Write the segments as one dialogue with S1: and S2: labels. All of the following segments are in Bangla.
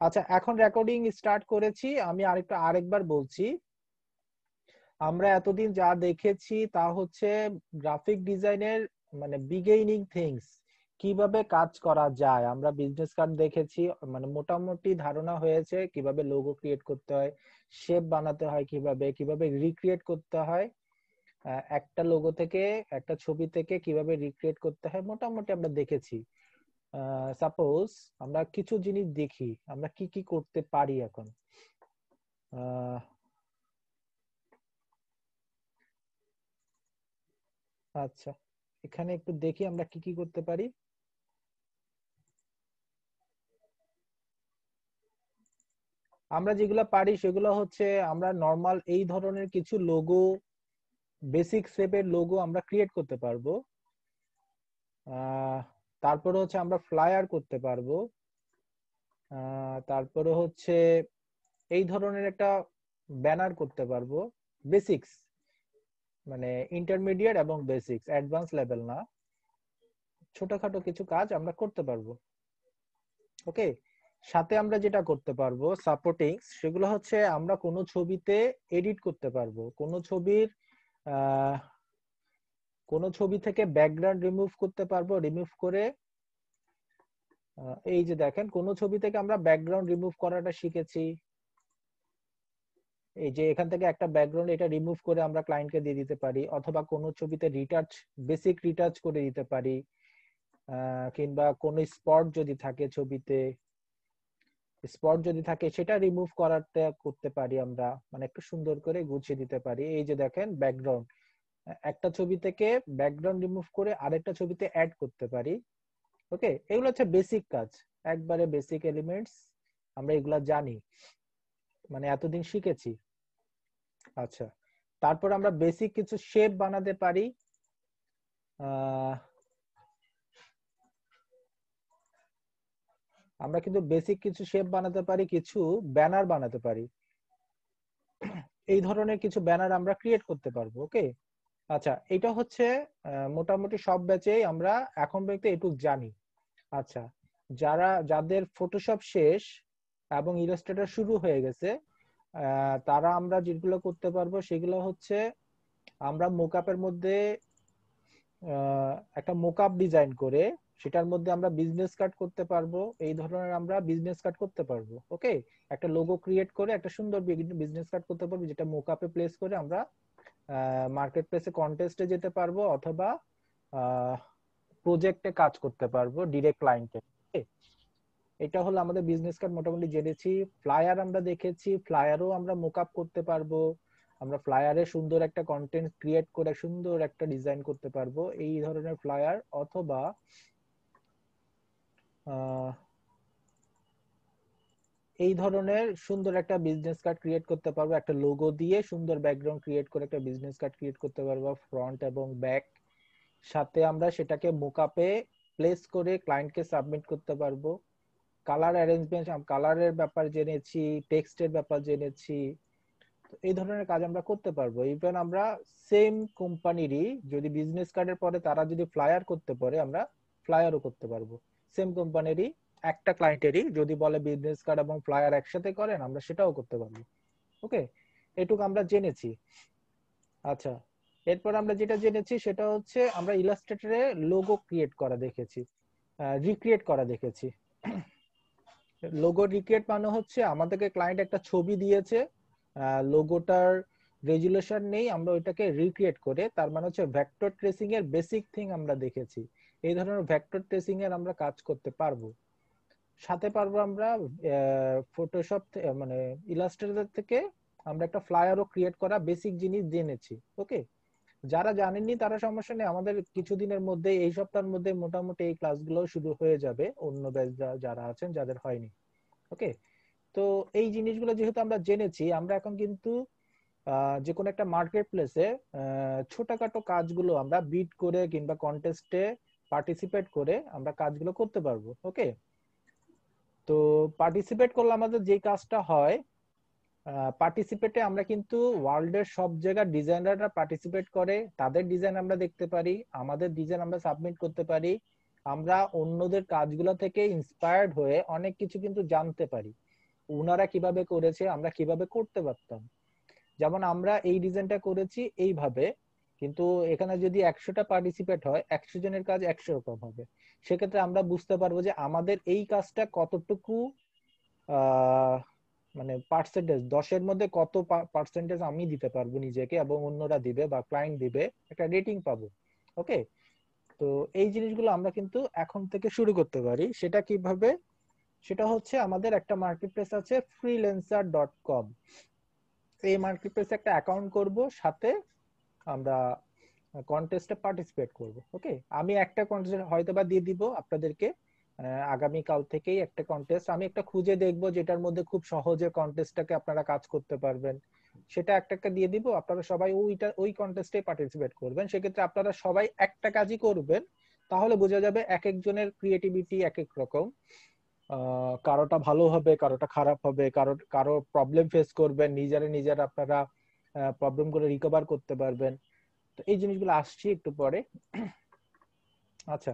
S1: আচ্ছা, এখন রেকর্ডিং স্টার্ট করেছি। আমি আরেকবার বলছি, আমরা এতদিন যা দেখেছি তা হচ্ছে গ্রাফিক ডিজাইনের মানে বিগিনিং থিংস, কিভাবে কাজ করা যায়। আমরা বিজনেস কার্ড দেখেছি, মানে মোটামুটি ধারণা হয়েছে কিভাবে লোগো ক্রিয়েট করতে হয়, শেপ বানাতে হয়, কিভাবে কিভাবে রিক্রিয়েট করতে হয়, একটা লোগো থেকে একটা ছবি থেকে কিভাবে রিক্রিয়েট করতে হয় মোটামুটি আমরা দেখেছি। সাপোজ আমরা কিছু জিনিস দেখি, আমরা কি কি করতে পারি এখন। আহ, আচ্ছা, এখানে একটু দেখি আমরা কি কি করতে পারি। আমরা যেগুলো পারি সেগুলো হচ্ছে আমরা নর্মাল এই ধরনের কিছু লোগো, বেসিক শেপের লোগো আমরা ক্রিয়েট করতে পারবো। তারপরে হচ্ছে আমরা ফ্লায়ার করতে পারবো। তারপরে হচ্ছে এই ধরনের একটা ব্যানার করতে পারবো। বেসিক্স, মানে ইন্টারমিডিয়েট এবং বেসিক্স, অ্যাডভান্স লেভেল না, ছোটখাটো কিছু কাজ আমরা করতে পারবো। ওকে, সাথে আমরা যেটা করতে পারবো সাপোর্টিংস, সেগুলো হচ্ছে আমরা কোনো ছবিতে এডিট করতে পারবো। আহ কোনো ছবি থেকে ব্যাকগ্রাউন্ড রিমুভ করতে পারবো, রিমুভ করে এই যে দেখেন কোনো ছবি থেকে আমরা ব্যাকগ্রাউন্ড রিমুভ করাটা শিখেছি। এই যে এখান থেকে একটা ব্যাকগ্রাউন্ড এটা রিমুভ করে আমরা ক্লায়েন্টকে দিয়ে দিতে পারি, অথবা কোনো ছবিতে রিটাচ, বেসিক রিটাচ করে দিতে পারি। কিংবা কোনো স্পট যদি থাকে ছবিতে, স্পট যদি থাকে সেটা রিমুভ করাটা করতে পারি আমরা, মানে একটু সুন্দর করে গুছিয়ে দিতে পারি। এই যে দেখেন ব্যাকগ্রাউন্ড, একটা ছবি থেকে ব্যাকগ্রাউন্ড রিমুভ করে আরেকটা ছবিতে অ্যাড করতে পারি। ওকে, এগুলো হচ্ছে বেসিক কাজ, একবারে বেসিক এলিমেন্টস, আমরা এগুলা জানি, মানে এতদিন শিখেছি। আচ্ছা, তারপর আমরা বেসিক কিছু শেপ বানাতে পারি। আহ আমরা কিন্তু বেসিক কিছু শেপ বানাতে পারি, কিছু ব্যানার বানাতে পারি। এই ধরনের কিছু ব্যানার আমরা ক্রিয়েট করতে পারবো। ওকে, আচ্ছা, এটা হচ্ছে মোটামুটি সব ব্যাচেই আমরা এখন পর্যন্ত এটুক জানি। আচ্ছা, যাদের ফটোশপ শেষ এবং ইলাস্ট্রেটর শুরু হয়ে গেছে, তারা আমরা যেগুলো করতে পারবো সেগুলো হচ্ছে আমরা মোকআপের মধ্যে একটা মোকআপ ডিজাইন করে সেটার মধ্যে আমরা বিজনেস কার্ড করতে পারবো। এই ধরনের আমরা বিজনেস কার্ড করতে পারবো। ওকে, একটা লোগো ক্রিয়েট করে একটা সুন্দর বিজনেস কার্ড করতে পারবো, যেটা মোকআপে প্লেস করে আমরা মার্কেট প্লেসে কন্টেস্টে যেতে পারবো, অথবা প্রজেক্টে কাজ করতে পারবো ডিরেক্ট ক্লায়েন্টে। এটা হলো আমাদের বিজনেস কার্ড মোটামুটি জেনেছি। ফ্লায়ার আমরা দেখেছি, ফ্লায়ারও আমরা মোকআপ করতে পারবো। আমরা ফ্লায়ারে সুন্দর একটা কন্টেন্ট ক্রিয়েট করে সুন্দর একটা ডিজাইন করতে পারবো এই ধরনের ফ্লায়ার, অথবা আহ, এই ধরনের সুন্দর একটা বিজনেস কার্ড ক্রিয়েট করতে পারবো, একটা লোগো দিয়ে সুন্দর ব্যাকগ্রাউন্ড ক্রিয়েট করে একটা বিজনেস কার্ড ক্রিয়েট করতে পারবো, ফ্রন্ট এবং ব্যাক। সাথে আমরা সেটাকে মোকআপে প্লেস করে ক্লায়েন্টকে সাবমিট করতে পারবো। কালার অ্যারেঞ্জমেন্ট, কালারের ব্যাপার জেনেছি, টেক্সটের ব্যাপার জেনেছি। তো এই ধরনের কাজ আমরা করতে পারবো। ইভেন আমরা সেম কোম্পানিরই যদি বিজনেস কার্ডের পরে তারা যদি ফ্লায়ার করতে পারে, আমরা ফ্লায়ারও করতে পারবো। সেম কোম্পানিরই একটা ক্লায়েন্টেরই যদি বলে বিজনেস কার্ড এবং ফ্লায়ার একসাথে করেন, আমরা সেটাও করতে পারবো। ওকে, এটুকু আমরা জেনেছি। আচ্ছা, এরপর আমরা যেটা জেনেছি সেটা হচ্ছে আমরা ইলাস্ট্রেটরে লোগো ক্রিয়েট করা দেখেছি, রিক্রিয়েট করা দেখেছি। লোগো রিক্রিয়েট মানে হচ্ছে আমাদেরকে ক্লায়েন্ট একটা ছবি দিয়েছে, লোগোটার রেজুলেশন নেই, আমরা ওইটাকে রিক্রিয়েট করে, তার মানে হচ্ছে ভেক্টর ট্রেসিং এর বেসিক থিং আমরা দেখেছি। এই ধরনের ভেক্টর ট্রেসিং এর আমরা কাজ করতে পারবো। সাথে পারবো আমরা ফটোশপ মানে ইলাস্ট্রেটর থেকে আমরা একটা ফ্লায়ারও ক্রিয়েট করা বেসিক জিনিস জেনেছি। ওকে, যারা জানেননি তারা সমস্যা নেই, আমাদের কিছুদিনের মধ্যে এই সপ্তাহের মধ্যে মোটামুটি এই ক্লাসগুলো শুরু হয়ে যাবে, অন্য ব্যাচ যারা আছেন যাদের হয়নি। ওকে, তো এই জিনিসগুলো যেহেতু আমরা জেনেছি, আমরা এখন কিন্তু যে কোনো একটা মার্কেট প্লেসে ছোটখাটো কাজগুলো আমরা বিড করে কিংবা কন্টেস্টে পার্টিসিপেট করে আমরা কাজগুলো করতে পারবো। ওকে, তো পার্টিসিপেট করলে আমাদের যে কাজটা হয়, পার্টিসিপেটে আমরা কিন্তু ওয়ার্ল্ডের সব জায়গার ডিজাইনাররা পার্টিসিপেট করে, তাদের ডিজাইন আমরা দেখতে পারি, আমাদের ডিজাইন আমরা সাবমিট করতে পারি। আমরা অন্যদের কাজগুলো থেকে ইন্সপায়ার্ড হয়ে অনেক কিছু কিন্তু জানতে পারি। ওনারা কিভাবে করেছে আমরা কিভাবে করতে পারতাম। যেমন আমরা এই ডিজাইনটা করেছি এইভাবে, কিন্তু এখানে যদি 100টা পার্টিসিপেট হয় 100 জনের কাজ 100 রকম হবে। সেক্ষেত্রে আমরা বুঝতে পারবো যে আমাদের এই কাজটা কতটুকু মানে পার্সেন্টেজ, 10-এর মধ্যে কত পার্সেন্টেজ আমি দিতে পারবো নিজেকে এবং অন্যরা দিবে বা ক্লায়েন্ট দিবে, একটা রেটিং পাবো। ওকে, তো এই জিনিসগুলো আমরা কিন্তু এখন থেকে শুরু করতে পারি। সেটা কিভাবে? সেটা হচ্ছে আমাদের একটা মার্কেটপ্লেস আছে freelancer.com। এই মার্কেটপ্লেসে একটা অ্যাকাউন্ট করব, সাথে আমরা কন্টেস্টে পার্টিসিপেট করব। ওকে, আমি একটা কন্টেস্ট হয়তোবা দিয়ে দিব আপনাদেরকে আগামী কাল থেকেই। একটা কন্টেস্ট আমি একটা খুঁজে দেখব যেটার মধ্যে খুব সহজে কন্টেস্টটাকে আপনারা কাজ করতে পারবেন, সেটা একটা একটা দিয়ে দিব। আপনারা সবাই ওই কন্টেস্টে পার্টিসিপেট করবেন। সেক্ষেত্রে আপনারা সবাই একটা কাজই করবেন, তাহলে বোঝা যাবে এক একজনের ক্রিয়েটিভিটি এক এক রকম। কারোটা ভালো হবে, কারোটা খারাপ হবে, কারো প্রবলেম ফেস করবেন, নিজেরা আপনারা প্রবলেম করে রিকভার করতে পারবেন। তো এই জিনিসগুলো আসছি একটু পরে। আচ্ছা,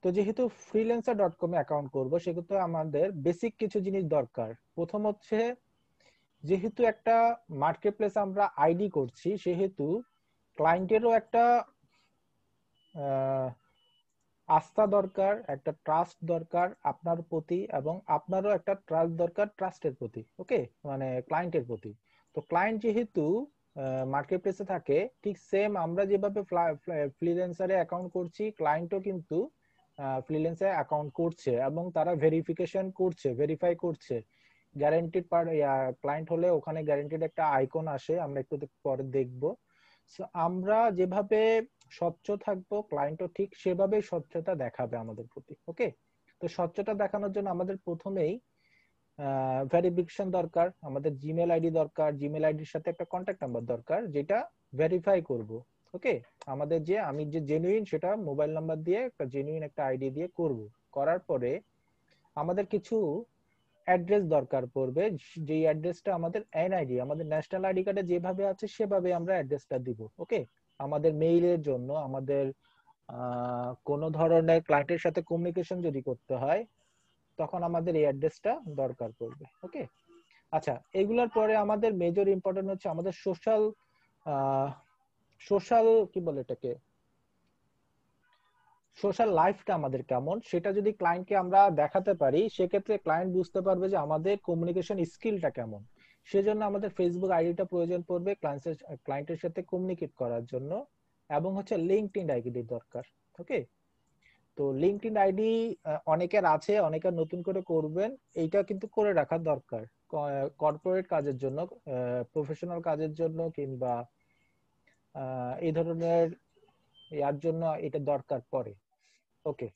S1: তো যেহেতু freelancer.com এ অ্যাকাউন্ট করব, সেক্ষেত্রে আমাদের বেসিক কিছু জিনিস দরকার। প্রথম হচ্ছে, যেহেতু একটা মার্কেটপ্লেস আমরা আইডি করছি, সেহেতু ক্লায়েন্টেরও একটা আস্থা দরকার, একটা ট্রাস্ট দরকার আপনার প্রতি, এবং আপনারও একটা ট্রাস্ট দরকার ট্রাস্টের প্রতি। ওকে, মানে ক্লায়েন্টের প্রতি। তো ক্লায়েন্ট যেহেতু মার্কেটপ্লেসে থাকে, ঠিক সেম আমরা যেভাবে ফ্রিল্যান্সারে অ্যাকাউন্ট করছি, ক্লায়েন্টও কিন্তু ফ্রিল্যান্সারে অ্যাকাউন্ট করছে এবং তারা ভেরিফিকেশন করছে, ভেরিফাই করছে। গ্যারান্টিড ক্লায়েন্ট হলে ওখানে গ্যারান্টিড একটা আইকন আসে, আমরা একটু পরে দেখবো। আমরা যেভাবে স্বচ্ছ থাকবো, ক্লায়েন্টও ঠিক সেভাবেই স্বচ্ছতা দেখাবে আমাদের প্রতি। ওকে, তো স্বচ্ছতা দেখানোর জন্য আমাদের প্রথমেই ভেরিফিকেশন দরকার, আমাদের জিমেল আইডি দরকার, জিমেল আইডির সাথে একটা কন্ট্যাক্ট নাম্বার দরকার, যেটা ভেরিফাই করব। ওকে, আমাদের যে আমি যে জেনুইন, সেটা মোবাইল নাম্বার দিয়ে একটা জেনুইন একটা আইডি দিয়ে করব। করার পরে আমাদের কিছু অ্যাড্রেস দরকার পড়বে, যেই অ্যাড্রেসটা আমাদের এনআইডি, আমাদের ন্যাশনাল আইডি কার্ডে যেভাবে আছে সেভাবে আমরা অ্যাড্রেসটা দিব। ওকে, আমাদের মেইলের জন্য, আমাদের কোনো ধরনের ক্লায়েন্টের সাথে কমিউনিকেশন যদি করতে হয়, তখন আমাদের এই অ্যাড্রেসটা দরকার পড়বে। ওকে, আচ্ছা, এগুলোর পরে আমাদের মেজর ইম্পর্টেন্ট হচ্ছে আমাদের সোশ্যাল সোশ্যাল কি বলে এটাকে, সোশ্যাল লাইফটা আমাদের কেমন, সেটা যদি ক্লায়েন্টকে আমরা দেখাতে পারি, সেক্ষেত্রে ক্লায়েন্ট বুঝতে পারবে যে আমাদের কমিউনিকেশন স্কিলটা কেমন। সেজন্য আমাদের ফেসবুক আইডিটা প্রয়োজন পড়বে ক্লায়েন্টের সাথে কমিউনিকেট করার জন্য, এবং হচ্ছে লিঙ্কডইন আইডি দরকার। ওকে, তো লিঙ্কডইন আইডি অনেকের আছে, অনেকের নতুন করে করবেন, এইটা কিন্তু করে রাখা দরকার কর্পোরেট কাজের জন্য, প্রফেশনাল কাজের জন্য, কিংবা এই ধরনের ইয়ার জন্য এটা দরকার পড়ে। ওকে,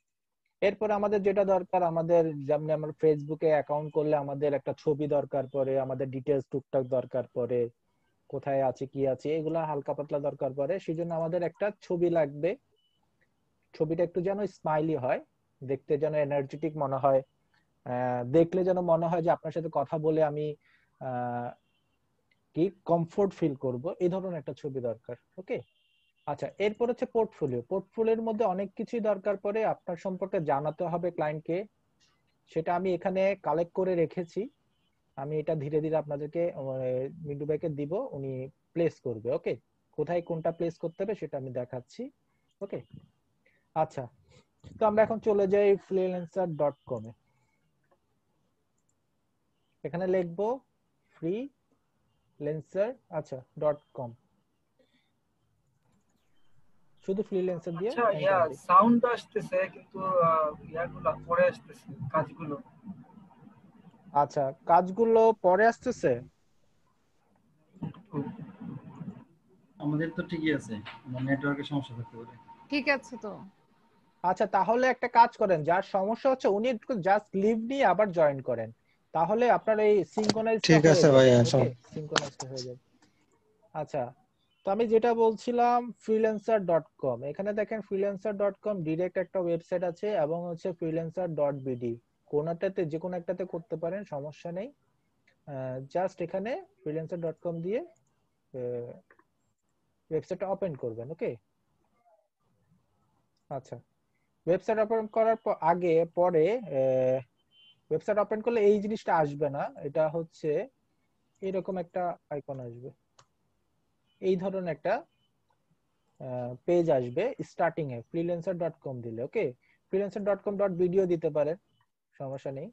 S1: এরপর আমাদের যেটা দরকার, আমাদের যেমন আমরা ফেসবুকে অ্যাকাউন্ট করলে আমাদের একটা ছবি দরকার পড়ে, আমাদের ডিটেলস টুকটাক দরকার পড়ে, কোথায় আছে কি আছে এগুলা হালকা পাতলা দরকার পড়ে। সেজন্য আমাদের একটা ছবি লাগবে। ছবিটা একটু যেন স্মাইলি হয়, দেখতে যেন এনার্জেটিক মনে হয়, দেখলে যেন মনে হয় যে আপনার সাথে কথা বলে আমি কি কমফোর্ট ফিল করব, এই ধরনের একটা ছবি দরকার। ওকে, আচ্ছা, এরপর হচ্ছে পোর্টফোলিও। পোর্টফোলিওর মধ্যে অনেক কিছুই দরকার পড়ে, আপনার সম্পর্কে জানাতে হবে ক্লায়েন্টকে। সেটা আমি এখানে কালেক্ট করে রেখেছি, আমি এটা ধীরে ধীরে আপনাদেরকে মিন্টু ভাইকে দিব, উনি প্লেস করবে। ওকে, কোথায় কোনটা প্লেস করতে হবে সেটা আমি দেখাচ্ছি। ওকে, আচ্ছা, তো আমরা এখন চলে যাই freelancer.com এ। এখানে লিখবো freelancer, আচ্ছা .com, শুধু ফ্রিল্যান্সার দিয়ে
S2: আচ্ছা,
S1: এন্টার দিই।
S2: সাউন্ড আসতেছে কিন্তু ইয়াগুলো পরে আসতেছে কাজগুলো।
S1: আচ্ছা, কাজগুলো পরে আসতেছে।
S3: আমাদের তো ঠিকই আছে, আমার নেটওয়ার্কের সমস্যা থাকতে পারে।
S4: ঠিক আছে তো।
S1: আচ্ছা, তাহলে একটা কাজ করেন, যার সমস্যা হচ্ছে উনি জাস্ট লিভ নিয়ে আবার জয়েন করেন, তাহলে আপনার এই সিনক্রোনাইজটা
S5: ঠিক
S1: হয়ে
S5: আছে
S1: যাবে।
S5: ভাইয়া,
S1: ওকে, সিনক্রোনাইজটা হয়ে যাবে। আচ্ছা, তো আমি যেটা বলছিলাম freelancer.com, এখানে দেখেন freelancer.com ডিরেক্ট একটা ওয়েবসাইট আছে, এবং হচ্ছে freelancer.bd, কোনটাতে যে কোনো একটাতে করতে পারেন, সমস্যা নেই। জাস্ট এখানে freelancer.com দিয়ে ওয়েবসাইটটা ওপেন করবেন। ওকে, আচ্ছা, ওয়েবসাইট ওপেন করার আগে পরে ওয়েবসাইট ওপেন করলে এই জিনিসটা আসবে না, এটা হচ্ছে এরকম একটা আইকন আসবে, এই ধরনের একটা পেজ আসবে স্টার্টিং এ freelancer.com দিলে। ওকে, freelancer.com.video দিতে পারেন, সমস্যা নেই।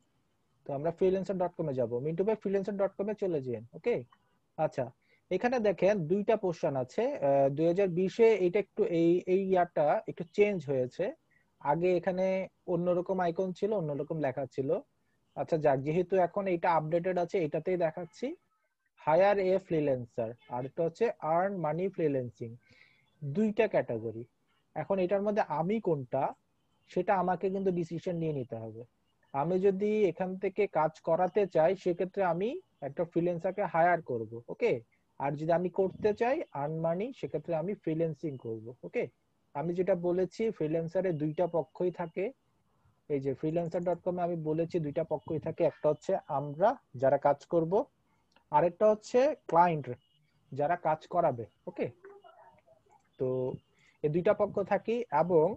S1: তো আমরা freelancer.com এ যাব, মিন্টু ভাই freelancer.com এ চলে যান। ওকে, আচ্ছা এখানে দেখেন দুইটা পোর্শন আছে। 2020 এ এটা একটু এই ইয়ারটা একটু চেঞ্জ হয়েছে। আগে এখানে অন্যরকম আইকন ছিল, অন্যরকম লেখা ছিল। আচ্ছা যাক, যেহেতু এখন এটা আপডেটেড আছে, এটাতেই দেখাচ্ছি হায়ার এ ফ্রিল্যান্সার, আর এটা হচ্ছে আর্ন মানি ফ্রিল্যান্সিং, দুইটা ক্যাটাগরি। এখন এটার মধ্যে আমি কোনটা সেটা আমাকে কিন্তু ডিসিশন নিয়ে নিতে হবে। আমি যদি এখান থেকে কাজ করাতে চাই সেক্ষেত্রে আমি একটা ফ্রিল্যান্সারকে হায়ার করব। ওকে, আর যদি আমি করতে চাই আর্ন মানি সেক্ষেত্রে আমি ফ্রিল্যান্সিং করব। ওকে, আমি যেটা বলেছি ফ্রিল্যান্সারে দুইটা পক্ষই থাকে। এই যে freelancer.com এ আমি বলেছি দুইটা পক্ষই থাকে, একটা হচ্ছে আমরা যারা কাজ করব, আরেকটা হচ্ছে ক্লায়েন্ট যারা কাজ করাবে। ওকে, তো এই দুইটা পক্ষ থাকি, এবং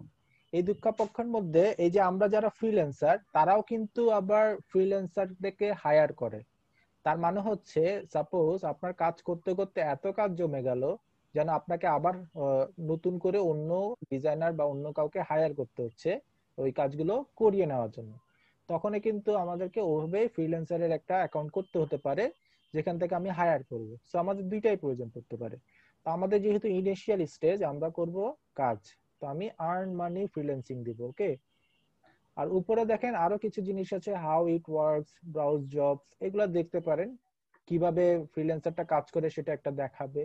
S1: এই দুইটা পক্ষের মধ্যে এই যে আমরা যারা ফ্রিল্যান্সার তারাও কিন্তু আবার ফ্রিল্যান্সারদেরকে হায়ার করে। তার মানে হচ্ছে সাপোজ আপনার কাজ করতে করতে এত কাজ জমে গেল যেন আপনাকে আবার নতুন করে অন্য ডিজাইনার বা অন্য কাউকে হায়ার করতে হচ্ছে ওই কাজগুলো করিয়ে নেওয়ার জন্য, তখনই কিন্তু আমাদেরকে ওভাবে ফ্রিল্যান্সারের একটা অ্যাকাউন্ট করতে হতে পারে যেখান থেকে আমি হায়ার করব। সো আমাদের দুইটাই প্রয়োজন পড়তে পারে। তো আমাদের যেহেতু ইনিশিয়াল স্টেজ, আমরা করব কাজ, তো আমি আর্ন মানি ফ্রিল্যান্সিং দিব। ওকে, আর উপরে দেখেন আরো কিছু জিনিস আছে, how it works, browse jobs, এগুলো দেখতে পারেন। কিভাবে ফ্রিল্যান্সারটা কাজ করে সেটা একটা দেখাবে।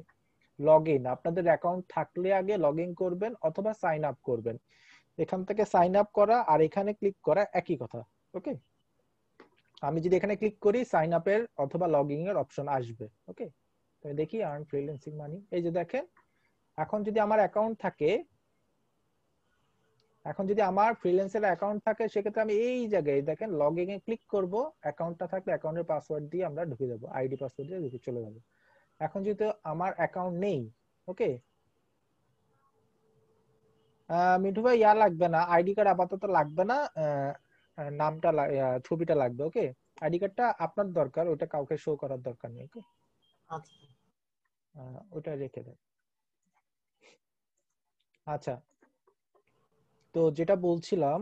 S1: লগ ইন, আপনাদের অ্যাকাউন্ট থাকলে আগে লগ ইন করবেন অথবা সাইন আপ করবেন। এখান থেকে সাইন আপ করা আর এখানে ক্লিক করা একই কথা। ওকে, আমি যদি এখানে ক্লিক করি সাইন আপের অথবা লগ ইন এর অপশন আসবে। ওকে, তো দেখি আর্ন ফ্রিল্যান্সিং মানি, এই যে দেখেন এখন যদি আমার অ্যাকাউন্ট থাকে, এখন যদি আমার ফ্রিল্যান্সার অ্যাকাউন্ট থাকে সেক্ষেত্রে আমি এই জায়গায় দেখেন লগ ইন এ ক্লিক করব, অ্যাকাউন্টটা থাকলে অ্যাকাউন্টের পাসওয়ার্ড দিয়ে আমরা ঢুকে যাব, আইডি পাসওয়ার্ড দিয়ে ঢুকে চলে যাব। এখন যেহেতু আমার অ্যাকাউন্ট নেই, ওকে, মিঠু ভাই ইয়া লাগবে না, আইডি কার্ড আপাতত লাগবে না, নামটা ছবিটা লাগবে। ওকে, আইডি কার্ডটা আপনার দরকার, ওটা কাউকে শো করার দরকার নেই। ওকে,
S2: আচ্ছা
S1: ওটা রেখে দেন। আচ্ছা, তো যেটা বলছিলাম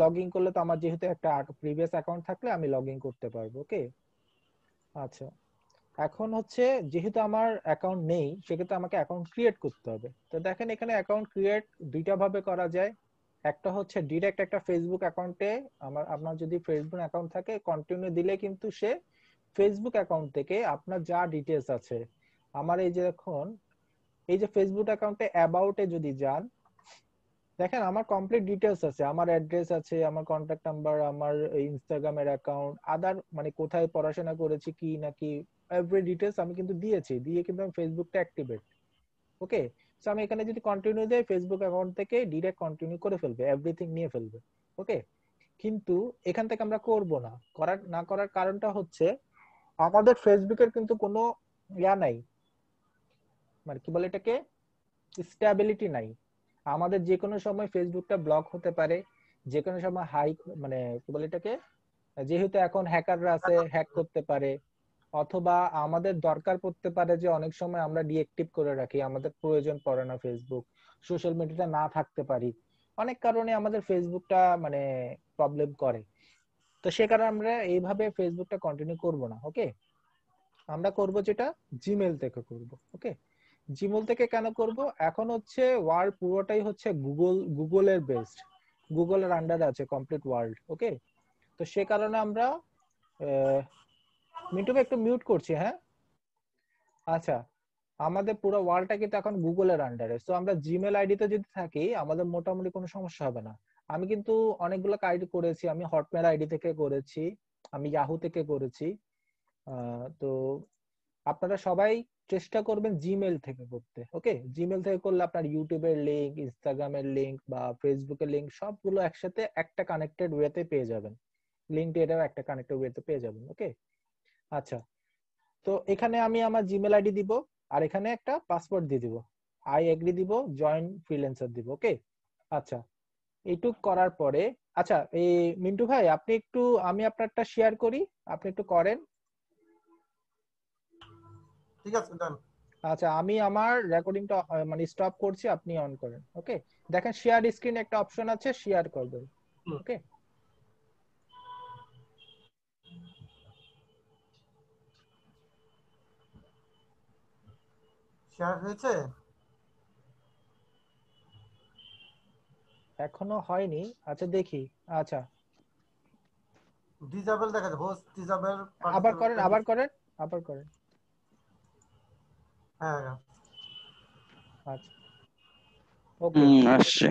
S1: লগ ইন করলে তো আমার যেহেতু একটা প্রিভিয়াস অ্যাকাউন্ট থাকলে আমি লগ ইন করতে পারবো। ওকে, আচ্ছা এখন হচ্ছে যেহেতু আমার অ্যাকাউন্ট নেই সেক্ষেত্রে আমাকে অ্যাকাউন্ট ক্রিয়েট করতে হবে। তো দেখেন এখানে অ্যাকাউন্ট ক্রিয়েট দুইটা ভাবে করা যায়। একটা হচ্ছে ডিরেক্ট একটা ফেসবুক অ্যাকাউন্টে, আপনার যদি ফেসবুক অ্যাকাউন্ট থাকে কন্টিনিউ দিলে কিন্তু সে ফেসবুক অ্যাকাউন্ট থেকে আপনার যা ডিটেলস আছে, আমার এই যে এখন এই যে ফেসবুক অ্যাকাউন্টে অ্যাবাউটে যদি যান, দেখেন আমার কমপ্লিট ডিটেলস আছে, আমার অ্যাড্রেস আছে, আমার কন্ট্যাক্ট নাম্বার, আমার ইনস্টাগ্রামের অ্যাকাউন্ট, আদার মানে কোথায় পড়াশোনা করেছি কি নাকি এভরি ডিটেলস আমি কিন্তু দিয়েছি, দিয়ে কিন্তু আমি ফেসবুকটা অ্যাক্টিভেট। ওকে, সো আমি এখানে যদি কন্টিনিউ দেই ফেসবুক অ্যাকাউন্ট থেকে ডিরেক্ট কন্টিনিউ করে ফেলবে, এভরিথিং নিয়ে ফেলবে। ওকে, কিন্তু এখান থেকে আমরা করব না, করার কারণটা হচ্ছে আমাদের ফেসবুকের কিন্তু কোনো ইয়া নাই, মানে কি বলে এটাকে, স্টেবিলিটি নাই। আমাদের যে কোনো সময় ফেসবুকটা ব্লক হতে পারে, যে কোনো সময় মানে কি বলে এটাকে, যেহেতু এখন হ্যাকাররা আছে হ্যাক করতে পারে, অথবা আমাদের দরকার পড়তে পারে যে অনেক সময় আমরা ডিএক্টিভ করে রাখি, আমাদের প্রয়োজন পড়ে না ফেসবুক, সোশ্যাল মিডিয়াটা না থাকতে পারি, অনেক কারণে আমাদের ফেসবুকটা মানে প্রবলেম করে। তো সে কারণে আমরা এইভাবে ফেসবুকটা কন্টিনিউ করব না। ওকে, আমরা করব যেটা জিমেল থেকে করব। ওকে, জিমেল থেকে কেন করব, এখন হচ্ছে ওয়ার্ল্ড পুরোটাই হচ্ছে গুগলের বেসড, গুগলের আন্ডারে আছে কমপ্লিট ওয়ার্ল্ড। ওকে, তো সে কারণে আমরা মিন্টুকে একটু মিউট করছি, হ্যাঁ। আচ্ছা, আমাদের পুরো ওয়ার্ল্ডটা কিন্তু এখন গুগলের আন্ডারে, সো আমরা জিমেল আইডিতে যদি থাকি আমাদের মোটামুটি কোনো সমস্যা হবে না। আমি কিন্তু অনেকগুলো আইডি করেছি, আমি হটমেল আইডি থেকে করেছি, আমি ইয়াহু থেকে করেছি। তো আপনারা সবাই চেষ্টা করবেন জিমেল থেকে করতে। ওকে, জিমেল থেকে করলে আপনার ইউটিউবের লিংক, ইনস্টাগ্রামের লিংক বা ফেসবুকের লিংক সবগুলো একসাথে একটা কানেক্টেড ওয়েতে পেয়ে যাবেন, লিংকডইনেও একটা কানেক্টেড ওয়েতে পেয়ে যাবেন। ওকে, আচ্ছা, তো এখানে আমি আমার জিমেল আইডি দিব আর এখানে একটা পাসওয়ার্ড দিয়ে দিব, আই এগ্রি দিব, জয়েন ফ্রিল্যান্সার দিব। ওকে, আচ্ছা এইটুক করার পরে আচ্ছা এই মিন্টু ভাই আপনি একটু, আমি আপনারটা শেয়ার করি, আপনি একটু করেন।
S2: ঠিক আছে ডান।
S1: আচ্ছা আমি আমার রেকর্ডিংটা মানে স্টপ করছি, আপনি অন করেন। ওকে, দেখেন শেয়ার স্ক্রিন একটা অপশন আছে, শেয়ার করবেন। ওকে,
S2: শেয়ার হয়েছে?
S1: এখনো হয়নি। আচ্ছা দেখি। আচ্ছা
S2: ডিসেবল দেখা যায়, হোস্ট ডিসেবল
S1: আবার করেন,
S2: পার্টিসিপেন্ট।
S1: আবার করেন, আবার করেন।
S2: হ্যাঁ
S1: আচ্ছা ওকে।
S4: আসছে।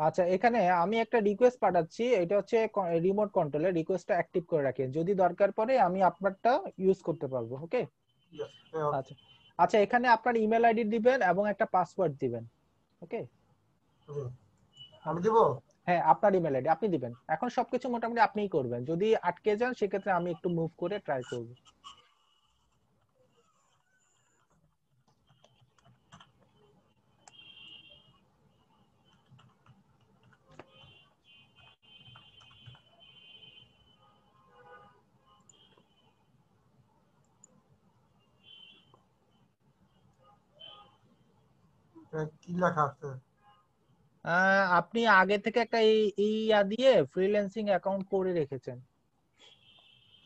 S1: আচ্ছা এখানে আমি একটা রিকোয়েস্ট পাঠাচ্ছি, এটা হচ্ছে রিমোট কন্ট্রোলে, রিকোয়েস্টটা অ্যাক্টিভ করে রাখেন, যদি দরকার পড়ে আমি আপনারটা ইউজ করতে পারবো। ওকে আচ্ছা। আচ্ছা এখানে আপনার ইমেল আইডি দিবেন এবং একটা পাসওয়ার্ড দিবেন। ওকে
S2: আমি দিব।
S1: হ্যাঁ আপনার ইমেল আইডি আপনি দিবেন। এখন সবকিছু মোটামুটি আপনিই করবেন, যদি আটকে যান সেক্ষেত্রে আমি একটু মুভ করে ট্রাই করব।
S2: কি লেখা আছে?
S1: আপনি আগে থেকে একটা এই ইয়া দিয়ে ফ্রিল্যান্সিং অ্যাকাউন্ট করে রেখেছেন।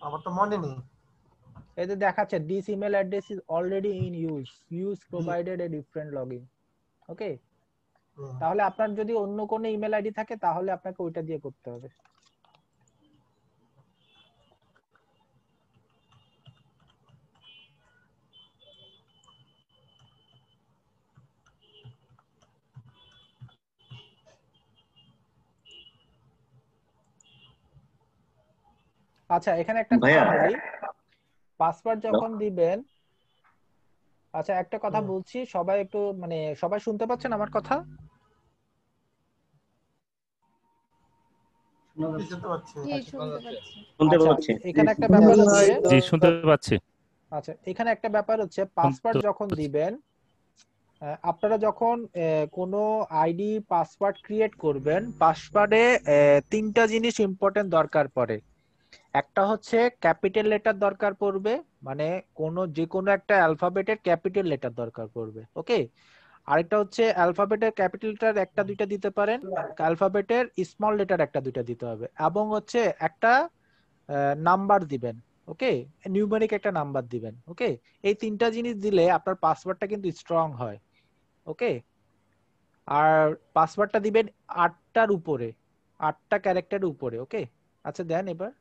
S2: আমার তো মনে নেই।
S1: এই যে দেখাচ্ছে this email address is already in use provided a different login. Okay, তাহলে আপনার যদি অন্য কোনো ইমেল আইডি থাকে তাহলে আপনাকে ওইটা দিয়ে করতে হবে। আচ্ছা এখানে একটা কথা বলি, পাসওয়ার্ড যখন দিবেন, আচ্ছা একটা কথা বলছি, সবাই একটু মানে সবাই শুনতে পাচ্ছেন আমার কথা?
S2: শুনতে পাচ্ছি।
S4: শুনতে
S1: আচ্ছা
S4: পাচ্ছি।
S1: এখানে একটা ব্যাপার হচ্ছে,
S5: জি শুনতে পাচ্ছি।
S1: আচ্ছা এখানে একটা ব্যাপার হচ্ছে পাসওয়ার্ড যখন দিবেন, আপনারা যখন কোনো আইডি পাসওয়ার্ড ক্রিয়েট করবেন, পাসওয়ার্ডে তিনটা জিনিস ইম্পর্টেন্ট দরকার পড়ে। একটা হচ্ছে ক্যাপিটাল লেটার দরকার পড়বে, মানে যে কোনো একটা অ্যালফাবেটের ক্যাপিটাল লেটার দরকার পড়বে। ওকে, আরেকটা হচ্ছে অ্যালফাবেটের ক্যাপিটাল লেটার একটা দুইটা দিতে পারেন, অ্যালফাবেটের স্মল লেটার একটা দুইটা দিতে হবে, এবং হচ্ছে একটা নাম্বার দিবেন। ওকে, নিউমেরিক একটা নাম্বার দিবেন। ওকে, এই তিনটা জিনিস দিলে আপনার পাসওয়ার্ডটা কিন্তু স্ট্রং হয়। ওকে, আর পাসওয়ার্ডটা দিবেন 8টার উপরে, 8টা ক্যারেক্টারের উপরে। ওকে আচ্ছা দেন এবার।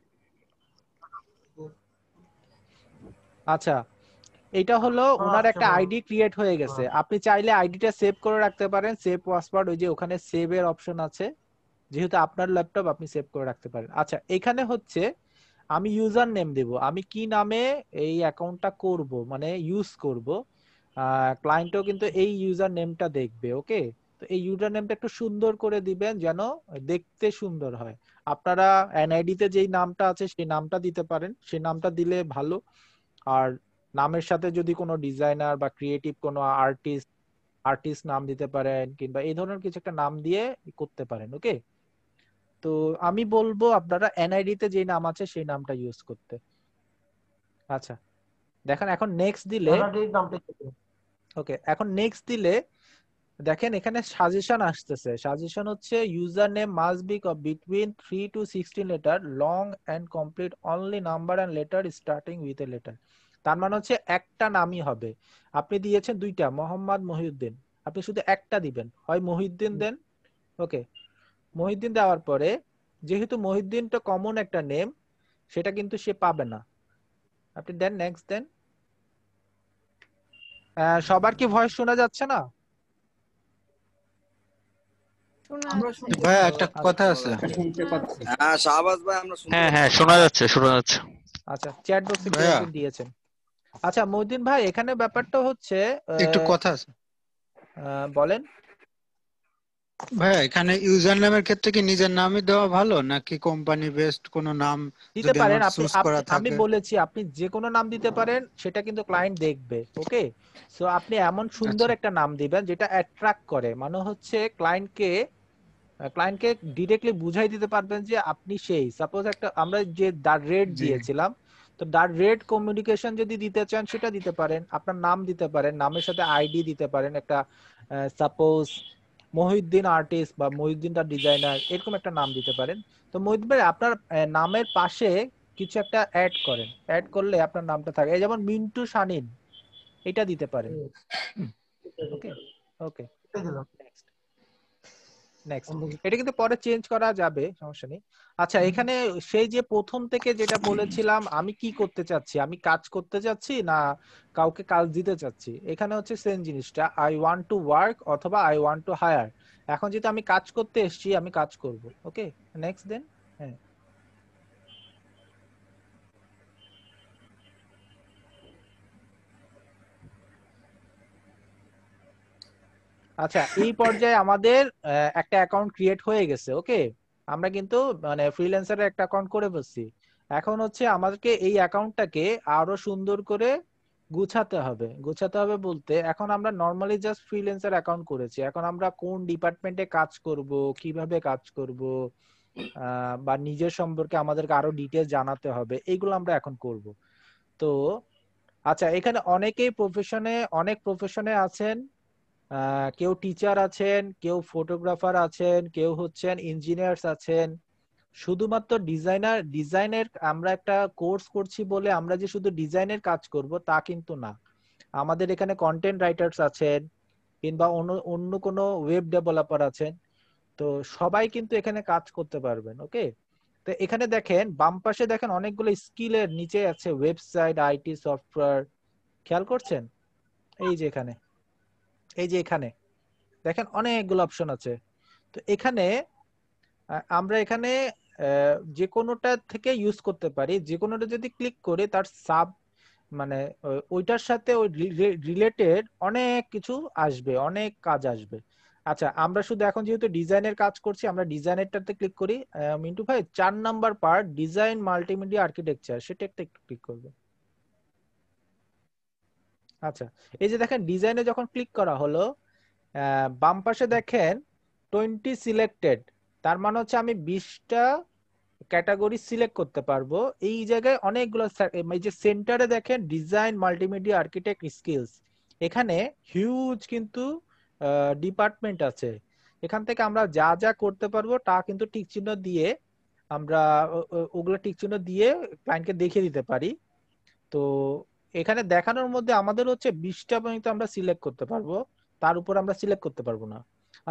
S1: আচ্ছা এটা হলো ওনার একটা আইডি ক্রিয়েট হয়ে গেছে, আপনি চাইলে আইডিটা সেভ করে রাখতে পারেন, সেভ পাসওয়ার্ড, ওই যে ওখানে সেভ এর অপশন আছে, যেহেতু আপনার ল্যাপটপ আপনি সেভ করে রাখতে পারেন। আচ্ছা এখানে হচ্ছে আমি ইউজার নেম দেব, আমি কি নামে এই অ্যাকাউন্টটা করব মানে ইউজ করব, ক্লায়েন্টও কিন্তু এই ইউজার নেমটা দেখবে। ওকে, তো এই ইউজার নেমটা একটু সুন্দর করে দিবেন যেন দেখতে সুন্দর হয়। আপনারা এনআইডি তে যেই নামটা আছে সেই নামটা দিতে পারেন, সেই নামটা দিলে ভালো। আর নামের সাথে যদি কোনো ডিজাইনার বা ক্রিয়েটিভ কোনো আর্টিস্ট নাম দিতে পারেন, কিংবা এই ধরনের কিছু একটা নাম দিয়ে করতে পারেন। ওকে, তো আমি বলবো আপনারা এনআইডি তে যে নাম আছে সেই নামটা ইউজ করতে। আচ্ছা দেখেন এখন নেক্সট দিলে, ওকে এখন নেক্সট দিলে দেখেন এখানে সাজেশন আসতেছে, সাজেশন হচ্ছে user name must be between 3 to 16 letter, long and complete, only number and letter starting with a letter. তার মানে হচ্ছে একটা নামই হবে। আপনি দিয়েছেন দুইটা, মোহাম্মদ মহিউদ্দিন, আপনি শুধু একটা দিবেন, হয় মহিউদ্দিন দেন। ওকে, মহিউদ্দিন দেওয়ার পরে যেহেতু মহিউদ্দিনটা কমন একটা নেম, সেটা কিন্তু সে পাবে না, আপনি দেন নেক্সট দেন। সবার কি ভয়েস শোনা যাচ্ছে না?
S6: ভাই একটা কথা আছে।
S7: হ্যাঁ শাহবাজ ভাই আমরা শুনতে
S5: হ্যাঁ হ্যাঁ শোনা যাচ্ছে শোনা যাচ্ছে।
S1: আচ্ছা চ্যাট বক্সে কেউ
S6: ভাইয়া
S1: একজন দিয়েছেন। আচ্ছা মহিউদ্দিন ভাই এখানে ব্যাপারটা হচ্ছে
S6: একটু কথা আছে
S1: বলেন।
S6: ভাইয়া, এখানে ইউজার নামের ক্ষেত্রে কি নিজের নামই দেওয়া ভালো নাকি কোম্পানি বেসড কোনো নাম
S1: দিতে
S6: যদি
S1: পারেন
S6: আমার
S1: আপনি,
S6: চুজ করা
S1: আমি
S6: থাকে?
S1: বলেছি আপনি যে কোনো নাম দিতে পারেন, সেটা কিন্তু ক্লায়েন্ট দেখবে। ওকে, সো আপনি এমন সুন্দর
S6: আচ্ছা
S1: একটা নাম দিবেন যেটা অ্যাট্রাক্ট করে, মানে হচ্ছে ক্লায়েন্টকে ক্লায়েন্টকে ডিরেক্টলি বুঝাই দিতে পারবেন যে আপনি সেই সাপোজ একটা আমরা যে ডার রেট
S6: জি
S1: দিয়েছিলাম, তো ডার রেট কমিউনিকেশন যদি দিতে চান সেটা দিতে পারেন, আপনার নাম দিতে পারেন, নামের সাথে আইডি দিতে পারেন, একটা সাপোজ মহিউদ্দিন আর্টিস্ট বা মহিউদ্দিন দা ডিজাইনার এরকম একটা নাম দিতে পারেন। তো মহিউদ্দিন ভাই আপনার নামের পাশে কিছু একটা অ্যাড করেন, অ্যাড করলে আপনার নামটা থাকে, এই যেমন মিন্টু শানিন এটা দিতে পারেন। ওকে ওকে নেক্সট নেক্সট এটা কিন্তু পরে চেঞ্জ করা যাবে, সমস্যা নেই। আচ্ছা এখানে সেই যে প্রথম থেকে যেটা বলেছিলাম আমি কি করতে চাচ্ছি, আমি কাজ করতে চাচ্ছি না কাউকে কাজ দিতে চাচ্ছি, এখানে হচ্ছে সেম জিনিসটা, আই ওয়ান্ট টু ওয়ার্ক অথবা আই ওয়ান্ট টু হায়ার। এখন যেহেতু আমি কাজ করতে এসেছি আমি কাজ করব। ওকে নেক্সট দেন। হ্যাঁ আচ্ছা এই পর্যায়ে আমাদের একটা অ্যাকাউন্ট ক্রিয়েট হয়ে গেছে। ওকে আমরা কিন্তু মানে ফ্রিল্যান্সারের একটা অ্যাকাউন্ট করে ফেলছি। এখন হচ্ছে আমাদেরকে এই অ্যাকাউন্টটাকে আরো সুন্দর করে গুছাতে হবে। গুছাতে হবে বলতে এখন আমরা নরমালি জাস্ট ফ্রিল্যান্সার অ্যাকাউন্ট করেছি, এখন আমরা কোন ডিপার্টমেন্টে কাজ করব, কিভাবে কাজ করব, বা নিজের সম্পর্কে আমাদেরকে আরো ডিটেইলস জানাতে হবে, এইগুলো আমরা এখন করব। তো আচ্ছা এখানে অনেকেই অনেক প্রফেশনে আছেন, কেউ টিচার আছেন, কেউ ফটোগ্রাফার আছেন, কেউ হচ্ছেন ইঞ্জিনিয়ার্স আছেন। শুধুমাত্র ডিজাইনের আমরা একটা কোর্স করছি বলে আমরা যে শুধু ডিজাইনের কাজ করব তা কিন্তু না। আমাদের এখানে কন্টেন্ট রাইটার্স আছেন কিংবা অন্য অন্য কোনো ওয়েব ডেভেলপার আছেন। তো সবাই কিন্তু এখানে কাজ করতে পারবেন। ওকে তো এখানে দেখেন বাম পাশে দেখেন অনেকগুলো স্কিলের নিচে আছে ওয়েবসাইট, আইটি সফটওয়্যার, খেয়াল করছেন? এই যে এখানে, এই যে এখানে দেখেন অনেকগুলো অপশন আছে। তো এখানে আমরা এখানে যে কোনোটা থেকে ইউজ করতে পারি, যে কোনোটা যদি ক্লিক করে তার সাব মানে ওইটার সাথে ওই রিলেটেড অনেক কিছু আসবে, অনেক কাজ আসবে। আচ্ছা আমরা শুধু এখন যেহেতু ডিজাইনের কাজ করছি আমরা ডিজাইনেরটাতে ক্লিক করি। মিন্টু ভাই 4 number part design multimedia architecture, সেটা একটা একটু ক্লিক করবে। আচ্ছা এই যে দেখেন ডিজাইনে যখন ক্লিক করা হলো বাম পাশে দেখেন 20 সিলেক্টেড, তার মানে হচ্ছে আমি 20টা ক্যাটাগরি সিলেক্ট করতে পারবো। এই জায়গায় অনেকগুলো এই যে সেন্টারে দেখেন ডিজাইন মাল্টিমিডিয়া আর্কিটেক্ট স্কিলস, এখানে হিউজ কিন্তু ডিপার্টমেন্ট আছে। এখান থেকে আমরা যা যা করতে পারবো তা কিন্তু টিক চিহ্ন দিয়ে আমরা ওগুলো টিক চিহ্ন দিয়ে ক্লায়েন্টকে দেখিয়ে দিতে পারি। তো এখানে দেখানোর মধ্যে আমাদের হচ্ছে 20টা পর্যন্ত আমরা সিলেক্ট করতে পারবো, তার উপর আমরা সিলেক্ট করতে পারবো না।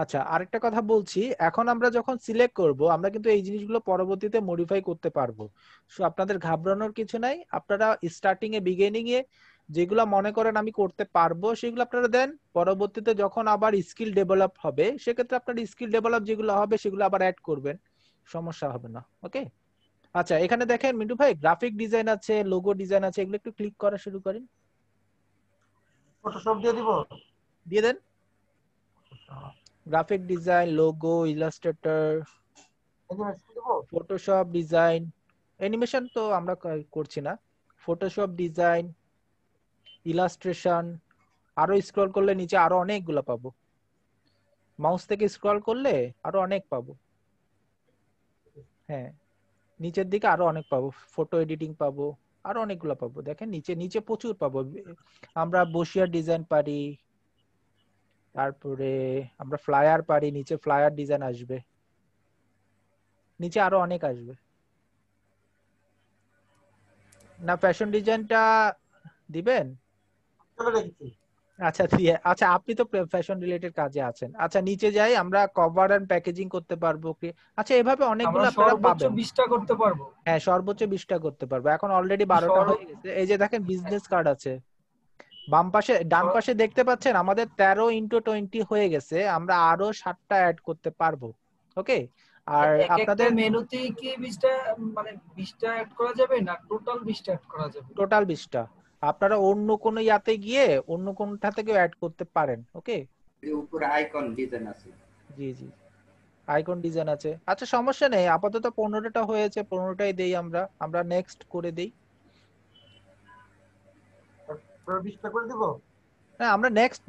S1: আচ্ছা আরেকটা কথা বলছি, এখন আমরা যখন সিলেক্ট করব আমরা কিন্তু এই জিনিসগুলো পরবর্তীতে মডিফাই করতে পারবো। সো আপনাদের ঘাবড়ানোর কিছু নাই, আপনারা স্টার্টিং এ বিগিনিং এ যেগুলো মনে করেন আমি করতে পারবো সেগুলো আপনারা দেন, পরবর্তীতে যখন আবার স্কিল ডেভেলপ হবে সেক্ষেত্রে আপনার স্কিল ডেভেলপ যেগুলো হবে সেগুলো আবার অ্যাড করবেন, সমস্যা হবে না। ওকে আচ্ছা এখানে দেখেন মিন্টু ভাই গ্রাফিক ডিজাইন আছে, লোগো ডিজাইন আছে, এগুলো একটু ক্লিক করা শুরু করেন।
S2: ফটোশপ দিয়ে দিব,
S1: দিয়ে দেন graphic design, logo, illustrator,
S2: animation দিব,
S1: ফটোশপ ডিজাইন। অ্যানিমেশন তো আমরা করছি না। ফটোশপ ডিজাইন, ইলাস্ট্রেশন, আরো স্ক্রল করলে নিচে আরো অনেকগুলো পাবো, মাউস থেকে স্ক্রল করলে আরো অনেক পাবো। হ্যাঁ নিচের দিকে আরো অনেক পাবো, ফটো এডিটিং পাবো, আরো অনেকগুলো পাবো। দেখেন নিচে নিচে প্রচুর পাবো। আমরা বসিয়ার ডিজাইন পারি, তারপরে আমরা ফ্লায়ার পারি, নিচে ফ্লায়ার ডিজাইন আসবে, নিচে আরো অনেক আসবে। না ফ্যাশন ডিজাইনটা দিবেন?
S2: চলে রেখেছি।
S1: আচ্ছা দিয়ে আচ্ছা আপনি তো ফ্যাশন রিলেটেড কাজে আছেন। আচ্ছা নিচে যাই, আমরা কভার এন্ড প্যাকেজিং করতে পারবো কি? আচ্ছা এভাবে অনেকগুলো
S2: আমরা
S1: আপনারা
S2: সর্বোচ্চ
S1: পাবেন।
S2: 20টা করতে পারবো।
S1: হ্যাঁ সর্বোচ্চ 20টা করতে পারবো, এখন অলরেডি 12টা হয়ে গেছে। এই যে দেখেন বিজনেস কার্ড আছে বাম পাশে, ডান পাশে দেখতে পাচ্ছেন আমাদের 13x20 হয়ে গেছে, আমরা আরো 7টা অ্যাড করতে পারবো। ওকে আর
S2: এক একটা
S1: আপনাদের
S2: মেনুতে কি 20টা মানে 20টা অ্যাড করা যাবে না টোটাল 20টা অ্যাড করা যাবে?
S1: টোটাল 20টা, আপনারা অন্য কোনো ইয়াতে গিয়ে অন্য কোনটা থেকে অ্যাড করতে পারেন। ওকে
S7: উপরে আইকন ডিজাইন আছে।
S1: জি জি আইকন ডিজাইন আছে। আচ্ছা সমস্যা নেই, আপাতত 15টা হয়েছে, 15টাই দেই আমরা, আমরা নেক্সট করে দেই।
S2: 20টা করে দিব।
S1: হ্যাঁ, আমরা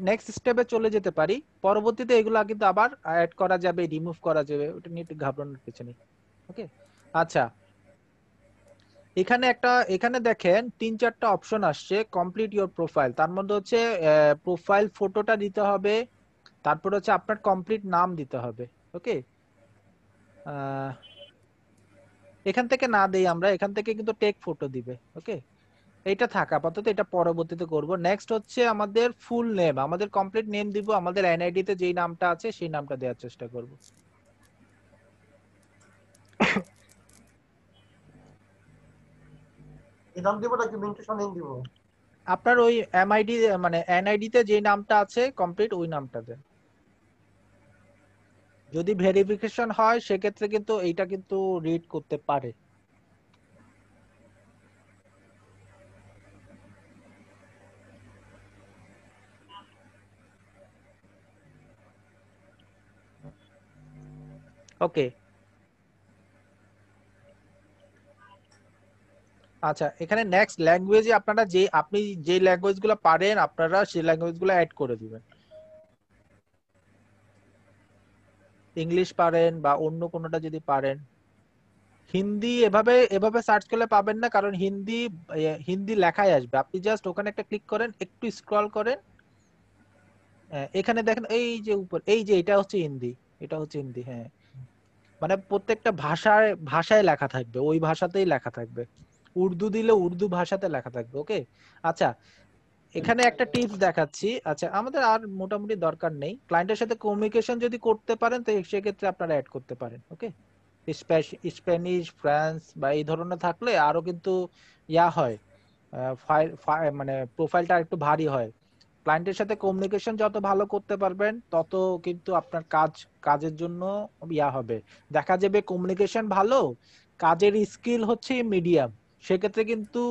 S1: নেক্সট স্টেপে চলে যেতে পারি। পরবর্তীতে এগুলা কিন্তু আবার অ্যাড করা যাবে, রিমুভ করা যাবে, ওটা নিয়ে একটু ঘাবড়ানোর কিছু নেই। ওকে, আচ্ছা, এখানে দেখেন 3-4টা অপশন আসছে কমপ্লিট ইওর প্রোফাইল। তার মধ্যে হচ্ছে প্রোফাইল ফটোটা দিতে হবে, তারপর হচ্ছে আপনার কমপ্লিট নাম দিতে হবে। ওকে, এখান থেকে না দেই আমরা, এখান থেকে কিন্তু টেক ফটো দিবে। ওকে, এটা থাক আপাতত, এটা পরবর্তীতে করব। নেক্সট হচ্ছে আমাদের ফুল নেম, আমাদের কমপ্লিট নেম দিব, আমাদের এনআইডি তে যেই নামটা আছে সেই নামটা দেওয়ার চেষ্টা করব।
S4: এই নাম দিব নাকি মিন্টু শানীন দিব?
S1: আপনার ওই এমআইডি মানে এনআইডি তে যে নামটা আছে কমপ্লিট ওই নামটা দেন। যদি ভেরিফিকেশন হয় সেক্ষেত্রে কিন্তু এইটা কিন্তু রিড করতে পারে। ওকে, আচ্ছা, এখানে নেক্সট ল্যাঙ্গুয়েজে আপনারা আপনি যে ল্যাঙ্গুয়েজগুলো পারেন আপনারা সেই ল্যাঙ্গুয়েজগুলো অ্যাড করে দিবেন। ইংলিশ পারেন বা অন্য কোনোটা যদি পারেন। হিন্দি এভাবে এভাবে সার্চ করলে পাবেন না, কারণ হিন্দি লেখাই আসবে। আপনি জাস্ট ওখানে একটা ক্লিক করেন, একটু স্ক্রল করেন, এখানে দেখেন এই যে উপর, এই যে এটা হচ্ছে হিন্দি, এটা হচ্ছে হিন্দি। হ্যাঁ, মানে প্রত্যেকটা ভাষায় ভাষায় লেখা থাকবে, ওই ভাষাতেই লেখা থাকবে। উর্দু দিলে উর্দু ভাষাতে লেখা থাকবে। ওকে, আচ্ছা, এখানে একটা টিপস দেখাচ্ছি। আচ্ছা, আমাদের আর মোটামুটি দরকার নেই। ক্লায়েন্টের সাথে কমিউনিকেশন যদি করতে পারেন তো সেক্ষেত্রে আপনারা অ্যাড করতে পারেন। ওকে, স্প্যানিশ, ফ্রান্স বা এই ধরনের থাকলে আরো কিন্তু ইয়া হয়, মানে প্রোফাইলটা একটু ভারী হয়। ক্লায়েন্টের সাথে কমিউনিকেশন যত ভালো করতে পারবেন তত কিন্তু আপনার কাজের জন্য ইয়া হবে। দেখা যাবে কমিউনিকেশন ভালো, কাজের স্কিল হচ্ছে মিডিয়াম, সেক্ষেত্রে কিন্তু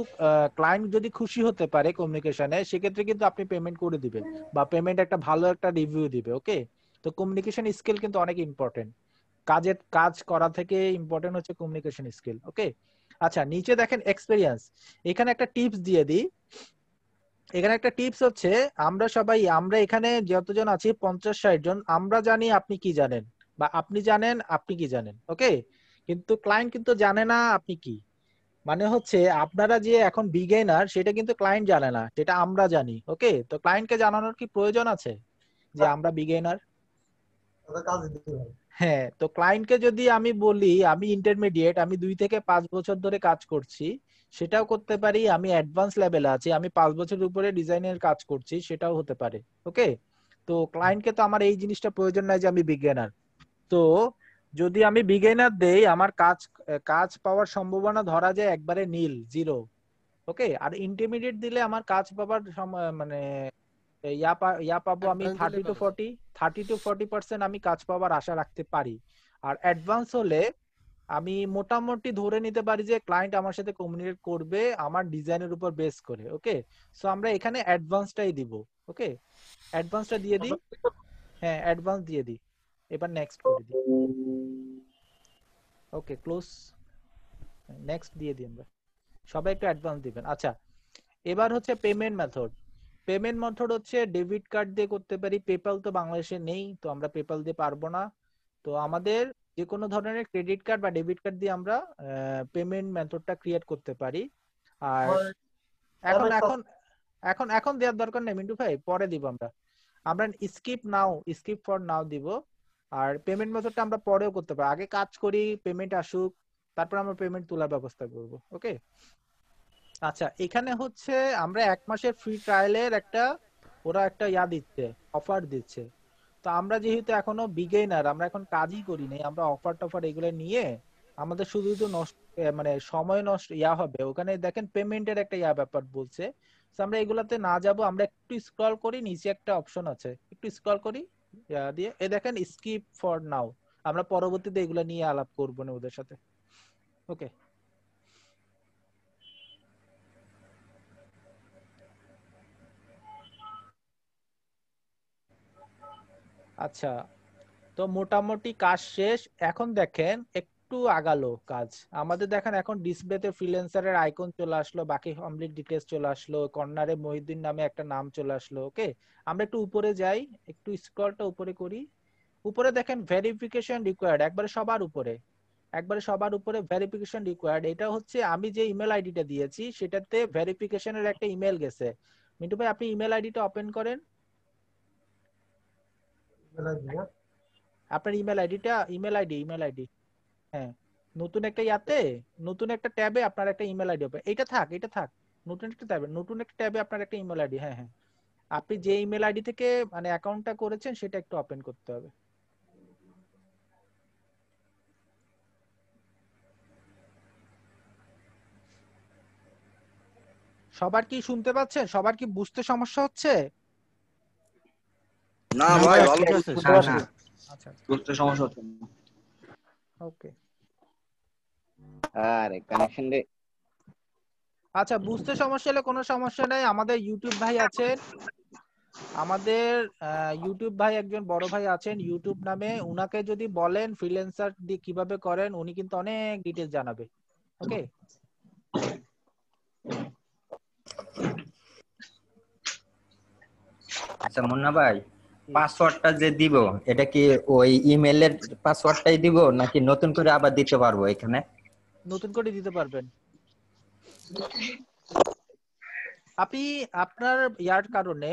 S1: ক্লায়েন্ট যদি খুশি হতে পারে কমিউনিকেশনে, সেক্ষেত্রে কিন্তু আপনি পেমেন্ট করে দিবেন বা পেমেন্ট একটা ভালো একটা রিভিউ দিবে। ওকে, তো কমিউনিকেশন স্কিল কিন্তু অনেক ইম্পর্টেন্ট। কাজ করা থেকে ইম্পর্টেন্ট হচ্ছে কমিউনিকেশন স্কিল। ওকে, আচ্ছা, নিচে দেখেন এক্সপেরিয়েন্স। এখানে একটা টিপস দিয়ে দিই। এখানে একটা টিপস হচ্ছে, আমরা এখানে যতজন আছি 50-60 জন, আমরা জানি আপনি কি জানেন বা আপনি জানেন আপনি কি জানেন। ওকে, কিন্তু ক্লায়েন্ট কিন্তু জানে না আপনি কি। মানে হচ্ছে আপনারা যে এখন বিগিনার সেটা কিন্তু ক্লায়েন্ট জানে না, সেটা আমরা জানি। ওকে, তো ক্লায়েন্টকে জানানোর কি প্রয়োজন আছে যে আমরা বিগিনার?
S4: ওটা কাজ দিতে হবে।
S1: হ্যাঁ, তো ক্লায়েন্টকে যদি আমি বলি আমি ইন্টারমিডিয়েট, আমি 2 থেকে 5 বছর ধরে কাজ করছি, সেটাও করতে পারি। আমি অ্যাডভান্স লেভেলে আছি, আমি 5 বছরের উপরে ডিজাইনের কাজ করছি, সেটাও হতে পারে। ওকে, তো ক্লায়েন্টকে তো আমার এই জিনিসটা প্রয়োজন নাই যে আমি বিগিনার। তো যদি আমি বিগিনার দেই, আমার কাজ পাওয়ার সম্ভাবনা ধরা যায় একবারে নীল, জিরো। ওকে, আর ইন্টারমিডিয়েট দিলে আমার কাজ পাবার মানে ইয়া পাবো আমি
S6: অ্যাডভান্স দিলে কত?
S1: 30-40% আমি কাজ পাওয়ার আশা রাখতে পারি। আর অ্যাডভান্স হলে আমি মোটামুটি ধরে নিতে পারি যে ক্লায়েন্ট আমার সাথে কমিউনিকেট করবে আমার ডিজাইনের উপর বেস করে। ওকে, সো আমরা এখানে অ্যাডভান্সটাই দিব। ওকে, অ্যাডভান্সটা দিয়ে দিই। হ্যাঁ, অ্যাডভান্স দিয়ে দিই। এবার নেক্সট করে দিই। ওকে, ক্লোজ, নেক্সট দিয়ে দিই আমরা। সবাই একটু অ্যাডভান্স দিবেন। আচ্ছা, এবার হচ্ছে পেমেন্ট মেথড। পেমেন্ট মেথড হচ্ছে ডেবিট কার্ড দিয়ে করতে পারি। পেপ্যাল তো বাংলাদেশে নেই, তো আমরা পেপ্যাল দিয়ে পারবো না। তো আমাদের যে কোনো ধরনের ক্রেডিট কার্ড বা ডেবিট কার্ড দিয়ে আমরা পেমেন্ট মেথডটা ক্রিয়েট করতে পারি। আর এখন এখন এখন এখন দেওয়ার দরকার নেই মিন্টু ভাই, পরে দিব আমরা। আমরা স্কিপ ফর নাও দিব। আর পেমেন্ট মেথডটা আমরা পরেও করতে পারি, আগে কাজ করি, পেমেন্ট আসুক, তারপর আমরা পেমেন্ট তোলার ব্যবস্থা করব। ওকে, আচ্ছা, এখানে হচ্ছে আমরা 1 মাসের ফ্রি ট্রায়ালের ওরা একটা দিচ্ছে, অফার দিচ্ছে। তো আমরা যেহেতু এখনো বিগিনার, আমরা এখন কাজই করি নাই, আমরা অফার টফার এগুলো নিয়ে আমাদের শুধু শুধু নষ্ট মানে সময় নষ্ট হবে। ওখানে দেখেন পেমেন্টের একটা ব্যাপার বলছে। তো আমরা এগুলাতে না যাব, আমরা একটু স্ক্রল করি, নিচে একটা অপশন আছে, একটু স্ক্রল করি দিয়ে এই দেখেন স্কিপ ফর নাও। আমরা পরবর্তীতে এগুলা নিয়ে আলাপ করবো না ওদের সাথে। ওকে, আচ্ছা, তো মোটামুটি কাজ শেষ। এখন দেখেন একটু আগালো কাজ। আমাদের দেখেন এখন ডিসপ্লেতে ফ্রিল্যান্সারের আইকন চলে আসলো, বাকি কমপ্লিট ডিটেইলস চলে আসলো, কর্নারে মহিউদ্দিন নামে একটা নাম চলে আসলো। ওকে, আমরা একটু উপরে যাই, একটু স্ক্রলটা উপরে করি। উপরে দেখেন ভেরিফিকেশন রিকোয়ার্ড, একবারে সবার উপরে, একবারে সবার উপরে ভেরিফিকেশন রিকোয়ার্ড। এটা হচ্ছে আমি যে ইমেল আইডিটা দিয়েছি সেটাতে ভেরিফিকেশনের একটা ইমেল গেছে। মিন্টু ভাই আপনি ইমেল আইডিটা ওপেন করেন, আপনার ইমেল আইডি। হ্যাঁ, নতুন একটা ইয়াতে, নতুন একটা ট্যাবে আপনার একটা ইমেল আইডি হবে। এটা থাক, নতুন একটা ট্যাবে আপনার একটা ইমেল আইডি। হ্যাঁ হ্যাঁ, আপনি যে ইমেল আইডি থেকে মানে অ্যাকাউন্টটা করেছেন সেটা একটু ওপেন করতে হবে। সবার কি শুনতে পাচ্ছেন? সবার কি বুঝতে সমস্যা হচ্ছে?
S8: না ভাই ভালো
S5: ঠিক আছে,
S8: বুঝতে
S5: সমস্যা
S8: পারছি।
S5: নেই।
S1: আচ্ছা
S8: বুঝতে সমস্যা হচ্ছে না।
S1: ওকে,
S7: আরে কানেকশন রে।
S1: আচ্ছা বুঝতে সমস্যা হলে কোনো সমস্যা নাই। আমাদের ইউটিউব ভাই আছেন, আমাদের ইউটিউব ভাই একজন বড় ভাই আছেন ইউটিউব নামে, উনাকে যদি বলেন ফ্রিল্যান্সার দিয়ে কিভাবে করেন উনি কিন্তু অনেক ডিটেইলস জানাবে। ওকে,
S9: আচ্ছা মুন্না ভাই, পাসওয়ার্ডটা যে দিব এটা কি ওই ইমেলের পাসওয়ার্ডটাই দিব নাকি নতুন করে আবার দিতে পারবো এখানে?
S1: নতুন করে দিতে পারবেন আপনি। আপনার ইয়ার কারণে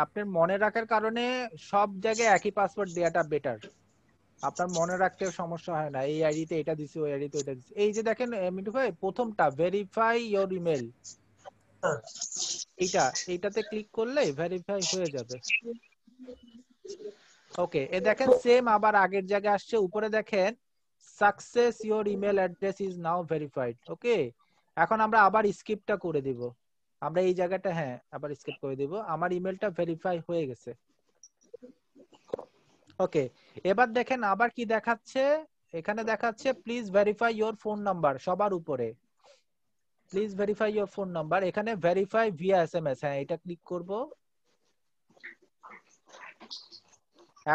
S1: আপনার মনে রাখার কারণে সব জায়গায় একই পাসওয়ার্ড দেওয়াটা বেটার। আপনার মনে রাখতে সমস্যা হয় না, এই আইডিতে এটা দিছি, ওই আইডিতে ওইটা দিছি। এই যে দেখেন মিন্টু ভাই প্রথমটা ভেরিফাই ইওর ইমেল, এইটাতে ক্লিক করলে ভেরিফাই হয়ে যাবে। ওকে, এ দেখেন সেম আবার আগের জায়গায় আসছে। উপরে দেখেন success your email address is now verified. Okay, এখন আমরা আবার স্কিপটা করে দিব, আমরা এই জায়গাটা হ্যাঁ আবার স্কিপ করে দিব, আমার ইমেলটা ভেরিফাই হয়ে গেছে। ওকে, এবার দেখেন আবার কি দেখাচ্ছে, এখানে দেখাচ্ছে please verify your phone number সবার উপরে, please verify your phone number. এখানে ভেরিফাই ভিয়া এসএমএস, হ্যাঁ এটা ক্লিক করব।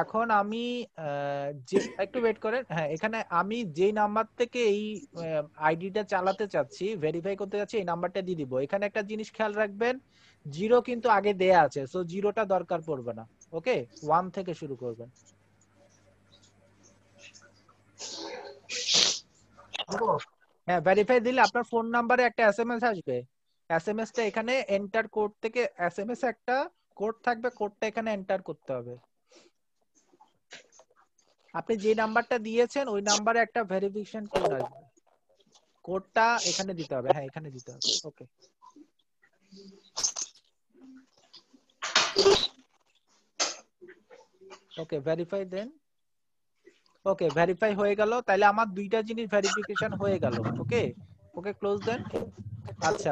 S1: এখন আমি যে একটু ওয়েট করেন, হ্যাঁ এখানে আমি যেই নাম্বার থেকে এই আইডিটা চালাতে চাচ্ছি, ভেরিফাই করতে যাচ্ছি, এই নাম্বারটা দিয়ে দিব। এখানে একটা জিনিস খেয়াল রাখবেন, জিরো কিন্তু আগে দেয়া আছে, সো জিরোটা দরকার পড়বে না। ওকে, 1 থেকে শুরু করবেন। হ্যাঁ, ভেরিফাই দিলে আপনার ফোন নাম্বারে একটা এসএমএস আসবে, এসএমএসটা এখানে এন্টার কোড থেকে এসএমএস একটা কোড থাকবে, কোডটা এখানে এন্টার করতে হবে। আপনি যে নাম্বারটা দিয়েছেন ওই নাম্বারে একটা ভেরিফিকেশন কোড আসবে, কোডটা এখানে দিতে হবে। হ্যাঁ এখানে দিতে হবে। ওকে, ওকে ভেরিফাই দেন। ওকে, ভেরিফাই হয়ে গেল, তাহলে আমার দুইটা জিনিস ভেরিফিকেশন হয়ে গেল। ওকে, ওকে ক্লোজ দেন। আচ্ছা,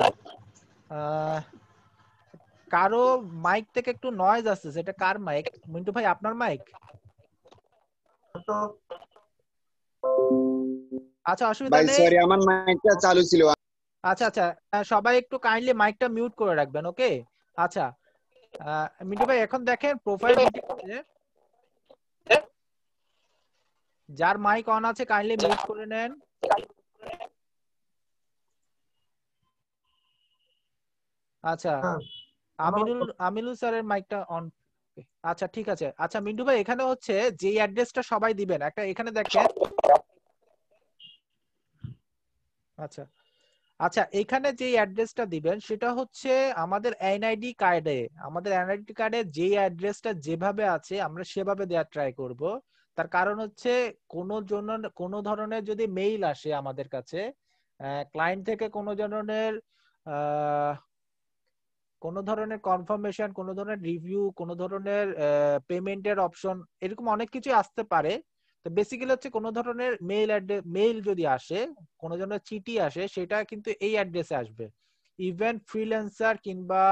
S1: কারো মাইক থেকে একটু নয়েজ আসছে, সেটা কার মাইক? মিন্টু ভাই আপনার মাইক? আচ্ছা অসুবিধা
S8: ভাই
S1: নেই।
S8: সরি আমার মাইকটা চালু ছিল।
S1: আচ্ছা আচ্ছা, সবাই একটু কাইন্ডলি মাইকটা মিউট করে রাখবেন। ওকে, আচ্ছা মিন্টু ভাই এখন দেখেন প্রোফাইল ডিটেইলসে যার মাইক অন আছে কাইন্ডলি মিউট করে নেন। আচ্ছা, আমিনুল স্যারের মাইকটা অন। আচ্ছা ঠিক আছে। আচ্ছা মিন্টু ভাই এখানে হচ্ছে যে অ্যাড্রেসটা সবাই দিবেন, একটা এখানে দেখেন। আচ্ছা আচ্ছা, এখানে যে অ্যাড্রেসটা দিবেন সেটা হচ্ছে আমাদের এনআইডি কার্ডে, আমাদের এনআইডি কার্ডে যে অ্যাড্রেসটা যেভাবে আছে আমরা সেভাবে দেওয়ার ট্রাই করব। তার কারণ হচ্ছে কোনো ধরনের যদি মেইল আসে আমাদের কাছে ক্লায়েন্ট থেকে, কোনো ধরনের কনফার্মেশন, কোনো ধরনের রিভিউ, কোনো ধরনের পেমেন্টের অপশন, এরকম অনেক কিছু আসতে পারে। তো বেসিক্যালি হচ্ছে কোনো ধরনের মেইল যদি আসে, কোনো ধরনের চিঠি আসে, সেটা কিন্তু এই অ্যাড্রেসে আসবে। ইভেন ফ্রিল্যান্সার কিংবা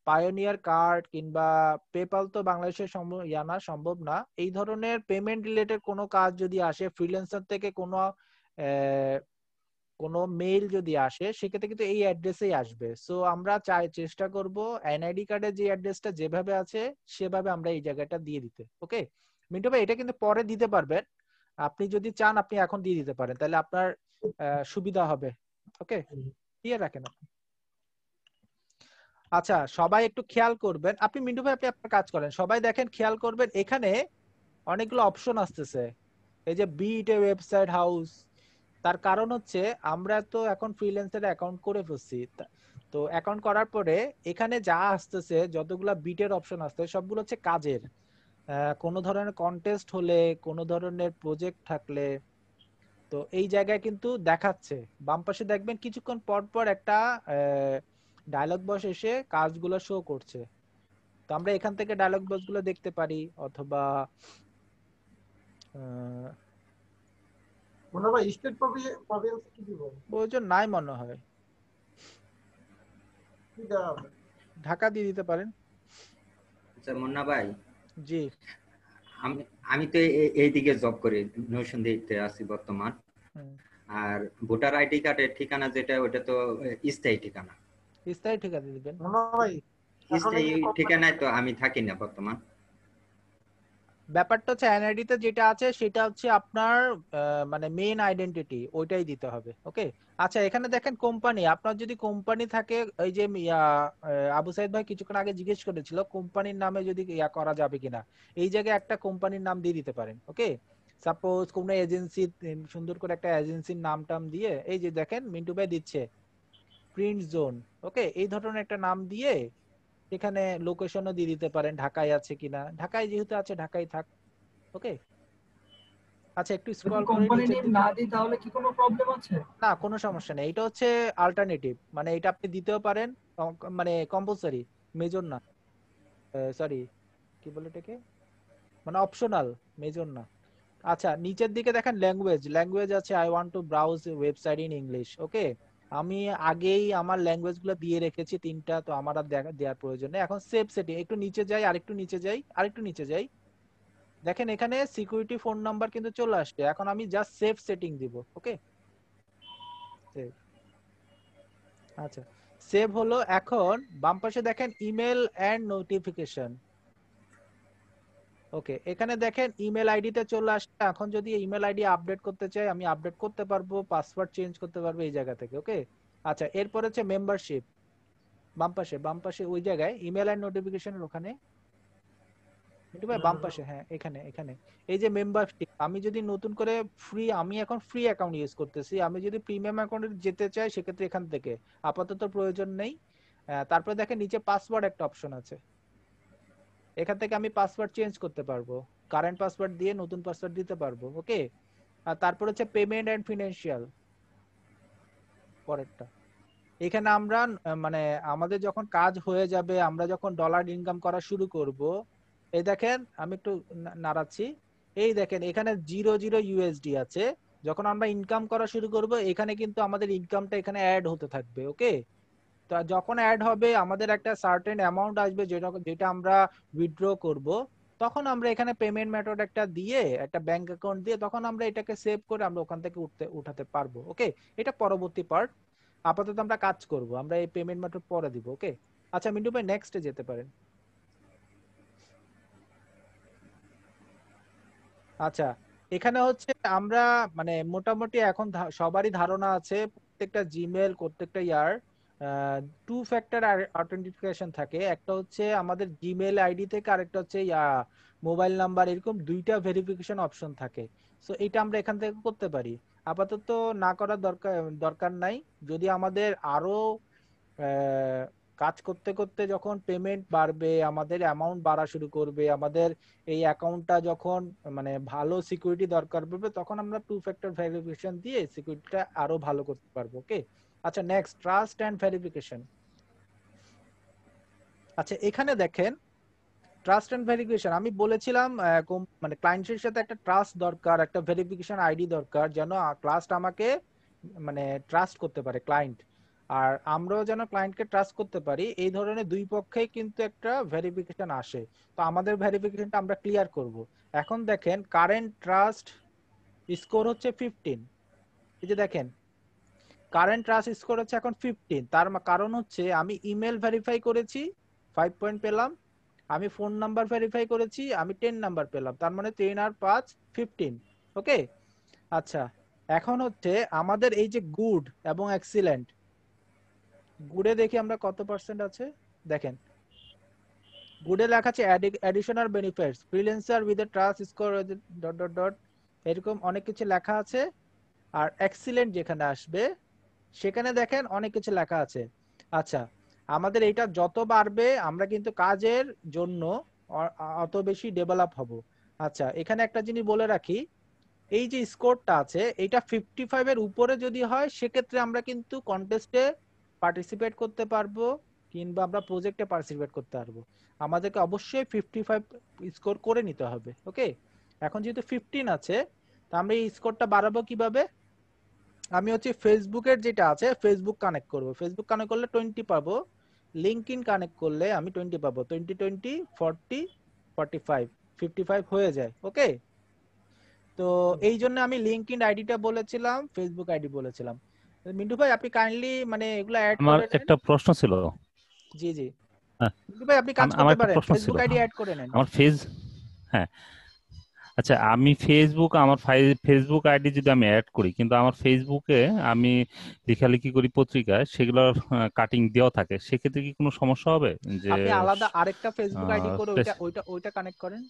S1: পায়োনিয়ার কার্ড কিংবা পেপাল তো বাংলাদেশে সম্ভব না। এই ধরনের পেমেন্ট রিলেটেড কোনো কাজ যদি আসে, ফ্রিল্যান্সার থেকে কোনো মেইল যদি আসে, সেক্ষেত্রে কিন্তু এই অ্যাড্রেসেই আসবে। সো আমরা চেষ্টা করব এনআইডি কার্ডে যে অ্যাড্রেসটা যেভাবে আছে সেভাবে আমরা এই জায়গাটা দিয়ে দিতে। ওকে মিন্টু ভাই, এটা কিন্তু পরে দিতে পারবেন, আপনি যদি চান আপনি এখন দিয়ে দিতে পারেন, তাহলে আপনার সুবিধা হবে। ওকে, দিয়ে রাখেন আপনি। আচ্ছা, সবাই একটু খেয়াল করবেন, আপনি মিন্টু ভাই আপনি আপনার কাজ করেন, সবাই দেখেন খেয়াল করবেন, এখানে অনেকগুলো অপশন আসতেছে, এই যে বিট এ ওয়েবসাইট হাউস। তার কারণ হচ্ছে আমরা তো এখন ফ্রিল্যান্সারে অ্যাকাউন্ট করে ফেলছি, তো অ্যাকাউন্ট করার পরে এখানে যা আসতেছে যতগুলা বিটের অপশন আসছে সবগুলো হচ্ছে কাজের। কোনো ধরনের কন্টেস্ট হলে, কোনো ধরনের প্রজেক্ট থাকলে, তো এই জায়গায় কিন্তু দেখাচ্ছে বাম পাশে দেখবেন কিছুক্ষণ পর পর একটা ডায়লগ বক্স এসে কাজগুলো শো করছে। তো আমরা এখান থেকে ডায়লগ বক্স গুলো দেখতে পারি, অথবা
S4: মনে হয় স্টেট প্রভিন্স কি দিব,
S1: প্রয়োজন নাই মনে হয়,
S4: কি দেওয়া হবে?
S1: ঢাকা দিয়ে দিতে পারেন।
S9: আচ্ছা মুন্না ভাই,
S1: জি,
S9: আমি আমি তো এইদিকে জব করি, নরসিংদীতে আছি বর্তমান। আর ভোটার আইডি কার্ডের ঠিকানা যেটা ওটা তো স্থায়ী ঠিকানা।
S1: স্থায়ী ঠিকানা দিবেন।
S4: মনে হয়
S9: স্থায়ী ঠিকানায় তো আমি থাকি না বর্তমান।
S1: ব্যাপারটা হচ্ছে এনআইডি তে যেটা আছে সেটা হচ্ছে আপনার মানে মেইন আইডেন্টিটি, ওইটাই দিতে হবে। ওকে, আচ্ছা এখানে দেখেন কোম্পানি, আপনার যদি কোম্পানি থাকে, এই যে আবু সাইদ ভাই কিছুক্ষণ আগে জিজ্ঞেস করেছিল কোম্পানির নামে যদি ইয়া করা যাবে কিনা, এই জায়গায় একটা কোম্পানির নাম দিয়ে দিতে পারেন। ওকে, সাপোজ কোন এজেন্সি, সুন্দর করে একটা এজেন্সির নাম টাম দিয়ে, এই যে দেখেন মিন্টু ভাই দিচ্ছে প্রিন্ট জোন। ওকে, এই ধরনের একটা নাম দিয়ে এখানে লোকেশনও দিয়ে দিতে পারেন, ঢাকায় আছে কিনা, ঢাকায় যেহেতু আছে ঢাকায় থাক। ওকে, আচ্ছা একটু স্ক্রল করে
S2: কোম্পানি
S1: নিচের
S2: নেম
S1: দিকে।
S2: না দিই তাহলে কি কোনো প্রবলেম আছে?
S1: না, কোনো সমস্যা নেই, এটা হচ্ছে অল্টারনেটিভ, মানে এটা আপনি দিতেও পারেন, মানে কম্পালসরি, মেজর না, সরি কি বলে এটাকে, মানে অপশনাল, মেজর না। আচ্ছা নিচের দিকে দেখেন ল্যাঙ্গুয়েজ আছে, I want to browse website in English. Okay, আমি আগেই আমার ল্যাঙ্গুয়েজ গুলো দিয়ে রেখেছি 3টা, তো আমার আর দেওয়ার প্রয়োজন নেই। এখন সেভ সেটিং, একটু নিচে যাই, আরেকটু নিচে যাই, আরেকটু নিচে যাই, দেখেন এখানে সিকিউরিটি ফোন নাম্বার কিন্তু চলে আসছে। এখন আমি জাস্ট সেভ সেটিং দিব। ওকে, সেভ। আচ্ছা সেভ হলো। এখন বাম পাশে দেখেন ইমেল এন্ড নোটিফিকেশন। ওকে, এখানে দেখেন ইমেল আইডি তে চলে আসছে। এখন যদি ইমেল আইডি আপডেট করতে চাই আমি আপডেট করতে পারবো, পাসওয়ার্ড চেঞ্জ করতে পারবো এই জায়গা থেকে। ওকে, আচ্ছা এরপর হচ্ছে মেম্বারশিপ, বাম পাশে ওই জায়গায় ইমেল এন্ড নোটিফিকেশনের ওখানে, বাম পাশে, হ্যাঁ এখানে এখানে এই যে মেম্বারশিপ, আমি যদি নতুন করে আমি এখন ফ্রি অ্যাকাউন্ট ইউজ করতেছি, আমি যদি প্রিমিয়াম অ্যাকাউন্টে যেতে চাই সেক্ষেত্রে এখান থেকে, আপাতত প্রয়োজন নেই। তারপরে দেখেন নিচে পাসওয়ার্ড একটা অপশন আছে, এখান থেকে আমি পাসওয়ার্ড চেঞ্জ করতে পারবো, কারেন্ট পাসওয়ার্ড দিয়ে নতুন পাসওয়ার্ড দিতে পারবো। ওকে, আর তারপর হচ্ছে পেমেন্ট এন্ড ফিনান্সিয়াল, পরেরটা। এখানে আমরা মানে আমাদের যখন কাজ হয়ে যাবে, আমরা যখন ডলার ইনকাম করা শুরু করব, এই দেখেন আমি একটু নাড়াচ্ছি, এই দেখেন এখানে 00 ইউএসডি আছে। যখন আমরা ইনকাম করা শুরু করব এখানে কিন্তু আমাদের ইনকামটা এখানে অ্যাড হতে থাকবে। ওকে, তো যখন অ্যাড হবে আমাদের একটা সার্টেন অ্যামাউন্ট আসবে, যেটা আমরা উইথড্র করব, তখন আমরা এখানে পেমেন্ট মেথড একটা দিয়ে, একটা ব্যাংক অ্যাকাউন্ট দিয়ে, তখন আমরা এটাকে সেভ করে আমরা ওখান থেকে উঠাতে পারবো। ওকে, এটা পরবর্তী পার্ট, আপাতত আমরা কাজ করব, আমরা এই পেমেন্ট মেথড পরে দিব। ওকে, আচ্ছা মিন্টু ভাই নেক্সটে যেতে পারেন। আচ্ছা এখানে হচ্ছে আমরা মানে মোটামুটি এখন সবারই ধারণা আছে প্রত্যেকটা জিমেল, প্রত্যেকটা টু ফ্যাক্টর অথেন্টিফিকেশন থাকে। একটা হচ্ছে আমাদের জিমেল আইডি থেকে, আরেকটা হচ্ছে মোবাইল নাম্বার, এরকম 2টা ভেরিফিকেশন অপশন থাকে। সো এটা আমরা এখান থেকে করতে পারি, আপাতত না করার দরকার নাই। যদি আমাদের আরো কাজ করতে করতে যখন পেমেন্ট বাড়বে, আমাদের অ্যামাউন্ট বাড়া শুরু করবে, আমাদের এই অ্যাকাউন্টটা যখন মানে ভালো সিকিউরিটি দরকার পড়বে, তখন আমরা 2 ফ্যাক্টর ভেরিফিকেশন দিয়ে সিকিউরিটিটা আরো ভালো করতে পারবো। ওকে, আচ্ছা নেক্সট ট্রাস্ট এন্ড ভেরিফিকেশন। আচ্ছা এখানে দেখেন ট্রাস্ট এন্ড ভেরিফিকেশন, আমি বলেছিলাম মানে ক্লায়েন্টের সাথে একটা ট্রাস্ট দরকার, একটা ভেরিফিকেশন আইডি দরকার, যেন ক্লায়েন্ট আমাকে মানে ট্রাস্ট করতে পারে ক্লায়েন্ট, আর আমরাও যেন ক্লায়েন্টকে ট্রাস্ট করতে পারি। এই ধরনের দুই পক্ষেই কিন্তু একটা ভেরিফিকেশন আসে, তো আমাদের ভেরিফিকেশনটা আমরা ক্লিয়ার করব। এখন দেখেন কারেন্ট ট্রাস্ট স্কোর হচ্ছে 15, এই যে দেখেন কারেন্ট ট্রাস্ট স্কোর হচ্ছে এখন 15। তার কারণ হচ্ছে আমি ইমেল ভেরিফাই করেছি 5 পয়েন্ট পেলাম, আমি ফোন নাম্বার ভেরিফাই করেছি আমি 10 নাম্বার পেলাম, তার মানে 10 আর 5 15। ওকে, আচ্ছা এখন হচ্ছে আমাদের এই যে গুড এবং এক্সিলেন্ট, গুডে দেখি আমরা কত পার্সেন্ট আছে। দেখেন গুডে লেখা আছে additional benefits freelancer with a trust score dot dot dot, এরকম অনেক কিছু লেখা আছে। আর এক্সিলেন্ট যেখানে আসবে সেখানে দেখেন অনেক কিছু লেখা আছে। আচ্ছা আমাদের এটা যত বাড়বে আমরা কিন্তু কাজের জন্য অত বেশি ডেভেলপ হব। আচ্ছা এখানে একটা জিনিস বলে রাখি, এই যে স্কোরটা আছে এটা 55 এর উপরে যদি হয় সেক্ষেত্রে আমরা কিন্তু কন্টেস্টে পার্টিসিপেট করতে পারবো কিংবা আমরা প্রজেক্টে পার্টিসিপেট করতে পারবো। আমাদেরকে অবশ্যই 55 স্কোর করে নিতে হবে। ওকে, এখন যেহেতু 15 আছে তা আমরা এই স্কোরটা বাড়াবো কিভাবে? আমি হচ্ছে ফেসবুকের যেটা আছে ফেসবুক কানেক্ট করব, ফেসবুক কানেক্ট করলে 20 পাবো, লিঙ্কডইন কানেক্ট করলে আমি 20 পাবো, 20 20 40 45 55 হয়ে যায়। ওকে, তো এই জন্য আমি লিঙ্কডইন আইডিটা বলেছিলাম, ফেসবুক আইডি বলেছিলাম। মিন্টু ভাই আপনি কাইন্ডলি মানে এগুলা অ্যাড
S5: আমার
S1: করে নেন।
S5: একটা প্রশ্ন ছিল।
S1: জি জি
S5: হ্যাঁ,
S1: মিন্টু ভাই আপনি কাজ
S5: আমার
S1: করতে
S5: একটা
S1: পারেন,
S5: প্রশ্ন ছিল।
S1: ফেসবুক আইডি অ্যাড করে নেন।
S5: আমার হ্যাঁ আচ্ছা, আমি আমার ফেসবুক আইডি যদি আমি অ্যাড করি, কিন্তু আমার ফেসবুকে আমি লেখালেখি করি পত্রিকায়, সেগুলোর কাটিং দেওয়া থাকে, সেক্ষেত্রে কি কোনো সমস্যা হবে? যে
S1: আপনি আলাদা আরেকটা ফেসবুক আইডি করে ওইটা কানেক্ট করেন,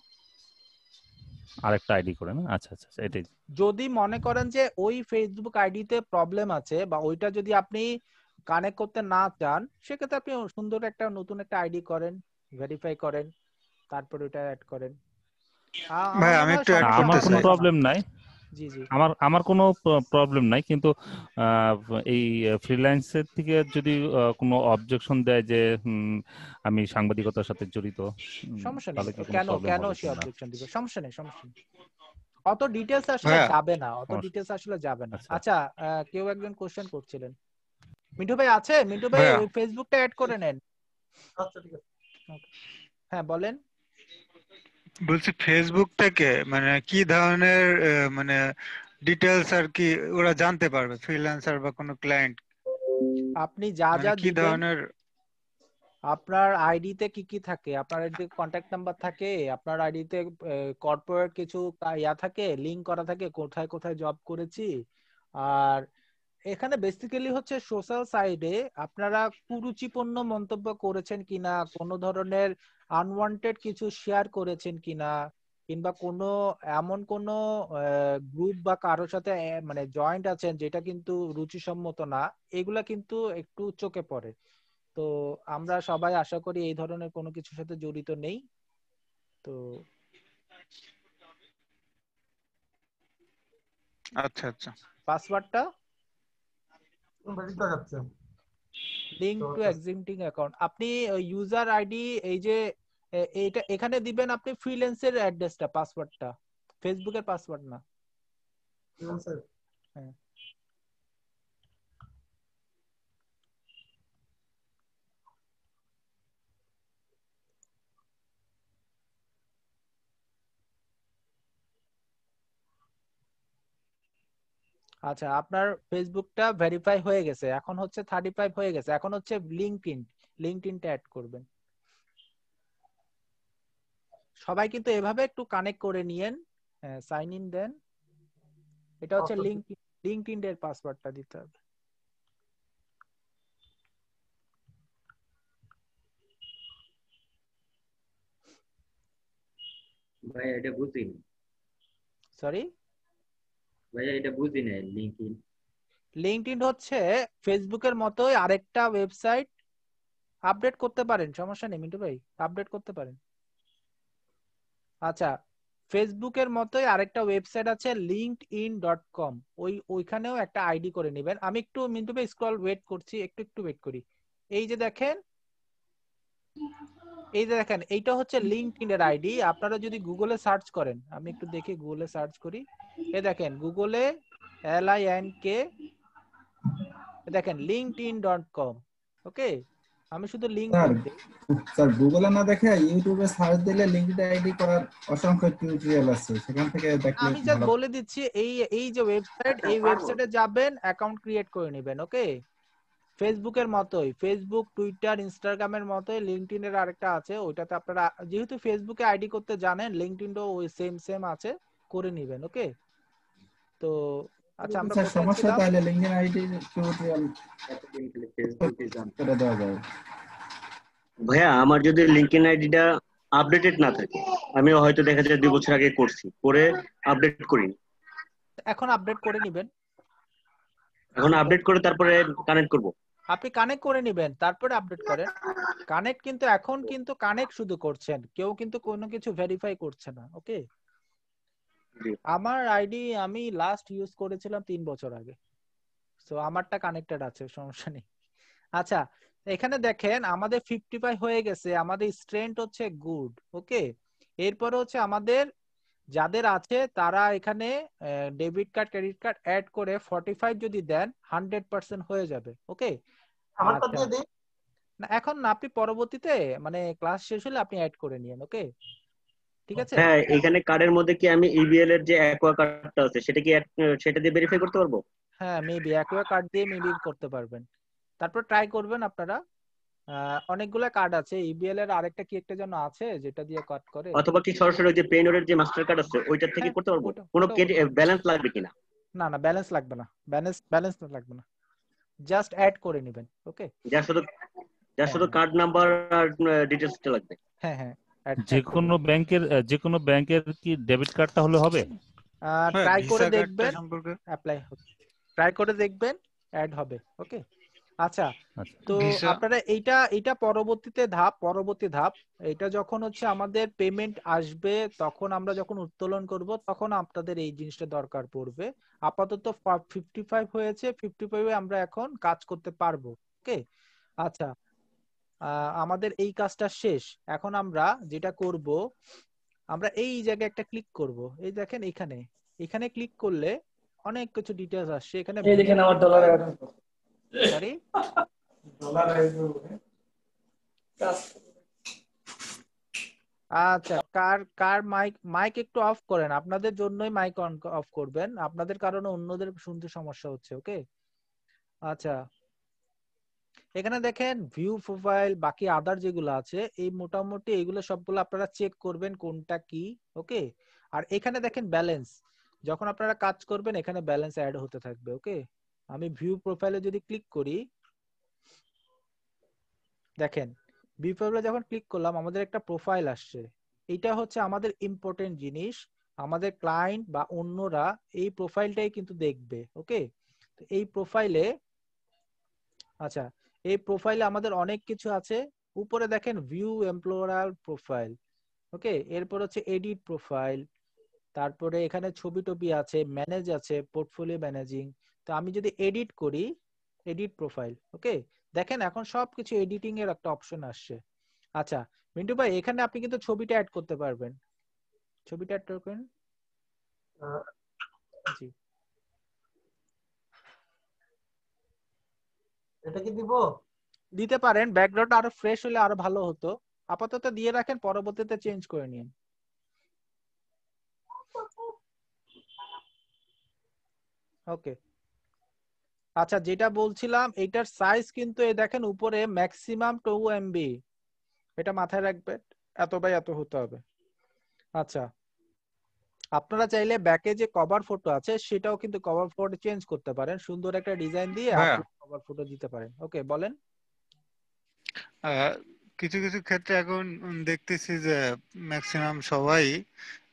S5: আরেকটা আইডি করে না? আচ্ছা আচ্ছা আচ্ছা, এটাই।
S1: যদি মনে করেন যে ওই ফেসবুক আইডিতে প্রবলেম আছে বা ওইটা যদি আপনি কানেক্ট করতে না চান সেক্ষেত্রে আপনি সুন্দর একটা নতুন একটা আইডি করেন, ভেরিফাই করেন, তারপর ওইটা অ্যাড করেন।
S6: ভাই
S1: আমার
S6: আমি
S1: মনে হয়
S6: একটু অ্যাড
S1: সমস্যা
S5: আমার
S6: করতে
S1: হওয়ার
S5: কোনো
S6: চাই।
S1: কথা না।
S5: প্রবলেম নাই,
S1: জি জি
S5: আমার কোনো প্রবলেম নাই, কিন্তু এই ফ্রিল্যান্সের থেকে যদি কোনো অবজেকশন দেয় যে আমি সাংবাদিকতার সাথে জড়িত,
S1: সমস্যা নেই,
S5: তাহলে কি কোনো
S1: কেন
S5: প্রবলেম
S1: কেন
S5: হবে
S1: সে
S5: কিনা?
S1: অবজেকশন দিবে? সমস্যা নেই, সমস্যা নেই, অত ডিটেইলস আসলে
S6: ভাইয়া
S1: যাবে না, অত
S5: সমস্যা-
S1: ডিটেইলস আসলে যাবে না।
S5: আচ্ছা
S1: আচ্ছা কেউ একজন কোশ্চেন করছিলেন। মিন্টু ভাই আছে? মিন্টু ভাই
S6: ভাইয়া
S1: ওই ফেসবুকটা অ্যাড করে নেন।
S4: আচ্ছা ঠিক আছে।
S1: হ্যাঁ বলেন।
S6: বলছি ফেসবুক থেকে মানে কি ধরনের মানে ডিটেলস আর কি ওরা জানতে পারবে, ফ্রিল্যান্সার বা কোনো ক্লায়েন্ট,
S1: আপনি যা
S6: মানে
S1: যা
S6: কি
S1: দিবেন,
S6: ধরনের?
S1: আপনার আইডিতে কি কি থাকে, আপনার আইডিতে কন্ট্যাক্ট নাম্বার থাকে, আপনার আইডিতে কর্পোরেট কিছু ইয়া থাকে, লিংক করা থাকে কোথায় কোথায় জব করেছি। আর এখানে বেসিক্যালি হচ্ছে সোশ্যাল সাইডে আপনারা কুরুচিপূর্ণ মন্তব্য করেছেন কিনা, কোনো ধরনের আনওয়ান্টেড কিছু শেয়ার করেছেন কিনা, কিংবা কোনো এমন কোনো গ্রুপ বা কারোর সাথে মানে জয়েন্ট আছেন যেটা কিন্তু রুচিসম্মত না, এগুলা কিন্তু একটু চোখে পড়ে। তো আমরা সবাই আশা করি এই ধরনের কোনো কিছুর সাথে জড়িত নেই। তো
S6: আচ্ছা আচ্ছা
S1: পাসওয়ার্ডটা
S4: ভ্যালিড দেখাচ্ছে।
S1: লিংক টু এক্সিস্টিং অ্যাকাউন্ট, আপনি ইউজার আইডি এই যে এইটা এখানে দিবেন, আপনি ফ্রিল্যান্সের অ্যাড্রেসটা, পাসওয়ার্ডটা, ফেসবুকের পাসওয়ার্ড না। হ্যাঁ আচ্ছা আপনার ফেসবুকটা ভেরিফাই হয়ে গেছে, এখন হচ্ছে 35 হয়ে গেছে, এখন হচ্ছে লিংকডইনটা অ্যাড করবেন। সবাই কিন্তু এভাবে একটু কানেক্ট করে নিয়েন, সাইন ইন দেন। এটা হচ্ছে লিংকডইন এর পাসওয়ার্ডটা দিতে হবে।
S9: ভাই এটা বুঝিনি,
S1: সরি
S9: ভাই এটা বুঝিনি লিঙ্কডইন।
S1: লিংকডইন হচ্ছে ফেসবুকের মতোই আরেকটা ওয়েবসাইট, আপডেট করতে পারেন, সমস্যা নেই মিন্টু ভাই, আপডেট করতে পারেন। আচ্ছা ফেসবুকের মতোই আরেকটা ওয়েবসাইট আছে linkedin.com, ওইখানেও একটা আইডি করে নেবেন। আমি একটু মিন্টু ভাই স্ক্রল ওয়েট করছি, একটু ওয়েট করি। এই যে দেখেন, এইটা হচ্ছে লিংকডইন এর আইডি। আপনারা যদি গুগলে সার্চ করেন, আমি একটু দেখি গুগলে সার্চ করি, এই দেখেন গুগলে LINK, দেখেন linkedin.com। ওকে, আমি শুধু লিংক বলছি।
S10: স্যার গুগলে না দেখে ইউটিউবে সার্চ দিলে লিংকড আইডি করার অসংখ্য টিউটোরিয়াল আছে, সেখান থেকে দেখলে
S1: আমি জাস্ট
S10: ভালো।
S1: বলে দিচ্ছি, এই যে ওয়েবসাইট, এই ওয়েবসাইটে যাবেন, অ্যাকাউন্ট ক্রিয়েট করে নেবেন। ওকে, ফেসবুকের মতোই, ফেসবুক টুইটার ইনস্টাগ্রামের মতোই লিংকডইন এর আরেকটা আছে, ওইটাতে আপনারা যেহেতু ফেসবুকে আইডি করতে জানেন, লিংকডইনও ওই সেম আছে, করে নেবেন। ওকে, তো আচ্ছা আমরা
S10: স্যার
S1: কোথায়
S10: সমস্যা
S1: ছিলাম?
S10: তাহলে লিঙ্কডইন আইডি টিউটোরিয়াল করে দেওয়া যায়।
S8: ভাইয়া আমার যদি লিঙ্কডইন আইডিটা আপডেটেড না থাকে, আমি হয়তো দেখা যায় 2 বছর আগে করছি, করে আপডেট করিনি,
S1: এখন আপডেট করে নেবেন।
S8: এখন আপডেট করে তারপরে কানেক্ট করব।
S1: আপনি কানেক্ট করে নেবেন, তারপরে আপডেট করেন। কানেক্ট কিন্তু এখন কিন্তু কানেক্ট শুধু করছেন, কেউ কিন্তু কোনো কিছু ভেরিফাই করছে না। ওকে, আমার আইডি আমি লাস্ট ইউজ করেছিলাম 3 বছর আগে, সো আমারটা কানেক্টেড আছে, সমস্যা নেই। আচ্ছা, এখানে দেখেন আমাদের 55 হয়ে গেছে, আমাদের স্ট্রেন্থ হচ্ছে গুড। ওকে, এরপরে হচ্ছে আমাদের যাদের আছে তারা এখানে debit card credit card add করে 45 যদি দেন 100% হয়ে যাবে। ওকে,
S4: আমারটা
S1: আচ্ছা
S4: দিয়ে দিই।
S1: না এখন না, আপনি পরবর্তীতে মানে ক্লাস শেষ হলে আপনি অ্যাড করে নিয়েন। ওকে, ঠিক আছে।
S8: হ্যাঁ, এখানে কার্ডের মধ্যে কি আমি ইবিএল এর যে অ্যাকোয়া কার্ডটা আছে সেটা কি সেটা দিয়ে ভেরিফাই করতে পারবো?
S1: হ্যাঁ, মেবি অ্যাকোয়া কার্ড দিয়ে মেবি করতে পারবেন। তারপর ট্রাই করবেন আপনারা। অনেকগুলা কার্ড আছে, ইবিএল এর আরেকটা কি একটা যেন আছে যেটা দিয়ে কাট করে।
S8: অথবা কি সরাসরি ওই যে পেইনরের যে মাস্টার কার্ড আছে ওইটা থেকে
S1: হ্যাঁ,
S8: করতে পারবো?
S1: ওটা
S8: কোনো
S1: ওটা
S8: ব্যালেন্স লাগবে কিনা?
S1: না না, ব্যালেন্স লাগবে না, ব্যালেন্স লাগবে না, জাস্ট অ্যাড করে নেবেন। ওকে,
S8: যা শুধু
S1: হ্যাঁ
S8: কার্ড নাম্বার আর ডিটেইলসটা লাগবে।
S1: হ্যাঁ হ্যাঁ,
S5: যে কোনো ব্যাংকের কি ডেবিট কার্ডটা হলে হবে?
S1: ট্রাই করে
S6: ভিসা কার্ডটা
S1: দেখবেন,
S6: সম্পর্কে
S1: অ্যাপ্লাই ট্রাই করে দেখবেন, অ্যাড হবে। ওকে, আচ্ছা তো
S6: ভিসা
S1: আপনারা এইটা পরবর্তী ধাপ এটা যখন হচ্ছে আমাদের পেমেন্ট আসবে, তখন আমরা যখন উত্তোলন করব তখন আপনাদের এই জিনিসটা দরকার পড়বে। আপাতত 55 হয়েছে, 55 আমরা এখন কাজ করতে পারবো। ওকে, আচ্ছা আমাদের এই কাজটা শেষ। এখন আমরা যেটা করব, আমরা এই জায়গায় একটা ক্লিক করব। এই দেখেন এখানে ক্লিক করলে অনেক কিছু ডিটেইলস আসছে এখানে।
S2: এই দেখেন আমার ডলার
S1: সরি,
S2: ডলার
S1: আচ্ছা কার মাইক একটু অফ করেন, আপনাদের জন্যই মাইক অফ করবেন, আপনাদের কারণে অন্যদের শুনতে সমস্যা হচ্ছে। ওকে, আচ্ছা এখানে দেখেন ভিউ প্রোফাইল, বাকি আদার যেগুলো আছে এই মোটামুটি এইগুলো সবগুলো আপনারা চেক করবেন কোনটা কি। ওকে, আর এখানে দেখেন ব্যালেন্স, যখন আপনারা কাজ করবেন এখানে ব্যালেন্স অ্যাড হতে থাকবে। ওকে, আমি ভিউ প্রোফাইলে যদি ক্লিক করি, দেখেন ভিউ প্রোফাইলে যখন ক্লিক করলাম আমাদের একটা প্রোফাইল আসছে। এটা হচ্ছে আমাদের ইম্পর্টেন্ট জিনিস, আমাদের ক্লায়েন্ট বা অন্যরা এই প্রোফাইলটাই কিন্তু দেখবে। ওকে, তো এই প্রোফাইলে আচ্ছা এই প্রোফাইলে আমাদের অনেক কিছু আছে। উপরে দেখেন ভিউ এমপ্লয়ার প্রোফাইল। ওকে, এরপর হচ্ছে এডিট প্রোফাইল, তারপরে এখানে ছবি টবি আছে, ম্যানেজ আছে, পোর্টফোলিও ম্যানেজিং। তো আমি যদি এডিট করি, এডিট প্রোফাইল। ওকে, দেখেন এখন সবকিছু এডিটিং এর একটা অপশন আসছে। আচ্ছা মিন্টু ভাই, এখানে আপনি কিন্তু ছবিটা অ্যাড করতে পারবেন, ছবিটা অ্যাড করবেন। জি,
S4: এটা কি দিব?
S1: দিতে পারেন, ব্যাকগ্রাউন্ড আরো ফ্রেশ হলে আরো ভালো হতো। আপাতত দিয়ে রাখেন, পরবর্তীতে চেঞ্জ করে নিন। ওকে, আচ্ছা যেটা বলছিলাম এটার সাইজ কিন্তু এই দেখেন উপরে ম্যাক্সিমাম 2 MB, এটা মাথায় রাখবেন, এত বাই এত হতে হবে। আচ্ছা আপনারা চাইলে ব্যাকে যে কভার ফটো আছে সেটাও কিন্তু কভার ফটো চেঞ্জ করতে পারেন, সুন্দর একটা ডিজাইন দিয়ে
S6: ভাইয়া
S1: আপনি কভার ফটো দিতে পারেন। ওকে বলেন।
S6: কিছু কিছু ক্ষেত্রে এখন দেখতেছি যে ম্যাক্সিমাম সবাই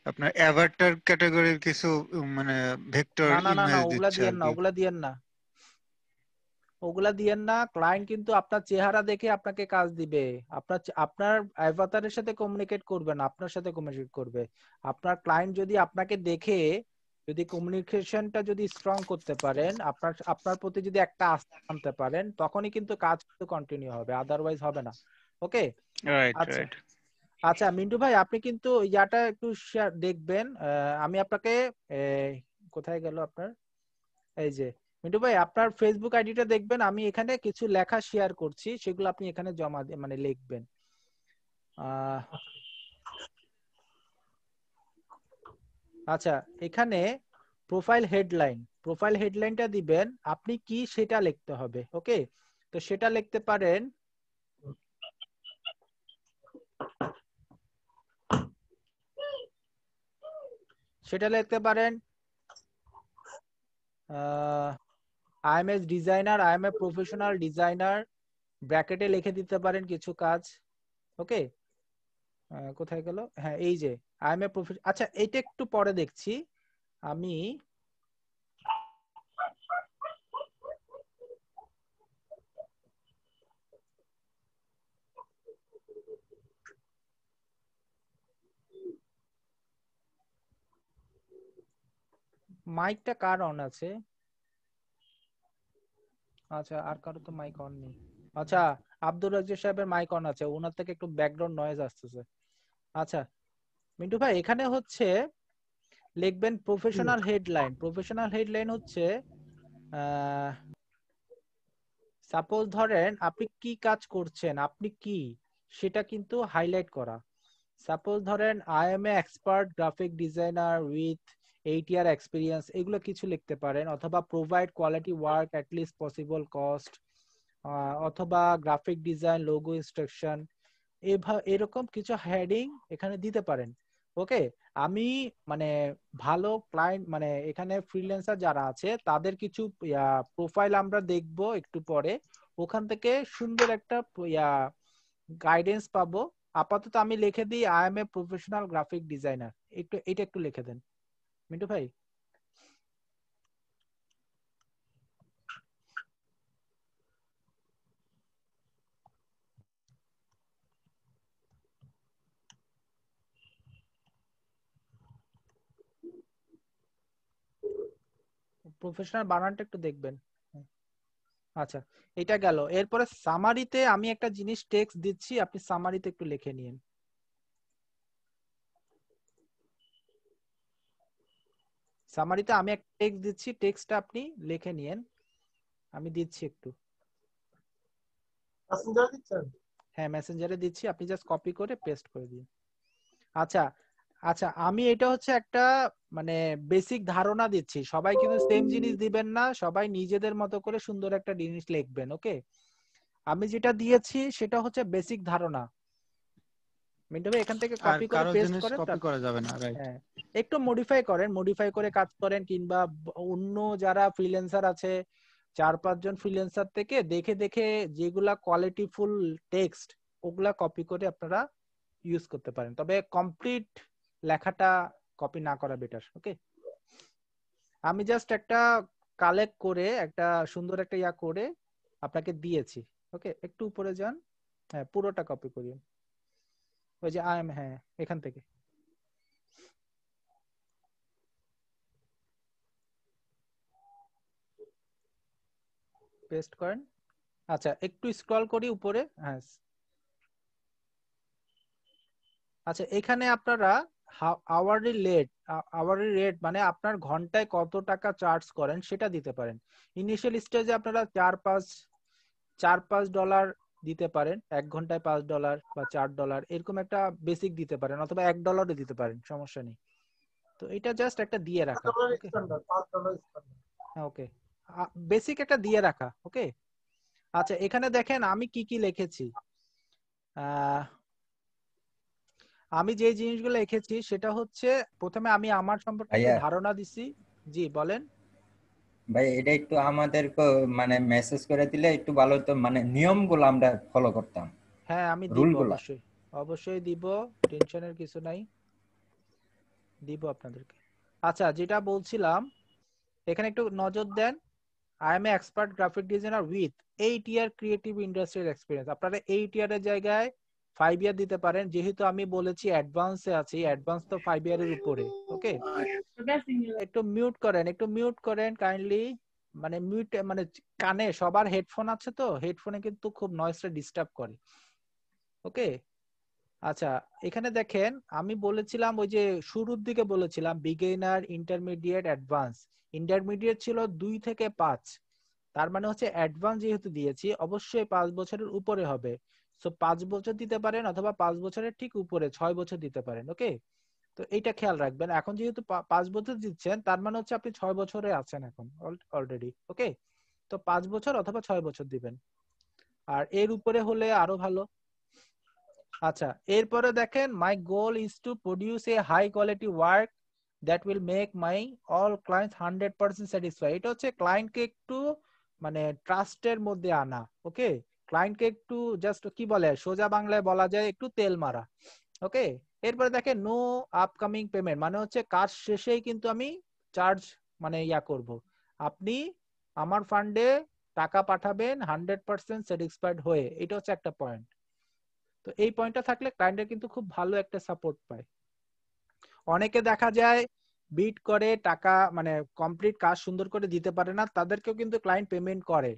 S6: আপনার অ্যাভাটার ক্যাটাগরির কিছু মানে ভেক্টর
S1: না না না না,
S6: ইমেজ
S1: ওগুলা
S6: দিচ্ছে
S1: দিয়েন
S6: আর
S1: না,
S6: কি।
S1: ওগুলা দিয়েন না। ক্লায়েন্ট কিন্তু আপনার চেহারা দেখে আপনাকে কাজ দিবে, আপনার অ্যাভাটারের সাথে কমিউনিকেট করবে না, আপনার সাথে কমিউনিকেট করবে। আপনার ক্লায়েন্ট যদি আপনাকে দেখে যদি কমিউনিকেশনটা যদি স্ট্রং করতে পারেন, আপনার প্রতি যদি একটা আস্থা আনতে পারেন, তখনই কিন্তু কাজ কন্টিনিউ হবে, আদারওয়াইজ হবে না। ওকে,
S6: রাইট
S1: আচ্ছা
S6: রাইট।
S1: আচ্ছা মিন্টু ভাই আপনি কিন্তু ইয়াটা একটু দেখবেন। আমি আপনাকে কোথায় গেল আপনার, এই যে মিন্টু ভাই আপনার ফেসবুক আইডিটা দেখবেন, আমি এখানে কিছু লেখা শেয়ার করছি, সেগুলো আপনি এখানে জমা মানে লিখবেন। আচ্ছা এখানে প্রোফাইল হেডলাইনটা দিবেন, আপনি কি সেটা লিখতে হবে। ওকে, তো সেটা লিখতে পারেন I am a designer, I am a professional designer, ব্র্যাকেটে লিখে দিতে পারেন কিছু কাজ। ওকে, কোথায় গেল? হ্যাঁ, এই যে আই এম এ প্রফেশনাল। আচ্ছা, এইটা একটু পরে দেখছি আমি। মাইকটা কার অন আছে? আচ্ছা, আর কারো তো মাইক অন নেই। আচ্ছা, আব্দুর রাজ্জাক সাহেবের মাইক অন আছে, ওনার থেকে একটু ব্যাকগ্রাউন্ড নয়েজ আসতেছে। আচ্ছা মিন্টু ভাই, এখানে হচ্ছে লিখবেন প্রফেশনাল হেডলাইন। প্রফেশনাল হেডলাইন হচ্ছে সাপোজ ধরেন আপনি কি কাজ করছেন, আপনি কি, সেটা কিন্তু হাইলাইট করা। সাপোজ ধরেন I am a expert graphic designer with 8 year experience, এগুলো কিছু লিখতে পারেন। অথবা provide quality work at least possible cost, অথবা গ্রাফিক ডিজাইন, লোগো ইনস্ট্রাকশন, এরকম কিছু হেডিং এখানে দিতে পারেন। ওকে, আমি মানে ভালো ক্লায়েন্ট, মানে এখানে ফ্রিল্যান্সার যারা আছে তাদের কিছু প্রোফাইল আমরা দেখব একটু পরে, ওখান থেকে সুন্দর একটা গাইডেন্স পাবো। আপাতত আমি লিখে দিই I am a professional graphic designer, এটা একটু লিখে দেন মিন্টু ভাই। প্রফেশনাল বানানটা একটু দেখবেন। আচ্ছা, এটা গেল। এরপরে সামারিতে আমি একটা জিনিস টেক্সট দিচ্ছি, আপনি সামারিতে একটু লিখে নিন। সামারিতে আমি একটা টেক্সট দিচ্ছি, টেক্সটটা আপনি লিখে নিন, আমি দিচ্ছি একটু।
S4: মেসেঞ্জারে দিচ্ছেন?
S1: হ্যাঁ, মেসেঞ্জারে দিচ্ছি, আপনি জাস্ট কপি করে পেস্ট করে দিন। আচ্ছা আচ্ছা, আমি এটা হচ্ছে একটা মানে বেসিক ধারণা দিচ্ছি, সবাই কিন্তু সেম জিনিস দিবেন না, সবাই নিজেদের মতো করে সুন্দর একটা জিনিস লিখবেন। ওকে, আমি যেটা দিয়েছি সেটা হচ্ছে বেসিক ধারণা। মিন্টু ভাই, এখান থেকে
S6: আর
S1: কপি করে
S6: কারো
S1: পেস্ট
S6: জিনিস
S1: করেন,
S6: কপি করা যাবে না, রাইট?
S1: হ্যাঁ একটু মডিফাই করেন, মডিফাই করে কাজ করেন। কিংবা অন্য যারা ফ্রিল্যান্সার আছে 4-5 জন ফ্রিল্যান্সার থেকে দেখে দেখে যেগুলা কোয়ালিটিফুল টেক্সট, ওগুলা কপি করে আপনারা ইউজ করতে পারেন। তবে কমপ্লিট লেখাটা কপি না করা বেটার। ওকে, আমি জাস্ট একটা কালেক্ট করে একটা সুন্দর একটা করে আপনাকে দিয়েছি। ওকে, একটু উপরে যান, হ্যাঁ পুরোটা কপি করিন, ওই যে আই এম, হ্যাঁ এখান থেকে পেস্ট করেন। আচ্ছা, একটু স্ক্রল করি উপরে, হ্যাঁ। আচ্ছা, এখানে আপনারা আওয়ারলি রেট মানে আপনার ঘন্টায় কত টাকা চার্জ করেন সেটা দিতে পারেন। ইনিশিয়াল স্টেজে আপনারা $4-5 দিতে পারেন, 1 ঘন্টায় $5 বা $4 এরকম একটা বেসিক দিতে পারেন, অথবা $1 দিতে পারেন, সমস্যা নেই। তো এটা জাস্ট একটা দিয়ে রাখা। ওকে, হ্যাঁ ওকে, বেসিক একটা দিয়ে রাখা। ওকে, আচ্ছা এখানে দেখেন আমি কি কি লিখেছি। আমি যে জিনিসগুলো লিখেছি সেটা হচ্ছে, প্রথমে আমি আমার সম্পর্কে একটু
S9: ভাইয়া,
S1: ধারণা দিছি। জি বলেন
S9: ভাই এটা একটু আমাদেরকে মানে মেসেজ করে দিলে একটু ভালো হতো, মানে নিয়মগুলো আমরা ফলো করতাম,
S1: হ্যাঁ আমি দিব,
S9: রুলগুলা।
S1: অবশ্যই অবশ্যই দিব, টেনশনের কিছু নাই, দিব আপনাদেরকে। আচ্ছা, যেটা বলছিলাম, এখানে একটু নজর দেন। I am a expert graphic designer with 8 year creative industrial experience. আপনারা 8 ইয়ারের জায়গায় 5 ইয়ার দিতে পারেন, যেহেতু আমি বলেছি অ্যাডভান্সে আছি, অ্যাডভান্স তো 5 ইয়ারের উপরে। ওকে, একটু মিউট করেন, একটু মিউট করেন কাইন্ডলি, মানে মিউট মানে কানে সবার হেডফোন আছে তো, হেডফোনে কিন্তু খুব নয়েজটা ডিস্টার্ব করে। ওকে, আচ্ছা এখানে দেখেন আমি বলেছিলাম, ওই যে শুরুর দিকে বলেছিলাম বিগিনার, ইন্টারমিডিয়েট, অ্যাডভান্স। ইন্টারমিডিয়েট ছিল 2 থেকে 5, তার মানে হচ্ছে অ্যাডভান্স যেহেতু দিয়েছি অবশ্যই 5 বছরের উপরে হবে। সো 5 বছর দিতে পারেন, অথবা 5 বছরের ঠিক উপরে 6 বছর দিতে পারেন। ওকে, তো এইটা খেয়াল রাখবেন। এখন যেহেতু 5 বছর দিচ্ছেন, তার মানে হচ্ছে আপনি 6 বছরে আছেন এখন অলরেডি। ওকে, তো 5 বছর অথবা 6 বছর দিবেন, আর এর উপরে হলে আরো ভালো। আচ্ছা, এরপরে দেখেন my goal is to produce a high quality work that will make my all clients 100% satisfy. এটা হচ্ছে ক্লায়েন্টকে একটু মানে ট্রাস্টের মধ্যে আনা। ওকে, ক্লায়েন্টকে একটু জাস্ট কি বলে সোজা বাংলায় বলা যায় একটু তেল মারা। ওকে, এরপরে দেখেন নো আপকামিং পেমেন্ট, মানে হচ্ছে কাজ শেষেই কিন্তু আমি চার্জ মানে করব। আপনি আমার ফান্ডে টাকা পাঠাবেন 100% স্যাটিসফাইড হয়ে, এটা হচ্ছে একটা পয়েন্ট। তো এই পয়েন্টটা থাকলে ক্লায়েন্টের কিন্তু খুব ভালো একটা সাপোর্ট পায়। অনেকে দেখা যায় বিট করে টাকা মানে কমপ্লিট কাজ সুন্দর করে দিতে পারে না, তাদেরকেও কিন্তু ক্লায়েন্ট পেমেন্ট করে,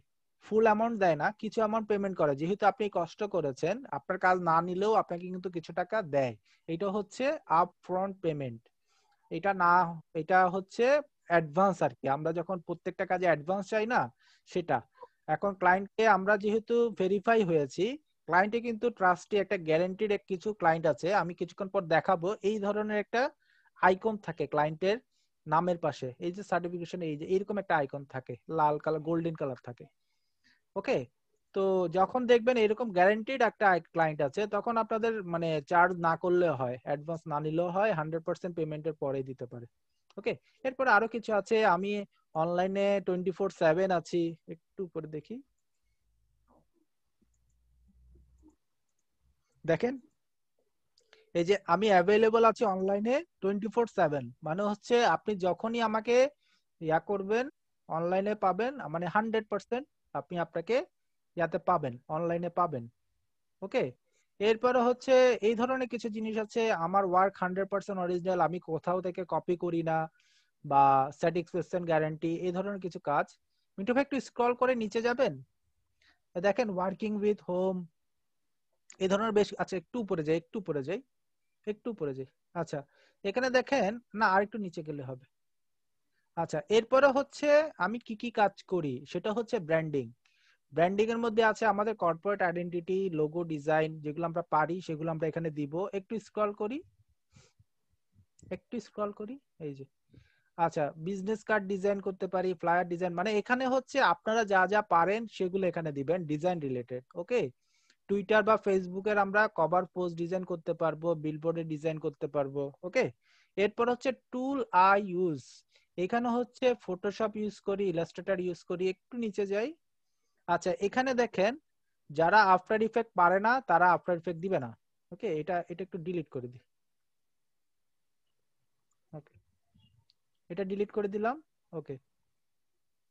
S1: ফুল অ্যামাউন্ট দেয় না, কিছু অ্যামাউন্ট পেমেন্ট করে, যেহেতু আপনি কষ্ট করেছেন আপনার কাজ না নিলেও আপনাকে কিন্তু কিছু টাকা দেয়। এটা হচ্ছে আপফ্রন্ট পেমেন্ট। এটা না, এটা হচ্ছে অ্যাডভান্স আর কি, আমরা যখন প্রত্যেকটা কাজে অ্যাডভান্স চাই না সেটা। এখন ক্লায়েন্টকে আমরা যেহেতু ভেরিফাই হয়েছি, ক্লায়েন্টে কিন্তু ট্রাস্টি একটা গ্যারান্টিড কিছু ক্লায়েন্ট আছে, আমি কিছুক্ষণ পর দেখাবো, এই ধরনের একটা আইকন থাকে ক্লায়েন্টের নামের পাশে, এই যে সার্টিফিকেশন, এই যে এরকম একটা আইকন থাকে, লাল কালার গোল্ডেন কালার থাকে। ওকে, তো যখন দেখবেন এরকম গ্যারান্টিড একটা ক্লায়েন্ট আছে, তখন আপনাদের মানে চার্জ না করলে হয়, অ্যাডভান্স না নিলেও হয়, 100% পেমেন্টের পরে দিতে পারে। ওকে, এরপরে আরো কিছু আছে, আমি অনলাইনে 24/7 আছি, একটু করে দেখি, দেখেন এই যে আমি অ্যাভেলেবল আছি অনলাইনে 24/7, মানে হচ্ছে আপনি যখনই আমাকে করবেন অনলাইনে পাবেন, মানে 100% আপনি আপনাকে পাবেন, অনলাইনে পাবেন। ওকে, এরপরে হচ্ছে এই ধরনের কিছু জিনিস আছে, আমার ওয়ার্ক 100% অরিজিনাল, আমি কোথাও থেকে কপি করি না, বা স্যাটিসফ্যাকশন গ্যারান্টি, এই ধরনের কিছু কাজ। মিন্টু ভাই একটু স্ক্রল করে নিচে যাবেন, দেখেন ওয়ার্কিং উইথ হোম, এই ধরনের বেশ, আচ্ছা একটু উপরে যাই, একটু উপরে যাই, একটু উপরে যাই। আচ্ছা, এখানে দেখেন না, আর একটু নিচে গেলে হবে। আচ্ছা, এরপরে হচ্ছে আমি কি কি কাজ করি, সেটা হচ্ছে ব্র্যান্ডিং। ব্র্যান্ডিং এর মধ্যে আছে আমাদের কর্পোরেট আইডেন্টিটি, লোগো ডিজাইন, যেগুলো আমরা পারি সেগুলো আমরা এখানে দিব। একটু স্ক্রল করি, একটু স্ক্রল করি, এই যে আচ্ছা, বিজনেস কার্ড ডিজাইন করতে পারি, ফ্লায়ার ডিজাইন, মানে এখানে হচ্ছে আপনারা যা যা পারেন সেগুলো এখানে দিবেন ডিজাইন রিলেটেড। ওকে, টুইটার বা ফেসবুকের আমরা কভার পোস্ট ডিজাইন করতে পারবো, বিলবোর্ডে ডিজাইন করতে পারবো। ওকে, এরপর হচ্ছে টুল আই ইউজ, এখানে হচ্ছে ফটোশপ ইউজ করি, ইলাস্ট্রেটর ইউজ করি। একটু নিচে যাই, আচ্ছা এখানে দেখেন যারা আফটার ইফেক্ট পারে না তারা আফটার ইফেক্ট দিবে না। ওকে, এটা এটা একটু ডিলিট করে দিই। ওকে, এটা ডিলিট করে দিলাম। ওকে,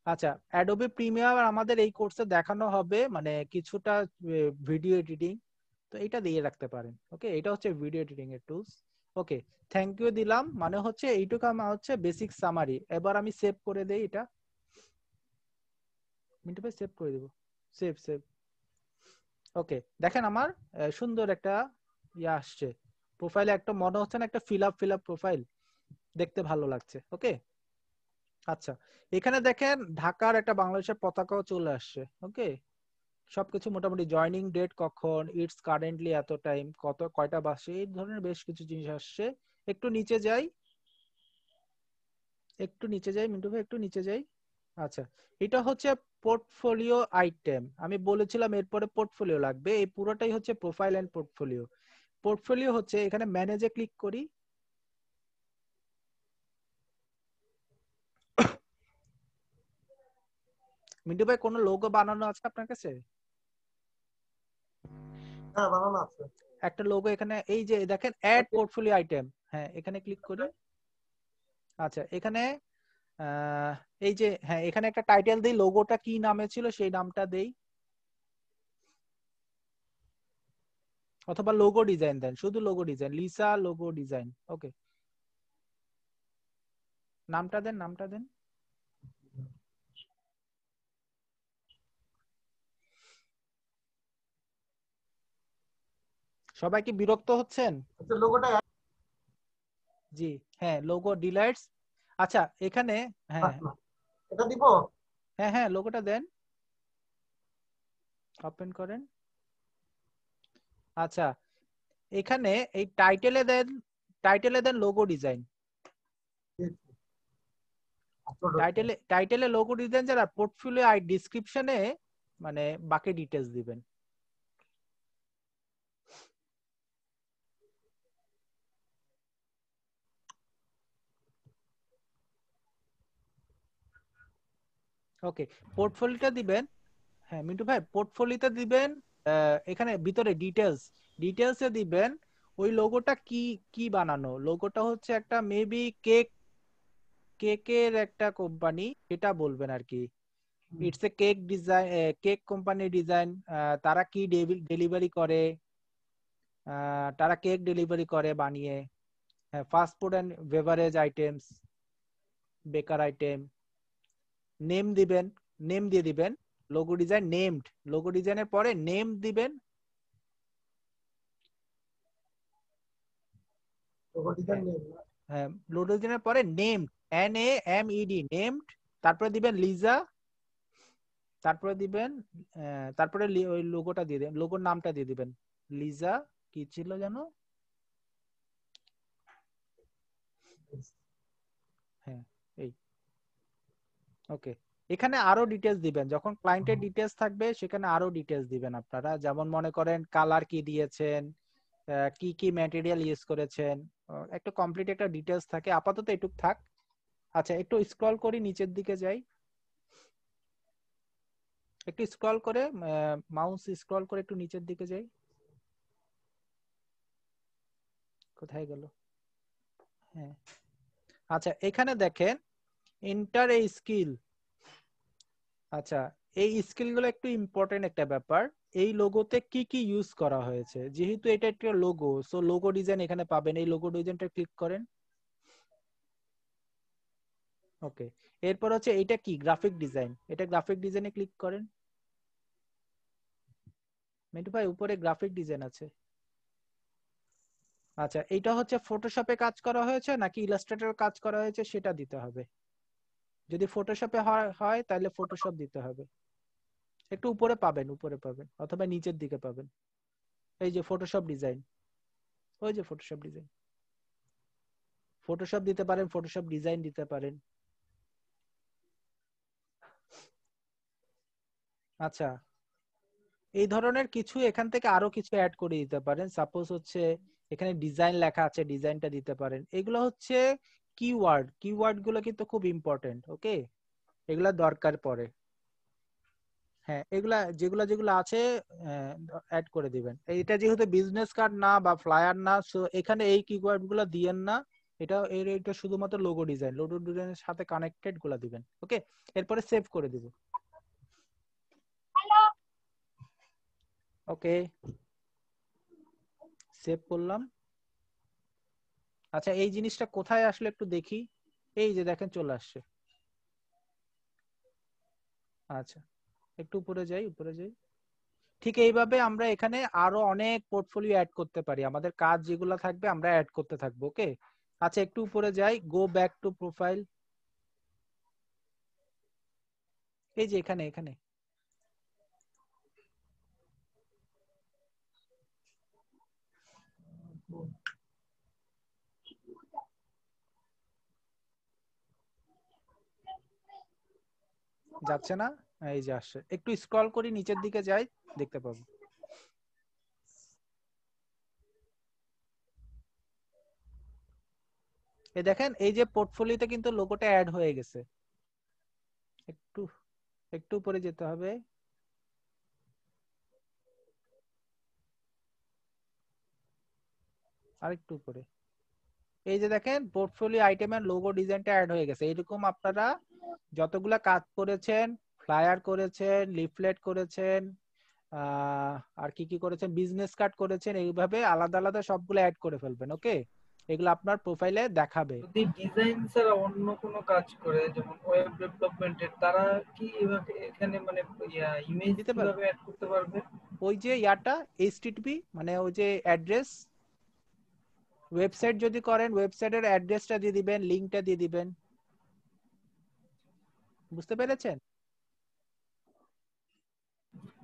S1: আচ্ছা অ্যাডোবি প্রিমিয়ার আমাদের এই কোর্সে দেখানো হবে, মানে কিছুটা ভিডিও এডিটিং, তো এটা দিয়ে রাখতে পারেন। ওকে, এটা হচ্ছে ভিডিও এডিটিং এর টুলস। ওকে, থ্যাংক ইউ দিলাম, মানে হচ্ছে এইটুকু আমার হচ্ছে বেসিক সামারি। এবার আমি সেভ করে দেই, এটা মিন্টু ভাই সেভ করে দেব, সেভ সেভ। ওকে, দেখেন আমার সুন্দর একটা আসছে প্রোফাইলে, একটা মনে হচ্ছে না একটা ফিল আপ প্রোফাইল, দেখতে ভালো লাগছে। ওকে, আচ্ছা এখানে দেখেন ঢাকার একটা বাংলাদেশের পতাকাও চলে আসছে। ওকে, সবকিছু মোটামুটি, জয়নিং ডেট কখন, ইটস কারেন্টলি এত টাইম, কত কয়টা বাসে, এই ধরনের বেশ কিছু জিনিস আসছে। একটু নিচে যাই, একটু নিচে যাই মিন্টু ভাই, একটু নিচে যাই। আচ্ছা, এটা হচ্ছে পোর্টফোলিও আইটেম, আমি বলেছিলাম এরপরে পোর্টফোলিও লাগবে, এই পুরোটাই হচ্ছে প্রোফাইল এন্ড পোর্টফোলিও। পোর্টফোলিও হচ্ছে এখানে ম্যানেজে ক্লিক করি, মিন্টু ভাই কোনো লোগো বানানো আছে আপনার কাছে?
S4: হ্যাঁ, বানানো আছে
S1: একটা লোগো এখানে, এই যে দেখেন অ্যাড পোর্টফোলিও আইটেম, হ্যাঁ এখানে ক্লিক করি। আচ্ছা এখানে এই যে হ্যাঁ, এখানে একটা টাইটেল দেই, লোগোটা কি নামে ছিল সেই নামটা দেই, অথবা লোগো ডিজাইন দেন, শুধু logo design, Lisa logo design. Okay, নামটা দেন, নামটা দেন। সবাই কি বিরক্ত হচ্ছেন?
S4: আচ্ছা, লোগোটা
S1: জি হ্যাঁ, লোগো ডিলাইটস। আচ্ছা এখানে হ্যাঁ
S4: এটা দিব।
S1: হ্যাঁ হ্যাঁ, লোগোটা দেন, ওপেন করেন। আচ্ছা এখানে এই টাইটেলে দেন লোগো ডিজাইন, টাইটেলে লোগো ডিজাইন, যারা পোর্টফোলিও আই ডেসক্রিপশনে মানে বাকি ডিটেইলস দিবেন। ওকে, পোর্টফোলিওটা দিবেন। হ্যাঁ মিন্টু ভাই, পোর্টফোলিওতে দিবেন এখানে ভিতরে ডিটেলসে দিবেন ওই লোগোটা কি কি বানানো। লোগোটা হচ্ছে একটা মেবি কেকের একটা কোম্পানি, এটা বলবেন আর কি। It's a cake design, cake company design. তারা কি ডেলিভারি করে, তারা কেক ডেলিভারি করে বানিয়ে। হ্যাঁ, fast food and beverage items, baker item. Name দিবেন, নেম দিয়ে দিবেন। লোগো ডিজাইন নেমড, লোগো ডিজাইনের পরে নেম দিবেন।
S4: লোগো ডিজাইন নেম না?
S1: হ্যাঁ, লোগো ডিজাইনের পরে নেমড, NAMED, নেমড। তারপরে দিবেন লিজা, তারপরে দিবেন তারপরে ওই লোগোটা দিয়ে দেন, লোগোর নামটা দিয়ে দিবেন লিজা। কি ছিল জানো? হ্যাঁ এই ওকে। এখানে আরো ডিটেলস দিবেন, যখন ক্লায়েন্টের ডিটেলস থাকবে সেখানে আরো ডিটেলস দিবেন আপনারা। যেমন মনে করেন কালার কি দিয়েছেন, কি কি ম্যাটেরিয়াল ইউজ করেছেন, একটা কমপ্লিট একটা ডিটেলস থাকে। আপাতত এটুক থাক। আচ্ছা, একটু স্ক্রল করি, নিচের দিকে যাই। একটু স্ক্রল করে, মাউস স্ক্রল করে একটু নিচের দিকে যাই। কোথায় গেল? হ্যাঁ, আচ্ছা এখানে দেখেন এন্টার এ স্কিল। আচ্ছা, এই স্কিলগুলো একটু ইম্পর্টেন্ট একটা ব্যাপার। এই লোগোতে কি কি ইউজ করা হয়েছে, যেহেতু এটা একটা লোগো, সো লোগো ডিজাইন এখানে পাবেন। এই লোগো ডিজাইনটা ক্লিক করেন। ওকে, এরপর হচ্ছে এটা কি গ্রাফিক ডিজাইন, এটা গ্রাফিক ডিজাইনে ক্লিক করেন। মিন্টু ভাই উপরে গ্রাফিক ডিজাইন আছে। আচ্ছা, এটা হচ্ছে ফটোশপে কাজ করা হয়েছে নাকি ইলাস্ট্রেটরে কাজ করা হয়েছে সেটা দিতে হবে। যদি ফটোশপে হয় তাহলে ফটোশপ দিতে হবে। একটু উপরে পাবেন, উপরে পাবেন অথবা নিচের দিকে পাবেন। এই যে ফটোশপ ডিজাইন, ওই যে ফটোশপ ডিজাইন। ফটোশপ দিতে পারেন, ফটোশপ ডিজাইন দিতে পারেন। আচ্ছা, এই ধরনের কিছু এখান থেকে আরো কিছু অ্যাড করে দিতে পারেন। সাপোজ হচ্ছে এখানে ডিজাইন লেখা আছে, ডিজাইনটা দিতে পারেন। এগুলো হচ্ছে কিওয়ার্ড, কিওয়ার্ড গুলো কিন্তু খুব ইম্পর্টেন্ট। ওকে, এগুলা দরকার পড়ে। হ্যাঁ, এগুলা যেগুলা যেগুলো আছে অ্যাড করে দিবেন। এটা যেহেতু বিজনেস কার্ড না বা ফ্লায়ার না, সো এখানে এই কিওয়ার্ড গুলো দিয়েন না। এটা শুধুমাত্র লোগো ডিজাইন, লোগো ডিজাইনের সাথে কানেক্টেড গুলা দিবেন। ওকে, এরপরে সেভ করে দিব। ওকে, সেভ করলাম। আচ্ছা, এই জিনিসটা কোথায় আসলে একটু দেখি। এই যে দেখেন চলে আসছে। আচ্ছা, একটু উপরে যাই, উপরে যাই। ঠিক এইভাবে আমরা এখানে আরো অনেক পোর্টফোলিও অ্যাড করতে পারি। আমাদের কাজ যেগুলো থাকবে আমরা অ্যাড করতে থাকবো। ওকে, আচ্ছা একটু উপরে যাই, গো ব্যাক টু প্রোফাইল। এই যে এখানে, এখানে যাচ্ছে না। এই যে আসছে, একটু স্ক্রল করি নিচের দিকে যাই, দেখতে পাবো। এই দেখেন, এই যে পোর্টফোলিওতে কিন্তু লোগোটা অ্যাড হয়ে গেছে। একটু একটু উপরে যেতে হবে। আরেকটু উপরে। এই যে দেখেন পোর্টফোলিও আইটেমের লোগো ডিজাইনটা অ্যাড হয়ে গেছে। এরকম আপনারা যতগুলা কাজ করেছেন, ফ্লায়ার করেছেন, লিফলেট করেছেন, আর কি কি করেছেন, বিজনেস কার্ড করেছেন, এইভাবে আলাদা আলাদা সবগুলো অ্যাড করে ফেলবেন। ওকে, এগুলো আপনার প্রোফাইলে দেখাবে।
S2: যদি ডিজাইন ছাড়া অন্য কোনো কাজ করে, যেমন ওয়েব ডেভেলপমেন্টের, তারা কি এখানে মানে ইমেজ
S1: দিতে পারবে,
S2: কিভাবে অ্যাড করতে পারবে?
S1: ওই যে ইয়াটা HTTP মানে ওই যে অ্যাড্রেস, ওয়েবসাইট যদি করেন ওয়েবসাইটের অ্যাড্রেসটা দিয়ে দিবেন, লিংকটা দিয়ে দিবেন। বুঝতে পেরেছেন?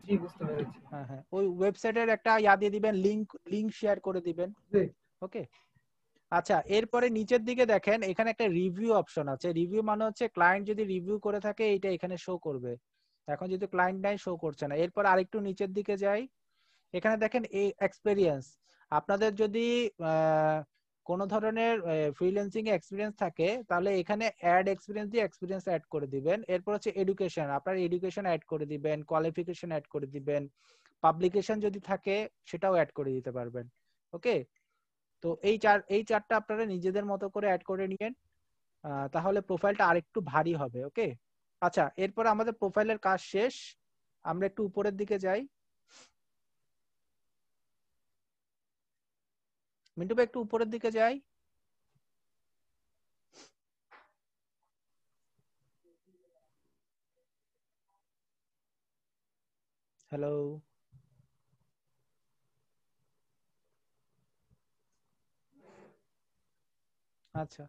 S2: জি, বুঝতে পেরেছি।
S1: হ্যাঁ হ্যাঁ, ওই ওয়েবসাইটের একটা ইয়া দিয়ে দিবেন, লিংক শেয়ার করে দিবেন। ওকে, আচ্ছা এরপরে নিচের দিকে দেখেন এখানে একটা রিভিউ অপশন আছে। রিভিউ মানে হচ্ছে ক্লায়েন্ট যদি রিভিউ করে থাকে এটা এখানে শো করবে। এখন যদি ক্লায়েন্ট নাই, শো করছে না। এরপর আরেকটু নিচের দিকে যাই, এখানে দেখেন এই এক্সপেরিয়েন্স। আপনাদের যদি কোনো ধরনের ফ্রিল্যান্সিং এক্সপিরিয়েন্স থাকে তাহলে এখানে অ্যাড এক্সপিরিয়েন্স দিয়ে এক্সপিরিয়েন্স অ্যাড করে দিবেন। এরপর হচ্ছে এডুকেশন, আপনার এডুকেশন অ্যাড করে দিবেন, কোয়ালিফিকেশন অ্যাড করে দিবেন, পাবলিকেশন যদি থাকে সেটাও অ্যাড করে দিতে পারবেন। ওকে, তো এই চারটা আপনারা নিজেদের মতো করে অ্যাড করে নিয়েন, তাহলে প্রোফাইলটা আরেকটু ভারী হবে। ওকে, আচ্ছা, এরপর আমাদের প্রোফাইলের কাজ শেষ। আমরা একটু উপরের দিকে যাই। মিন্টু ভাই একটু উপরের দিকে যাই। হ্যালো, আচ্ছা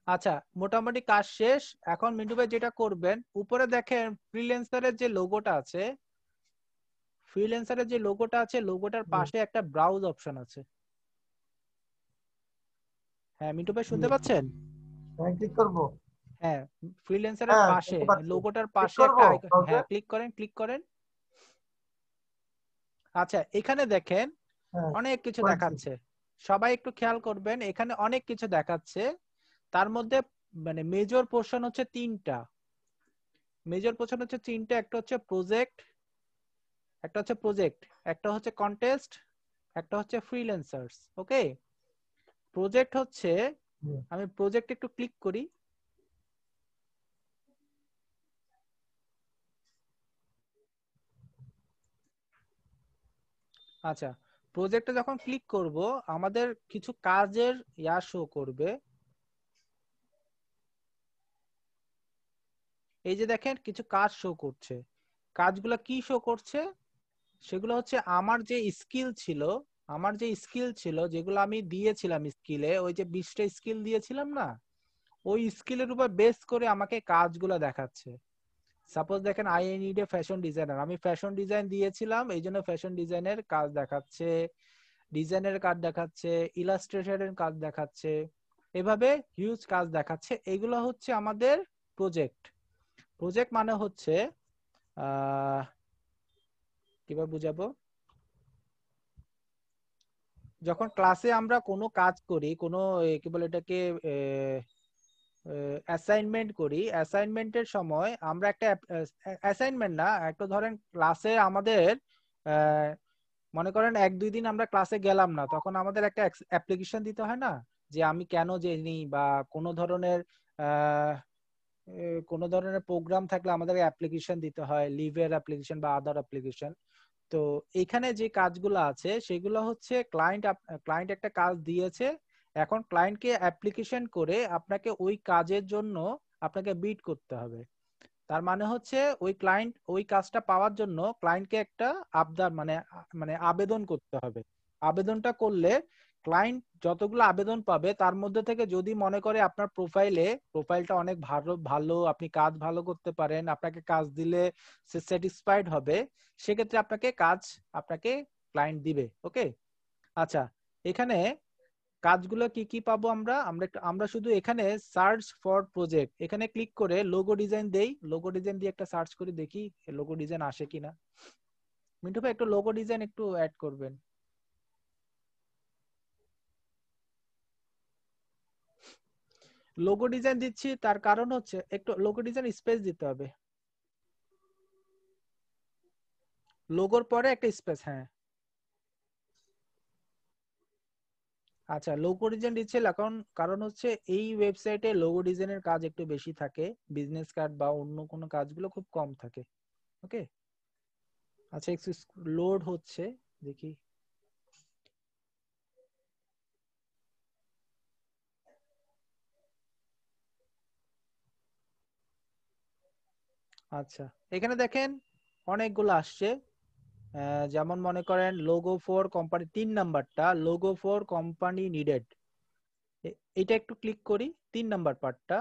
S1: আচ্ছা, মোটামুটি কাজ শেষ। এখন মিন্টু ভাই যেটা করবেন, উপরে দেখেন ফ্রিল্যান্সারের যে লোগোটা আছে, লোগোটার পাশে একটা ব্রাউজ অপশন আছে। হ্যাঁ মিন্টু ভাই শুনতে পাচ্ছেন?
S4: হ্যাঁ, ক্লিক করব।
S1: হ্যাঁ, ফ্রিল্যান্সারের
S4: হ্যাঁ,
S1: পাশে
S4: শুনতে পাচ্ছি।
S1: লোগোটার
S4: ক্লিক
S1: পাশে
S4: করব
S1: একটা আইকন,
S4: ব্রাউজার?
S1: হ্যাঁ ক্লিক করেন। আচ্ছা, এখানে দেখেন
S4: হ্যাঁ,
S1: অনেক কিছু
S4: করেছি।
S1: দেখাচ্ছে। সবাই একটু খেয়াল করবেন, এখানে অনেক কিছু দেখাচ্ছে। তার মধ্যে মানে মেজর পোর্শন হচ্ছে তিনটা। একটা হচ্ছে প্রজেক্ট, একটা হচ্ছে কন্টেস্ট, একটা হচ্ছে ফ্রিল্যান্সার্স। ওকে, প্রজেক্ট হচ্ছে,
S4: হুম।
S1: আমি প্রজেক্ট একটু ক্লিক করি। আচ্ছা, প্রজেক্টে যখন ক্লিক করব আমাদের কিছু কাজের শো করবে। এই যে দেখেন কিছু কাজ শো করছে। কাজগুলো কি শো করছে? সেগুলো হচ্ছে আমার যে স্কিল ছিল যেগুলো আমি দিয়েছিলাম স্কিলে, ওই যে 20টা স্কিল দিয়েছিলাম না, ওই স্কিলের উপর বেস করে আমাকে কাজগুলো দেখাচ্ছে। সাপোজ দেখেন I need a fashion designer, আমি ফ্যাশন ডিজাইন দিয়েছিলাম, এই জন্য ফ্যাশন ডিজাইনের কাজ দেখাচ্ছে, ডিজাইনের কাজ দেখাচ্ছে, ইলাস্ট্রেশনের কাজ দেখাচ্ছে, এভাবে হিউজ কাজ দেখাচ্ছে। এগুলো হচ্ছে আমাদের প্রজেক্ট। প্রজেক্ট মানে হচ্ছে কিভাবে বুঝাবো, যখন ক্লাসে আমরা কোনো কাজ করি, কোনো কি বলে এটাকে অ্যাসাইনমেন্ট করি, অ্যাসাইনমেন্টের সময় আমরা একটা অ্যাসাইনমেন্ট না, একটা ধরেন ক্লাসে আমাদের মনে করেন 1-2 দিন আমরা ক্লাসে গেলাম না, তখন আমাদের একটা অ্যাপ্লিকেশন দিতে হয় না, যে আমি কেন যাইনি, বা কোনো ধরনের প্রোগ্রাম থাকলে আমাদের অ্যাপ্লিকেশন দিতে হয়, লিভের অ্যাপ্লিকেশন বা আদার অ্যাপ্লিকেশন। তো এখানে যে কাজগুলো আছে সেগুলো হচ্ছে ক্লায়েন্ট একটা কাজ দিয়েছে, এখন ক্লায়েন্টকে অ্যাপ্লিকেশন করে আপনাকে ওই কাজের জন্য আপনাকে বিড করতে হবে। তার মানে হচ্ছে ওই ক্লায়েন্ট ওই কাজটা পাওয়ার জন্য ক্লায়েন্টকে একটা আবদার মানে মানে আবেদন করতে হবে। আবেদনটা করলে ক্লায়েন্ট যতগুলো আবেদন পাবে তার মধ্যে থেকে যদি মনে করে আপনার প্রোফাইলটা অনেক ভালো, আপনি কাজ ভালো করতে পারেন, আপনাকে কাজ দিলে সে স্যাটিসফাইড হবে, সেক্ষেত্রে আপনাকে ক্লায়েন্ট দিবে। ওকে, আচ্ছা, এখানে কাজগুলো কি কি পাবো আমরা শুধু এখানে সার্চ ফর প্রজেক্ট এখানে ক্লিক করে লোগো ডিজাইন দিয়ে একটা সার্চ করে দেখি লোগো ডিজাইন আসে কিনা। মিন্টু ভাই একটু লোগো ডিজাইন একটু অ্যাড করবেন। লোগো ডিজাইন দিচ্ছি, তার কারণ হচ্ছে একটু লোগো ডিজাইন স্পেস দিতে হবে, লোগোর পরে একটা স্পেস। হ্যাঁ, আচ্ছা, লোগো ডিজাইন দিচ্ছে কারণ হচ্ছে এই ওয়েবসাইটে লোগো ডিজাইনের কাজ একটু বেশি থাকে, বিজনেস কার্ড বা অন্য কোনো কাজগুলো খুব কম থাকে। ওকে, আচ্ছা একটু লোড হচ্ছে, দেখি। আচ্ছা, এখানে দেখেন অনেকগুলো আসছে, যেমন মনে করেন লোগো ফর কোম্পানি 3 নাম্বারটা, লোগো ফর কোম্পানি নিডেড, এটা একটু ক্লিক করি 3 নাম্বার পার্টটা।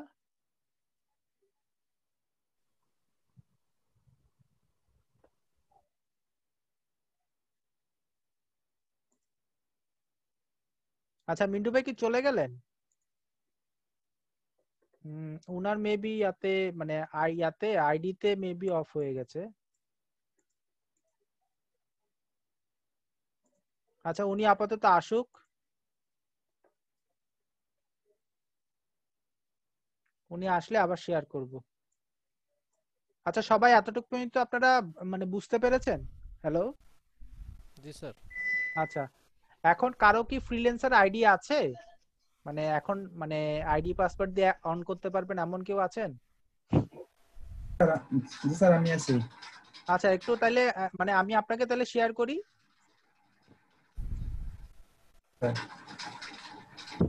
S1: আচ্ছা, মিন্টু ভাই কি চলে গেলেন? উনার মেবি মানে আইডিতে মেবি অফ হয়ে গেছে। আচ্ছা, উনি আপাতত আসুক। উনি আসলে আবার শেয়ার করব। আচ্ছা সবাই এতটুকু পর্যন্ত আপনারা মানে বুঝতে পেরেছেন? হ্যালো?
S11: জি স্যার।
S1: আচ্ছা এখন কারো কি ফ্রিল্যান্সার আইডি আছে? মানে এখন মানে আইডি পাসওয়ার্ড দিয়ে অন করতে পারবেন এমন কেউ আছেন?
S10: জি স্যার আমি আছি।
S1: আচ্ছা একটু তাহলে মানে আমি আপনাকে তাহলে শেয়ার করি।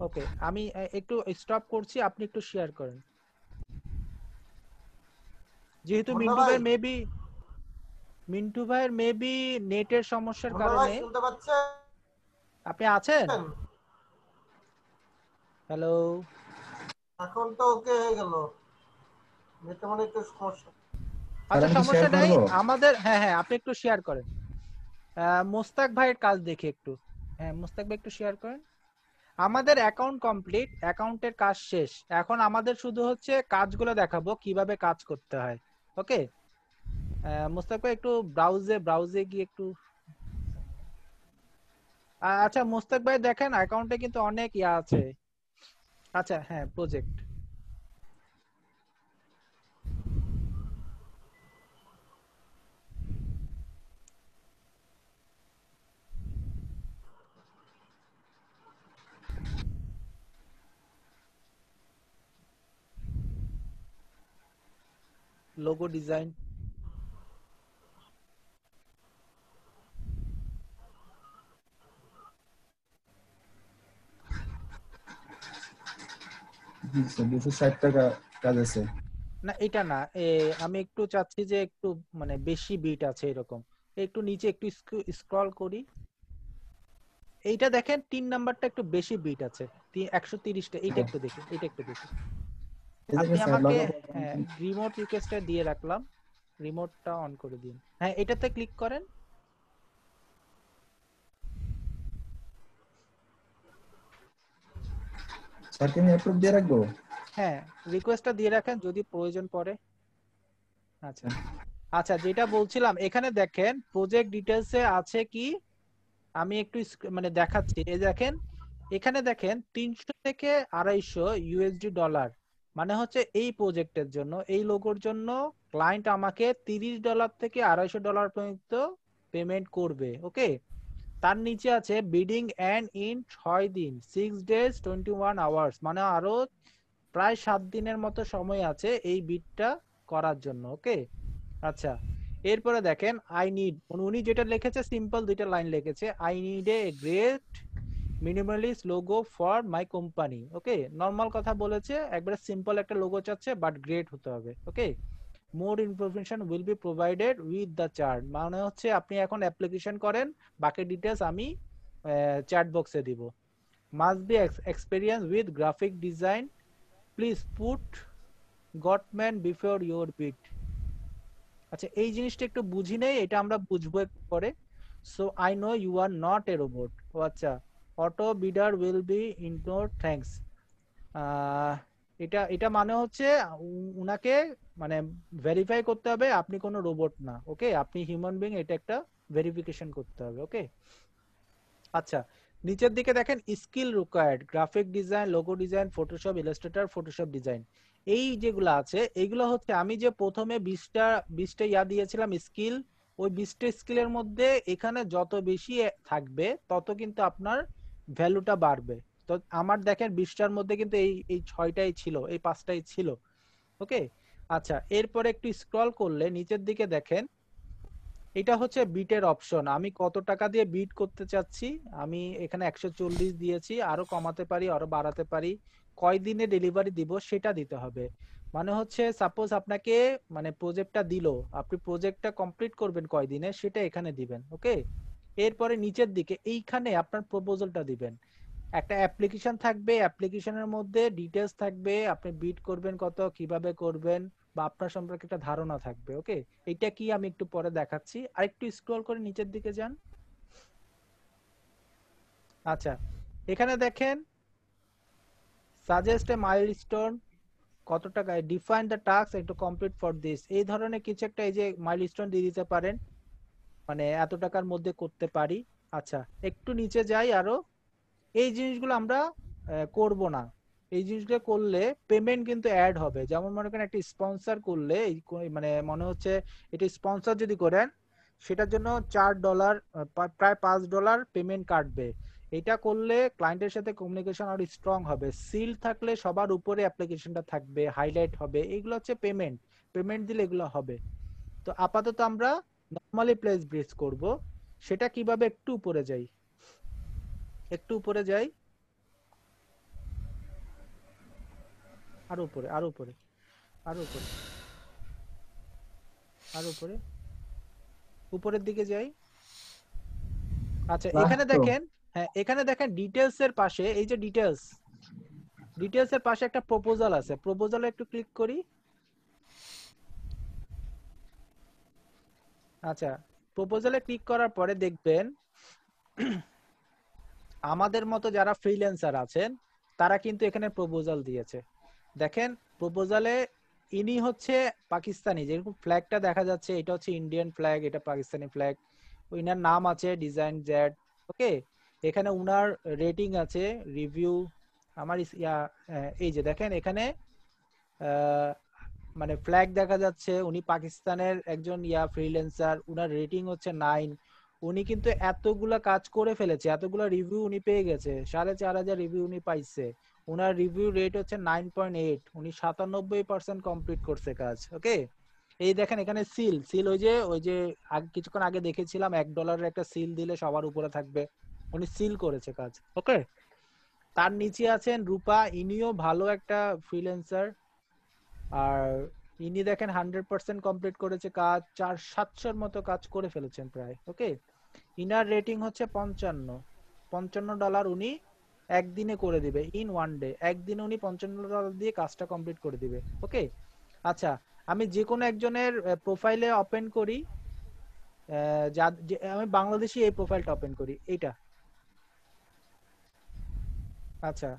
S1: ওকে আমি একটু স্টপ করছি, আপনি একটু শেয়ার করেন। যেহেতু মিন্টু ভাইয়ের মেবি নেটের সমস্যার কারণে।
S4: শুনতে পাচ্ছেন?
S1: আপনি আছেন? হ্যালো
S4: এখন তো ওকে হয়ে গেল, নেটে মানে একটু সমস্যা।
S1: আচ্ছা সমস্যা নাই আমাদের। হ্যাঁ হ্যাঁ আপনি একটু শেয়ার করেন। মোস্তাক ভাইয়ের কাজ দেখে একটু। হ্যাঁ মোস্তাক ভাই একটু শেয়ার করেন। আমাদের অ্যাকাউন্ট কমপ্লিট, অ্যাকাউন্টের কাজ শেষ। এখন আমাদের শুধু হচ্ছে কাজগুলো দেখাবো কিভাবে কাজ করতে হয়। ওকে মোস্তাক ভাই একটু ব্রাউজে গিয়ে একটু। আচ্ছা মোস্তাক ভাই দেখেন অ্যাকাউন্টে কিন্তু অনেক ইয়া আছে। আচ্ছা হ্যাঁ প্রজেক্ট লোগো ডিজাইন।
S10: জি স্যার 260 টাকা কাজ আছে।
S1: না এটা না, আমি একটু চাচ্ছি যে একটু মানে বেশি বিট আছে এরকম। একটু নিচে একটু স্ক্রল করি। এইটা দেখেন 3 নাম্বারটা একটু বেশি বিট আছে, 130টা। এইটা একটু দেখুন, এটা একটু দেখুন। আপনি আমাকে রিমোট রিকোয়েস্টটা দিয়ে রাখলাম, রিমোটটা অন করে দিন। হ্যাঁ এটাতে ক্লিক করেন।
S10: স্যার কি আমি অ্যাপ্রুভ দিয়ে রাখবো?
S1: হ্যাঁ রিকোয়েস্টটা দিয়ে রাখেন যদি প্রয়োজন পড়ে। আচ্ছা আচ্ছা যেটা বলছিলাম এখানে দেখেন প্রজেক্ট ডিটেইলসে আছে কি, আমি একটু মানে দেখাচ্ছি। এই দেখেন এখানে দেখেন 300 থেকে 250 ইউএসডি ডলার, মানে হচ্ছে এই প্রজেক্টের জন্য, এই লোগোর জন্য ক্লায়েন্ট আমাকে $30 থেকে $250 পর্যন্ত পেমেন্ট করবে। ওকে তার নিচে আছে বিডিং এন্ড ইন 6 দিন 6 ডেজ 21 আওয়ার্স, মানে আরো প্রায় 7 দিনের মতো সময় আছে এই বিডটা করার জন্য। ওকে আচ্ছা এরপরে দেখেন আই নিড, উনি যেটা লিখেছে সিম্পল দুইটা লাইন লিখেছে, I need a great minimalist logo for my company. Okay normal কথা বলেছে, একবারে সিম্পল একটা লোগো চাচ্ছে বাট গ্রেট হতে হবে। Okay more information will be provided with the chart, মানে হচ্ছে আপনি এখন অ্যাপ্লিকেশন করেন, বাকি ডিটেলস আমি চ্যাট বক্সে দিব। Must be experience with graphic design, please put gotman before your bid. আচ্ছা এই জিনিসটা একটু বুঝি নেই, এটা আমরা বুঝবো একটু পরে। So I know you are not a robot. ও আচ্ছা auto bidder will be indoor thanks. এটা এটা মানে হচ্ছে উনাকে মানে ভেরিফাই করতে হবে আপনি কোনো রোবট না। ওকে আপনি হিউম্যান বিং, এটা একটা ভেরিফিকেশন করতে হবে। ওকে আচ্ছা নিচের দিকে দেখেন skill required, graphic design, logo design, Photoshop, Illustrator, Photoshop design. এই যেগুলো আছে এগুলো হচ্ছে আমি যে প্রথমে 20টা ইয়া দিয়েছিলাম স্কিল, ওই 20টা স্কিলের মধ্যে এখানে যত বেশি থাকবে তত কিন্তু আপনার ভ্যালুটা বাড়বে। তো আমার দেখেন 20টার মধ্যে কিন্তু এই 6টাই ছিল, এই 5টাই ছিল। ওকে আচ্ছা এরপরে একটু স্ক্রল করলে নিচের দিকে দেখেন এটা হচ্ছে বিটের অপশন, আমি কত টাকা দিয়ে বিট করতে চাচ্ছি। আমি এখানে 140 দিয়েছি, আরো কমাতে পারি আরো বাড়াতে পারি, কয় দিনে ডেলিভারি দিব সেটা দিতে হবে। মানে হচ্ছে সাপোজ আপনাকে মানে প্রজেক্টটা দিলো, আপনি প্রজেক্টটা কমপ্লিট করবেন কয় দিনে সেটা এখানে দিবেন। ওকে এরপরে নিচের দিকে এইখানে আপনার প্রপোজালটা দিবেন, একটা অ্যাপ্লিকেশন থাকবে, অ্যাপ্লিকেশনের মধ্যে ডিটেইলস থাকবে, আপনি বিট করবেন কত, কিভাবে করবেন বা আপনার সম্পর্কে একটা ধারণা থাকবে। ওকে এটা কি আমি একটু পরে দেখাচ্ছি, আরেকটু স্ক্রল করে নিচের দিকে যান। আচ্ছা এখানে দেখেন সাজেস্ট এ মাইলস্টোন, কত টাকায়, ডিফাইন দ্য টাস্ক একটু কমপ্লিট ফর দিস, এই ধরনের কিছু একটা এই যে মাইলস্টোন দিয়ে দিতে পারেন, মানে এত টাকার মধ্যে করতে পারি। আচ্ছা একটু নিচে যাই আরো, এই জিনিসগুলো আমরা করব না, এই জিনিসটা করলে পেমেন্ট কিন্তু অ্যাড হবে। যেমন মনে করেন একটা স্পন্সর করলে মানে মনে হচ্ছে এটা স্পন্সর যদি করেন সেটার জন্য $4 প্রায় $5 পেমেন্ট কাটবে। এটা করলে ক্লায়েন্টের সাথে কমিউনিকেশন আরো স্ট্রং হবে। সিল থাকলে সবার উপরে অ্যাপ্লিকেশনটা থাকবে, হাইলাইট হবে। এগুলো হচ্ছে পেমেন্ট, পেমেন্ট দিলে এগুলো হবে। তো আপাতত আমরা নরমালি প্লেস ব্রিজ করব। সেটা কিভাবে, একটু উপরে যাই, একটু উপরে যাই, আরো উপরে, আরো উপরে, আরো উপরে, আরো উপরে, উপরের দিকে যাই। আচ্ছা এখানে দেখেন, হ্যাঁ এখানে দেখেন ডিটেইলস এর পাশে, এই যে ডিটেইলস, ডিটেইলস এর পাশে একটা প্রপোজাল আছে। প্রপোজালে একটু ক্লিক করি। আচ্ছা প্রপোজালে ক্লিক করার পরে দেখবেন আমাদের মতো যারা ফ্রিল্যান্সার আছেন তারা কিন্তু এখানে প্রপোজাল দিয়েছে। দেখেন প্রপোজালে ইনি হচ্ছে পাকিস্তানি, যেরকম ফ্ল্যাগটা দেখা যাচ্ছে এটা হচ্ছে ইন্ডিয়ান ফ্ল্যাগ, এটা পাকিস্তানি ফ্ল্যাগ। ওনার নাম আছে ডিজাইন জেড। ওকে, এখানে উনার রেটিং আছে, রিভিউ। আমার এই যে দেখেন এখানে মানে ফ্ল্যাগ দেখা যাচ্ছে, উনি পাকিস্তানের একজন ফ্রিল্যান্সার, উনার রেটিং হচ্ছে 9। উনি কিন্তু এতগুলা কাজ করে ফেলেছে, এতগুলা রিভিউ উনি পেয়ে গেছে, 4,500 রিভিউ উনি পাইছে। উনার রিভিউ রেট হচ্ছে 9.8, উনি 97% কমপ্লিট করছে কাজ। ওকে, এই দেখেন এখানে সিল, সিল ওই যে কিছুক্ষণ আগে দেখেছিলাম $1 একটা সিল দিলে সবার উপরে থাকবে, উনি সিল করেছে কাজ। ওকে, তার নিচে আছেন রূপা, ইনিও ভালো একটা ফ্রিল্যান্সার। আর ইনি দেখেন 100% কমপ্লিট করেছে কাজ, 400-700 মতো কাজ করে ফেলেছেন প্রায়। ওকে, ইনার রেটিং হচ্ছে 55 উনি একদিনে করে দিবে, ইন ওয়ান ডে। একদিনে উনি $55 দিয়ে কাজটা কমপ্লিট করে দিবে। ওকে, আচ্ছা আমি যে কোনো একজনের প্রোফাইলে ওপেন করি, আমি বাংলাদেশি এই প্রোফাইলটা ওপেন করি, এইটা। আচ্ছা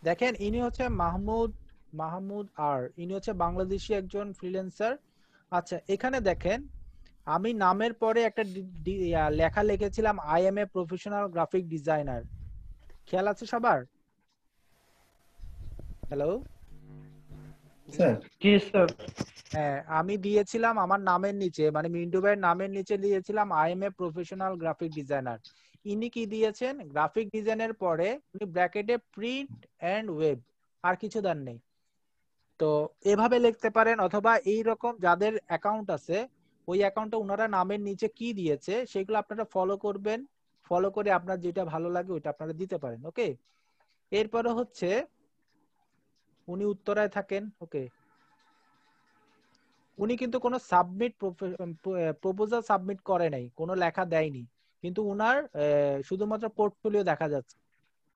S1: দেখেন ইনি হচ্ছে মাহমুদ আর, ইনি হচ্ছে বাংলাদেশি একজন ফ্রিল্যান্সার। আচ্ছা এখানে দেখেন আমি নামের পরে একটা লেখা লিখেছিলাম, I am a professional graphic designer. খেয়াল আছে সবার? Hello
S10: sir.
S2: জি স্যার।
S1: হ্যাঁ আমি দিয়েছিলাম আমার নামের নিচে, মানে মিন্টু ভাইয়ের নামের নিচে দিয়েছিলাম I am a professional graphic designer. ইনি কি দিয়েছেন, গ্রাফিক ডিজাইনের পরে উনি ব্র্যাকেটে প্রিন্ট এন্ড ওয়েব, আর কিছু দেন নেই। তো এভাবে লিখতে পারেন, অথবা এই রকম যাদের অ্যাকাউন্ট আছে ওই অ্যাকাউন্টে ওনারা নামের নিচে কি দিয়েছে সেগুলো আপনারা ফলো করবেন, ফলো করে আপনার যেটা ভালো লাগে ওইটা আপনারা দিতে পারেন। ওকে, এরপরে হচ্ছে উনি উত্তরায় থাকেন। ওকে, উনি কিন্তু কোনো প্রপোজাল সাবমিট করে নাই, কোনো লেখা দেয়নি, কিন্তু উনার শুধুমাত্র পোর্টফোলিও দেখা যাচ্ছে।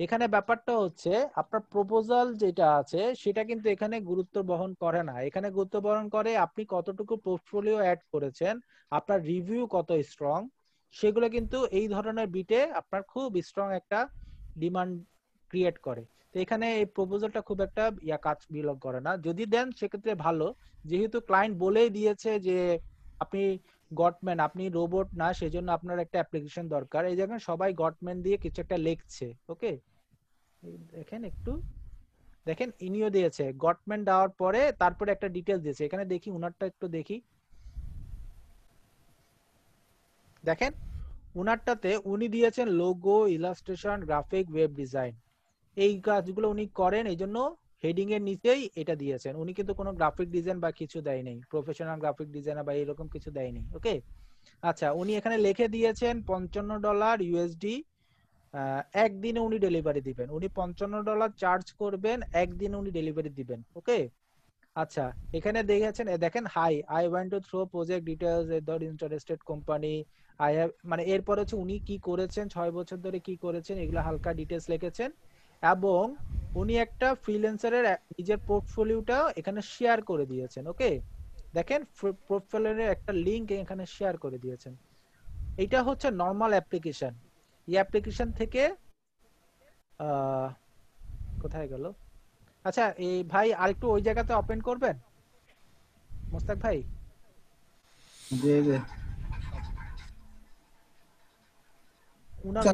S1: এখানে ব্যাপারটা হচ্ছে আপনার প্রপোজাল যেটা আছে সেটা কিন্তু এখানে গুরুত্ব বহন করে না। এখানে গুরুত্ব বহন করে আপনি কতটুকু পোর্টফোলিও অ্যাড করেছেন, আপনার রিভিউ কত স্ট্রং, সেগুলো কিন্তু এই ধরনের বিটে আপনার খুব স্ট্রং একটা ডিমান্ড ক্রিয়েট করে। তো এখানে এই প্রপোজালটা খুব একটা কাজ বিলং করে না, যদি দেন সেক্ষেত্রে ভালো। যেহেতু ক্লায়েন্ট বলেই দিয়েছে যে আপনি গটম্যান, আপনি রোবট না, সেজন্য আপনার একটা অ্যাপ্লিকেশন দরকার। এই দেখেন সবাই গটম্যান দিয়ে কিছু একটা লিখছে। ওকে, দেখেন একটু দেখেন ইনিও দিয়েছে গটম্যান, দেওয়ার পরে তারপরে একটা ডিটেইলস দিয়েছে। এখানে দেখি উনারটা একটু দেখি, দেখেন উনারটাতে উনি দিয়েছেন logo, illustration, graphic, web design. এই কাজগুলো উনি করেন, এই জন্য হেডিং এর নিচেই এটা দিয়েছেন। উনি কিন্তু কোনো গ্রাফিক ডিজাইন বা কিছু দেয় নাই, প্রফেশনাল গ্রাফিক ডিজাইনার বা এরকম কিছু দেয় নাই। ওকে, আচ্ছা উনি এখানে লিখে দিয়েছেন $55 USD, একদিনে উনি ডেলিভারি দিবেন। উনি $55 চার্জ করবেন, একদিনে উনি ডেলিভারি দিবেন। ওকে, আচ্ছা এখানে দেখেন hi, I want to throw project details at interested company, I have, মানে এরপর হচ্ছে উনি কি করেছেন, 6 বছর ধরে কি করেছেন, এগুলো হালকা ডিটেইলস লিখেছেন। এবং উনি একটা ফ্রিল্যান্সারের নিজের পোর্টফোলিওটা এখানে শেয়ার করে দিয়েছেন। ওকে, দেখেন পোর্টফোলিওর একটা লিংক এখানে শেয়ার করে দিয়েছেন। এটা হচ্ছে নরমাল অ্যাপ্লিকেশন। এই অ্যাপ্লিকেশন থেকে কোথায় গেল? আচ্ছা এই ভাই আরেকটু ওই জায়গাতে ওপেন করবেন মোস্তাক ভাই।
S10: জি জি।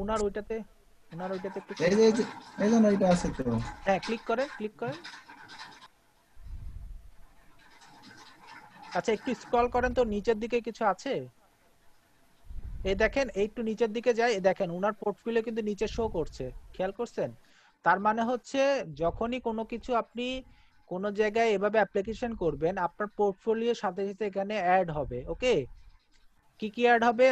S1: উনার ওইটাতে ওনার ওইটাতে একটু
S10: এই যে এই যে এটা আছে তো।
S1: হ্যাঁ ক্লিক করেন আচ্ছা একটু স্ক্রল করেন তো, নিচের দিকে কিছু আছে? এই দেখেন একটু নিচের দিকে যাই, দেখেন ওনার পোর্টফোলিও কিন্তু নিচে শো করছে, খেয়াল করছেন? তার মানে হচ্ছে যখনই কোনো কিছু আপনি কোনো জায়গায় এভাবে অ্যাপ্লিকেশন করবেন, আপনার পোর্টফোলিওর সাথে সাথে এখানে অ্যাড হবে। ওকে, কি কি অ্যাড হবে?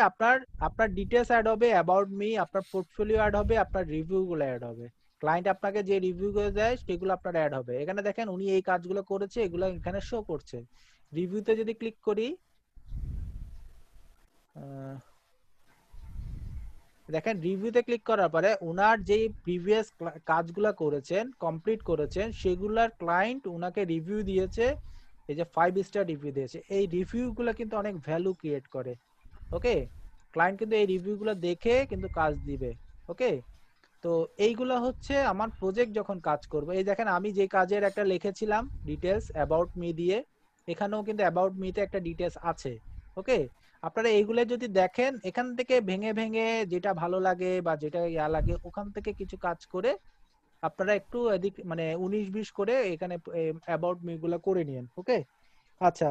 S1: আপনার ডিটেইলস অ্যাড হবে, অ্যাবাউট মি, আপনার পোর্টফোলিও অ্যাড হবে, আপনার রিভিউ গুলো অ্যাড হবে। ক্লায়েন্ট আপনাকে যে রিভিউ গুলো দেয় সেগুলো আপনার অ্যাড হবে। এখানে দেখেন উনি এই কাজগুলো করেছে, এগুলো এখানে শো করছে। রিভিউতে যদি ক্লিক করি, দেখেন রিভিউতে ক্লিক করার পরে ওনার যে প্রিভিয়াস কাজগুলো করেছেন, কমপ্লিট করেছেন, সেগুলার ক্লায়েন্ট ওনাকে রিভিউ দিয়েছে, এই যে 5 স্টার রিভিউ দিয়েছে। এই রিভিউগুলো কিন্তু অনেক ভ্যালু ক্রিয়েট করে। ওকে, ক্লায়েন্ট কিন্তু এই রিভিউগুলো দেখে কিন্তু কাজ দিবে। ওকে, তো এইগুলো হচ্ছে আমার প্রজেক্ট যখন কাজ করব। এই দেখেন আমি যে কাজের একটা লিখেছিলাম ডিটেইলস অ্যাবাউট মি দিয়ে, এখানেও কিন্তু অ্যাবাউট মিতে একটা ডিটেইলস আছে। ওকে, আপনারা এইগুলো যদি দেখেন, এখান থেকে ভেঙে ভেঙে যেটা ভালো লাগে বা যেটা ইয়া লাগে ওখান থেকে কিছু কাজ করে আপনারা একটু এদিক মানে 19-20 করে এখানে অ্যাবাউট মি গুলো করে নিন। ওকে, আচ্ছা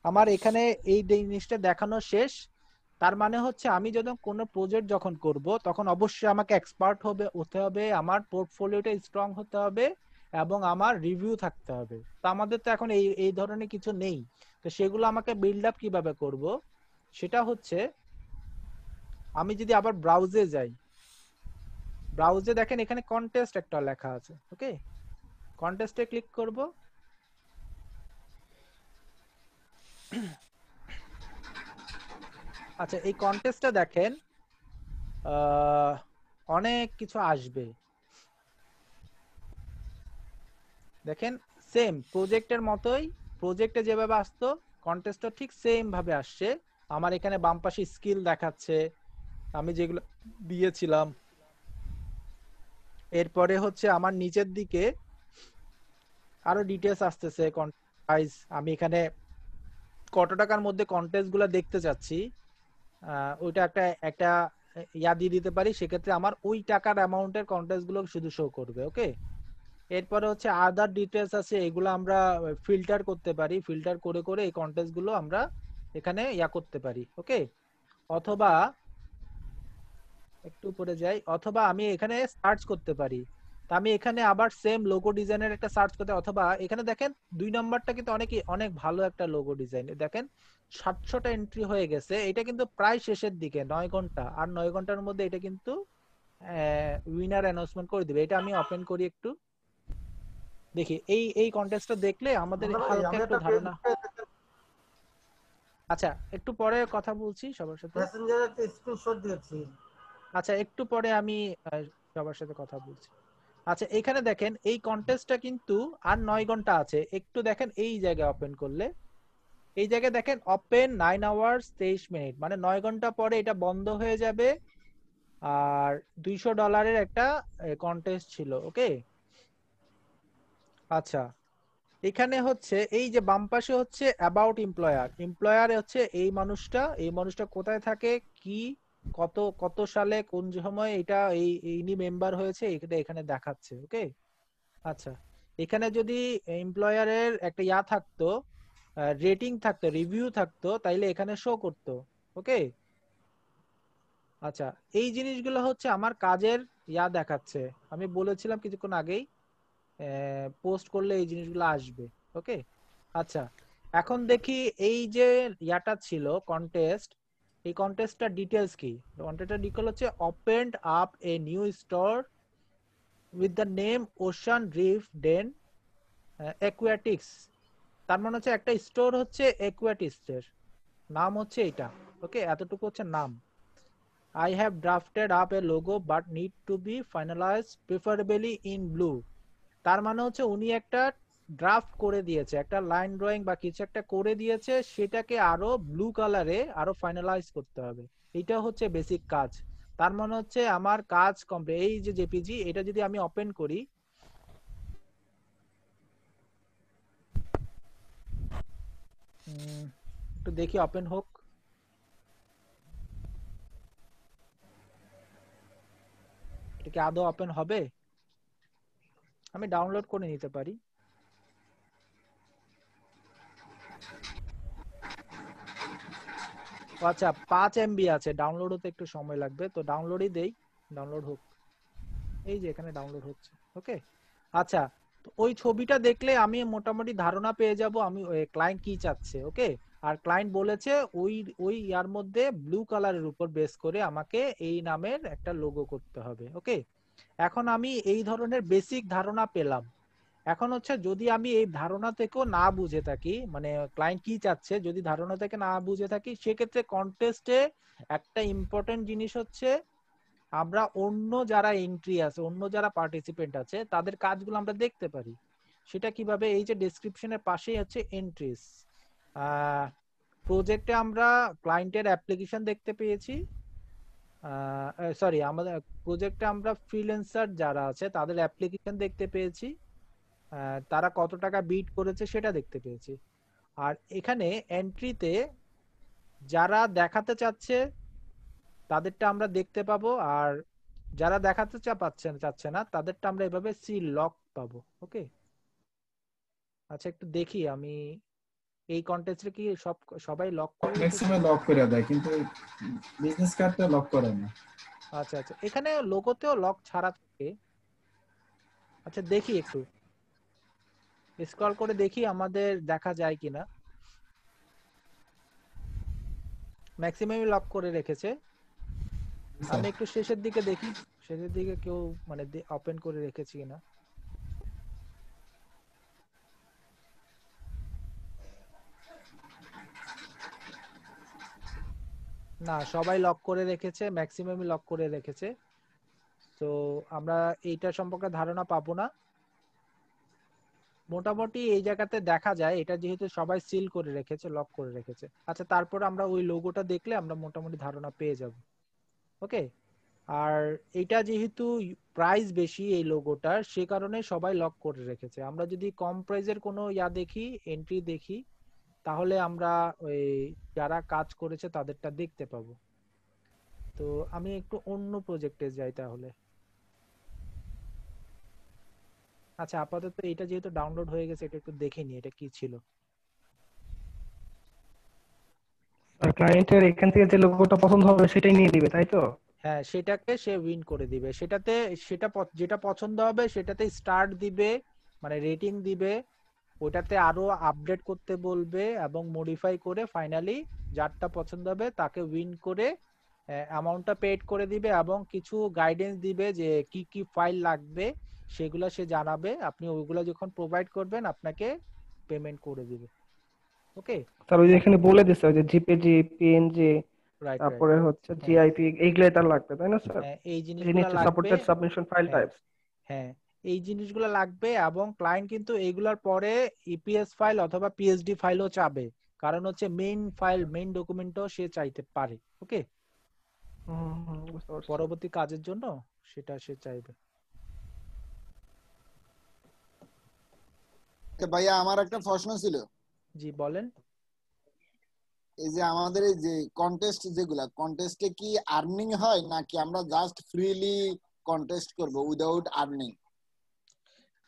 S1: আমার এখানে এই জিনিসটা দেখানো শেষ। তার মানে হচ্ছে আমি যখন কোনো প্রজেক্ট যখন করব তখন অবশ্যই আমাকে এক্সপার্ট হতে হবে, আমার পোর্টফোলিওটা স্ট্রং হতে হবে এবং আমার রিভিউ থাকতে হবে। তো আমাদের তো এখন এই ধরনের কিছু নেই, তো সেগুলো আমাকে বিল্ড আপ কিভাবে করব সেটা হচ্ছে, আমি যদি আবার ব্রাউজে যাই, ব্রাউজে দেখেন এখানে কন্টেস্ট একটা লেখা আছে। ওকে, কন্টেস্টে ক্লিক করব। আচ্ছা এই কন্টেস্টটা দেখেন অনেক কিছু আসবে। দেখেন সেম প্রজেক্টের মতোই, প্রজেক্টে যেভাবে আসতো কন্টেস্টও ঠিক সেম ভাবে আসছে। আমার এখানে বাম পাশে স্কিল দেখাচ্ছে আমি যেগুলো দিয়েছিলাম। এরপরে হচ্ছে আমার নিচের দিকে আরো ডিটেইলস আসতেছে, প্রাইস, আমি এখানে কত টাকার মধ্যে কন্টেস্ট গুলো দেখতে চাচ্ছি ওইটা একটা ইয়া দিয়ে দিতে পারি, সেক্ষেত্রে আমার ওই টাকার অ্যামাউন্টের কন্টেস্ট গুলো শুধু শো করবে। ওকে, এরপরে হচ্ছে আদার ডিটেইলস আছে, এগুলো আমরা ফিল্টার করতে পারি, ফিল্টার করে করে এই কন্টেস্ট গুলো আমরা এখানে ইয়া করতে পারি। ওকে, অথবা একটু উপরে যাই, অথবা আমি এখানে সার্চ করতে পারি। তা আমি এখানে আবার সেম লোগো ডিজাইনের একটা সার্চ করতে, অথবা এখানে দেখেন 2 নাম্বারটা কিন্তু অনেক ভালো একটা লোগো ডিজাইন। দেখেন 700টা এন্ট্রি হয়ে গেছে, এটা কিন্তু প্রায় শেষের দিকে, 9 ঘন্টা, আর 9 ঘন্টার মধ্যে এটা কিন্তু উইনার অ্যানাউন্সমেন্ট করে দিবে। এটা আমি ওপেন করি একটু দেখি, এই কন্টেস্টটা দেখলে আমাদের হালকা একটু ধারণা। আচ্ছা একটু পরে কথা বলছি সবার সাথে,
S4: মেসেঞ্জারে একটা স্ক্রিনশট দিয়েছি।
S1: আচ্ছা একটু পরে আমি সবার সাথে কথা বলছি। আচ্ছা এখানে দেখেন এই কন্টেস্টটা কিন্তু আর 9 ঘন্টা আছে, একটু দেখেন এই জায়গায় ওপেন করলে, এই জায়গায় দেখেন ওপেন 9 আওয়ার্স 23 মিনিট, মানে 9 ঘন্টা পরে এটা বন্ধ হয়ে যাবে। আর $200 একটা কন্টেস্ট ছিল। ওকে, আচ্ছা এখানে হচ্ছে এই যে বাম পাশে হচ্ছে অ্যাবাউট এমপ্লয়ার, এমপ্লয়ার হচ্ছে এই মানুষটা কোথায় থাকে, কি কত সালে কোন সময় এটা ইনি মেম্বার হয়েছে, এটা এখানে দেখাচ্ছে। ওকে, আচ্ছা এখানে যদি এমপ্লয়ারের একটা ইয়া থাকতো, রেটিং থাকতো, রিভিউ থাকতো, তাইলে এখানে শো করতো। ওকে, আচ্ছা এই জিনিসগুলো হচ্ছে আমার কাজের ইয়া দেখাচ্ছে। আমি বলেছিলাম কিছুক্ষণ আগেই পোস্ট করলে এই জিনিসগুলো আসবে। ওকে, আচ্ছা এখন দেখি এই যে ইয়াটা ছিল কন্টেস্ট, এই কন্টেস্টটার ডিটেইলস কি? কন্টেস্টটার ডিটেইল হচ্ছে opened up a new store with the name Ocean Reef Den Aquatics. তার মানে হচ্ছে একটা স্টোর হচ্ছে অ্যাকুয়াটিক্সের নাম হচ্ছে এটা। ওকে, এতটুকু হচ্ছে নাম। I have drafted up a logo but need to be finalized preferably in blue. তার মানে হচ্ছে উনি একটা ড্রাফট করে দিয়েছে, একটা লাইন ড্রয়িং বা কিছু একটা করে দিয়েছে, সেটাকে আরো ব্লু কালারে আরো ফাইনালাইজ করতে হবে। এটা হচ্ছে বেসিক কাজ। তার মানে হচ্ছে আমার কাজ কমপ্লিট। এই যে জেপিজি, এটা যদি আমি ওপেন করি, একটু দেখি ওপেন হোক। এটা কি আদৌ ওপেন হবে? আমি ডাউনলোড করে নিতে পারি। আচ্ছা 5 MB আছে, ডাউনলোড হতে একটু সময় লাগবে, তো ডাউনলোডই দেই, ডাউনলোড হোক। এই যে এখানে ডাউনলোড হচ্ছে। ওকে, আচ্ছা তো ওই ছবিটা দেখলে আমি মোটামুটি ধারণা পেয়ে যাব আমি ক্লায়েন্ট কি চাচ্ছে। ওকে, আর ক্লায়েন্ট বলেছে ওই ওই ইয়ার মধ্যে ব্লু কালারের উপর বেস করে আমাকে এই নামের একটা লোগো করতে হবে। ওকে, এখন আমি এই ধরনের বেসিক ধারণা পেলাম। এখন হচ্ছে যদি আমি এই ধারণা থেকেও না বুঝে থাকি, মানে ক্লায়েন্ট কি চাচ্ছে যদি ধারণা থেকে না বুঝে থাকি, সেক্ষেত্রে কন্টেস্টে একটা ইম্পর্টেন্ট জিনিস হচ্ছে আমরা অন্য যারা এন্ট্রি আছে, অন্য যারা পার্টিসিপেন্ট আছে তাদের কাজগুলো আমরা দেখতে পারি। সেটা কিভাবে? এই যে ডেসক্রিপশনের পাশেই হচ্ছে এন্ট্রিস। প্রজেক্টে আমরা ক্লায়েন্টের অ্যাপ্লিকেশন দেখতে পেয়েছি, সরি আমাদের প্রজেক্টে আমরা ফ্রিল্যান্সার যারা আছে তাদের অ্যাপ্লিকেশন দেখতে পেয়েছি, তারা কত টাকা বিড করেছে সেটা দেখতে পেয়েছি। আর এখানে এন্ট্রিতে যারা দেখাতে চাচ্ছে তাদেরটা আমরা দেখতে পাবো, আর যারা দেখাতে চাচ্ছে না তাদেরটা আমরা এভাবে সি লক পাবো। ওকে, আচ্ছা একটু দেখি আমি এই কন্টেস্টে কি সবাই লক করে
S10: ম্যাক্সিমাম লক করে দেয়, কিন্তু বিজনেস কার্ডটা লক করে না।
S1: আচ্ছা আচ্ছা, এখানে লোগোতেও লক ছাড়া থাকে। আচ্ছা দেখি একটু স্ক্রল করে দেখি আমাদের দেখা যায় কিনা। ম্যাক্সিমামই লক করে রেখেছে। আমি একটু শেষের দিকে দেখি, শেষের দিকে কেউ মানে ওপেন করে রেখেছি কিনা। না, সবাই লক করে রেখেছে, ম্যাক্সিমামই লক করে রেখেছে। তো আমরা এইটা সম্পর্কে ধারণা পাবো না। মোটামুটি এই জায়গাতে দেখা যায় এটা যেহেতু সবাই সিল করে রেখেছে, লক করে রেখেছে। আচ্ছা তারপর আমরা ওই লোগোটা দেখলে আমরা মোটামুটি ধারণা পেয়ে যাব। ওকে, আর এটা যেহেতু প্রাইস বেশি এই লোগোটার, সে কারণে সবাই লক করে রেখেছে। আমরা যদি কম প্রাইজের কোনো দেখি, এন্ট্রি দেখি, তাহলে আমরা ওই যারা কাজ করেছে তাদেরটা দেখতে পাবো। তো আমি একটু অন্য প্রজেক্টে যাই তাহলে। আচ্ছা আপাতত এটা যেহেতু ডাউনলোড হয়ে গেছে, এটা একটু দেখে নি এটা কি ছিল।
S12: আর ক্লায়েন্টের এখান থেকে যে লোগোটা পছন্দ হবে সেটাই নিয়ে দিবে, তাই তো?
S1: হ্যাঁ, সেটাকে সে উইন করে দিবে। সেটাতে যেটা পছন্দ হবে সেটাতে স্টার্ট দিবে, মানে রেটিং দিবে, ওটাতে আরো আপডেট করতে বলবে এবং মডিফাই করে ফাইনালি যারটা পছন্দ হবে তাকে উইন করে অ্যামাউন্টটা পেড করে দিবে এবং কিছু গাইডেন্স দিবে যে কি কি ফাইল লাগবে সেগুলো সে জানাবে। আপনি ওইগুলো যখন প্রোভাইড করবেন আপনাকে পেমেন্ট করে দিবে। ওকে,
S12: তার ওই যে এখানে বলে দিছে ওই যে জিপিজি, পিএনজি,
S1: রাইট
S12: তারপরে হচ্ছে জিআইপি, এইগুলাই তার লাগবে, তাই না স্যার?
S1: এই জিনিসগুলো লাগবে,
S12: সাপোর্টেড সাবমিশন ফাইল টাইপস।
S1: হ্যাঁ এই জিনিসগুলো লাগবে এবং ক্লায়েন্ট কিন্তু এইগুলোর পরে ইপিএস ফাইল অথবা পিএসডি ফাইলও চাবে, কারণ হচ্ছে মেইন ফাইল, মেইন ডকুমেন্টও সে চাইতে পারে। ওকে, পরবর্তী কাজের জন্য সেটা সে চাইবে।
S13: ভাইয়া আমার একটা প্রশ্ন ছিল।
S1: জি বলেন।
S13: এই যে আমাদের এই যে কন্টেস্ট, যেগুলা কন্টেস্টে কি আর্নিং হয় নাকি আমরা জাস্ট ফ্রিলি কন্টেস্ট করব উইদাউট আর্নিং?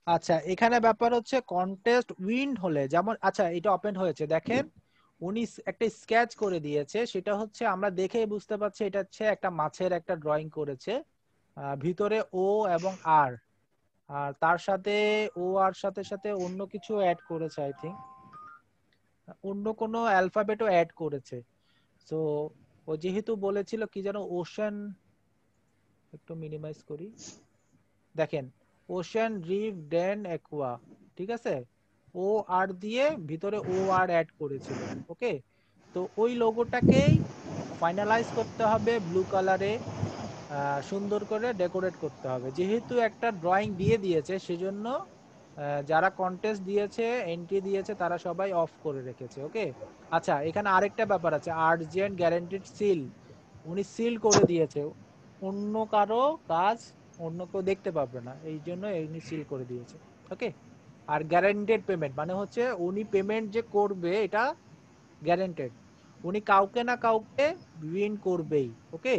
S1: আচ্ছা এখানে ব্যাপার হচ্ছে কন্টেস্ট উইন হলে যেমন, আচ্ছা এটা ওপেন হয়েছে দেখেন, উনি একটা স্কেচ করে দিয়েছে, সেটা হচ্ছে আমরা দেখেই বুঝতে পারছি এটা হচ্ছে একটা মাছের একটা ড্রয়িং করেছে, ভিতরে ও এবং আর, আর তার সাথে ও আর সাথে সাথে অন্য কিছু অ্যাড করেছে, আই থিংক অন্য কোনো অ্যালফাবেটও অ্যাড করেছে। সো ও যেহেতু বলেছিল কি যেন ওশান, একটু মিনিমাইজ করি, দেখেন ওশান, রিভ, ডেন, অ্যাকোয়া, ঠিক আছে, ও আর দিয়ে ভিতরে ও আর অ্যাড করেছিল। ওকে, তো ওই লোগোটাকেই ফাইনালাইজ করতে হবে ব্লু কালারে, সুন্দর করে ডেকোরেট করতে হবে। যেহেতু একটা ড্রয়িং দিয়ে দিয়েছে সেজন্য যারা কন্টেস্ট দিয়েছে, এন্ট্রি দিয়েছে, তারা সবাই অফ করে রেখেছে। ওকে, আচ্ছা এখানে আরেকটা ব্যাপার আছে, আর্জেন্ট গ্যারান্টিড সিল, উনি সিল করে দিয়েছে, অন্য কারো কাজ অন্য কেউ দেখতে পাবে না, এই জন্য উনি সিল করে দিয়েছে। ওকে, আর গ্যারান্টেড পেমেন্ট মানে হচ্ছে উনি পেমেন্ট যে করবে এটা গ্যারান্টেড, উনি কাউকে না কাউকে উইন করবেই। ওকে,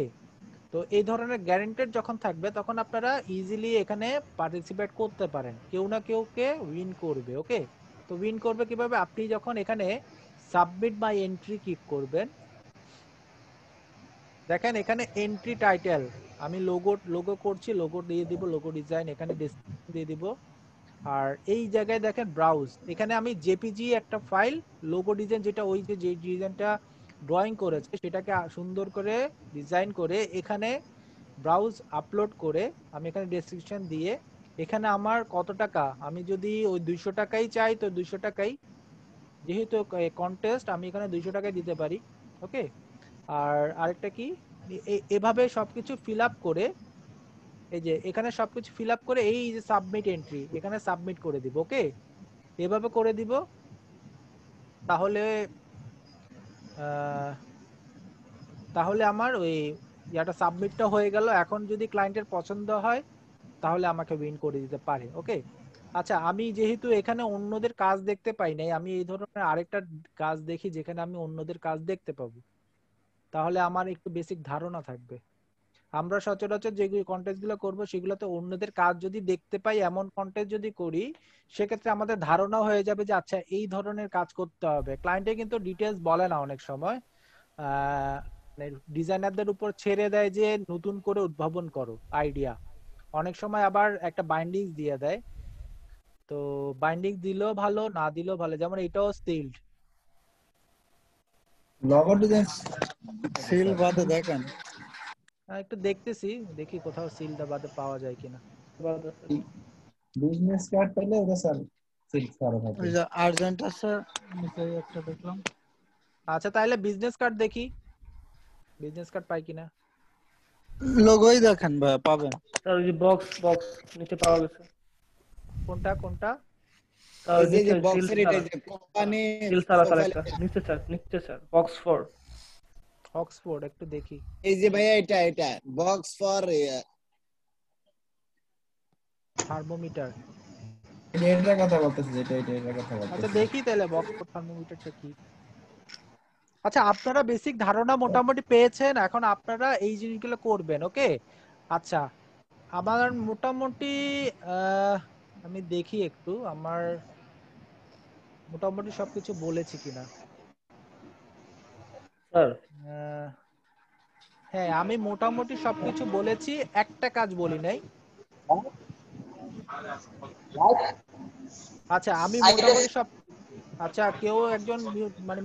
S1: তো এই ধরনের গ্যারান্টেড যখন থাকবে তখন আপনারা ইজিলি এখানে পার্টিসিপেট করতে পারেন, কেউ না কেউকে উইন করবে। ওকে, তো উইন করবে কিভাবে? আপনি যখন এখানে সাবমিট মাই এন্ট্রি ক্লিক করবেন, দেখেন এখানে এন্ট্রি টাইটেল আমি লোগো করছি, লোগো দিয়ে দিব, লোগো ডিজাইন এখানে ডেসক্রিপশন দিয়ে দিব। আর এই জায়গায় দেখেন ব্রাউজ, এখানে আমি জেপিজি একটা ফাইল লোগো ডিজাইন, যেটা ওই যে ডিজাইনটা ড্রয়িং করেছে সেটাকে সুন্দর করে ডিজাইন করে এখানে ব্রাউজ আপলোড করে আমি এখানে ডেসক্রিপশন দিয়ে এখানে আমার কত টাকা, আমি যদি ওই 200 টাকাই চাই তো 200 টাকাই, যেহেতু কন্টেস্ট আমি এখানে 200 টাকায় দিতে পারি। ওকে, আর আরেকটা কি, এভাবে সবকিছু ফিল আপ করে, এই যে এখানে সবকিছু ফিল আপ করে এই যে সাবমিট এন্ট্রি এখানে সাবমিট করে দিব। ওকে, এভাবে করে দিব, তাহলে তাহলে আমার ওই ইয়াটা সাবমিটটা হয়ে গেল। এখন যদি ক্লায়েন্টের পছন্দ হয় তাহলে আমাকে উইন করে দিতে পারে। ওকে, আচ্ছা আমি যেহেতু এখানে অন্যদের কাজ দেখতে পাই নাই, আমি এই ধরনের আরেকটা কাজ দেখি যেখানে আমি অন্যদের কাজ দেখতে পাবো, তাহলে আমার একটু বেসিক ধারণা থাকবে। আমরা সচরাচর যে কন্টেস্টগুলো করব সেগুলোতে অন্যদের কাজ যদি দেখতে পাই, এমন কন্টেস্ট যদি করি, সেক্ষেত্রে আমাদের ধারণা হয়ে যাবে যে আচ্ছা এই ধরনের কাজ করতে হবে। ক্লায়েন্টে কিন্তু ডিটেলস বলে না অনেক সময়, ডিজাইনারদের উপর ছেড়ে দেয় যে নতুন করে উদ্ভাবন করো আইডিয়া। অনেক সময় আবার একটা বাইন্ডিংস দিয়ে দেয়, তো বাইন্ডিংস দিলেও ভালো, না দিলেও ভালো। যেমন এটাও সিল্ড,
S10: লগো ডিজাইন
S6: সিল বাদে দেখেন
S1: একটু দেখতেছি, দেখি কোথাও সিলটা বাদে পাওয়া যায় কিনা।
S10: বিজনেস কার্ড পেলে ওটা স্যার সিল করা থাকে।
S6: ওই যে আর্জেন্ট আছে নিচে একটা দেখলাম।
S1: আচ্ছা তাহলে বিজনেস কার্ড দেখি, বিজনেস কার্ড পাই কিনা।
S6: লোগোই দেখেন ভাই, পাবেন।
S12: স্যার ওই যে বক্স নিচে পাওয়া গেছে।
S1: কোনটা কোনটা?
S12: স্যার
S13: এই যে
S12: নিচে
S13: বক্সের এটা যে কোম্পানি
S12: সিল সারা একটা নিচে স্যার বক্স ফর
S1: অক্সফোর্ড, একটু দেখি।
S13: এই যে ভাইয়া এটা বক্স ফর
S1: থার্মোমিটার,
S10: এটার কথা বলতেছি, এটার কথা বলতেছি।
S1: আচ্ছা দেখি তাহলে বক্স ফর থার্মোমিটারটা কি। আচ্ছা আপনারা বেসিক ধারণা মোটামুটি পেয়েছেন, এখন আপনারা এই জিনিসগুলো করবেন। ওকে, আচ্ছা আমার মোটামুটি আমি দেখি একটু আমার মোটামুটি সবকিছু বলেছি কিনা।
S12: স্যার
S1: হ্যাঁ আমি মোটামুটি সবকিছু বলেছি, একটা কাজ বলি নাই। আচ্ছা আমি মোটামুটি সব, আচ্ছা কেউ একজন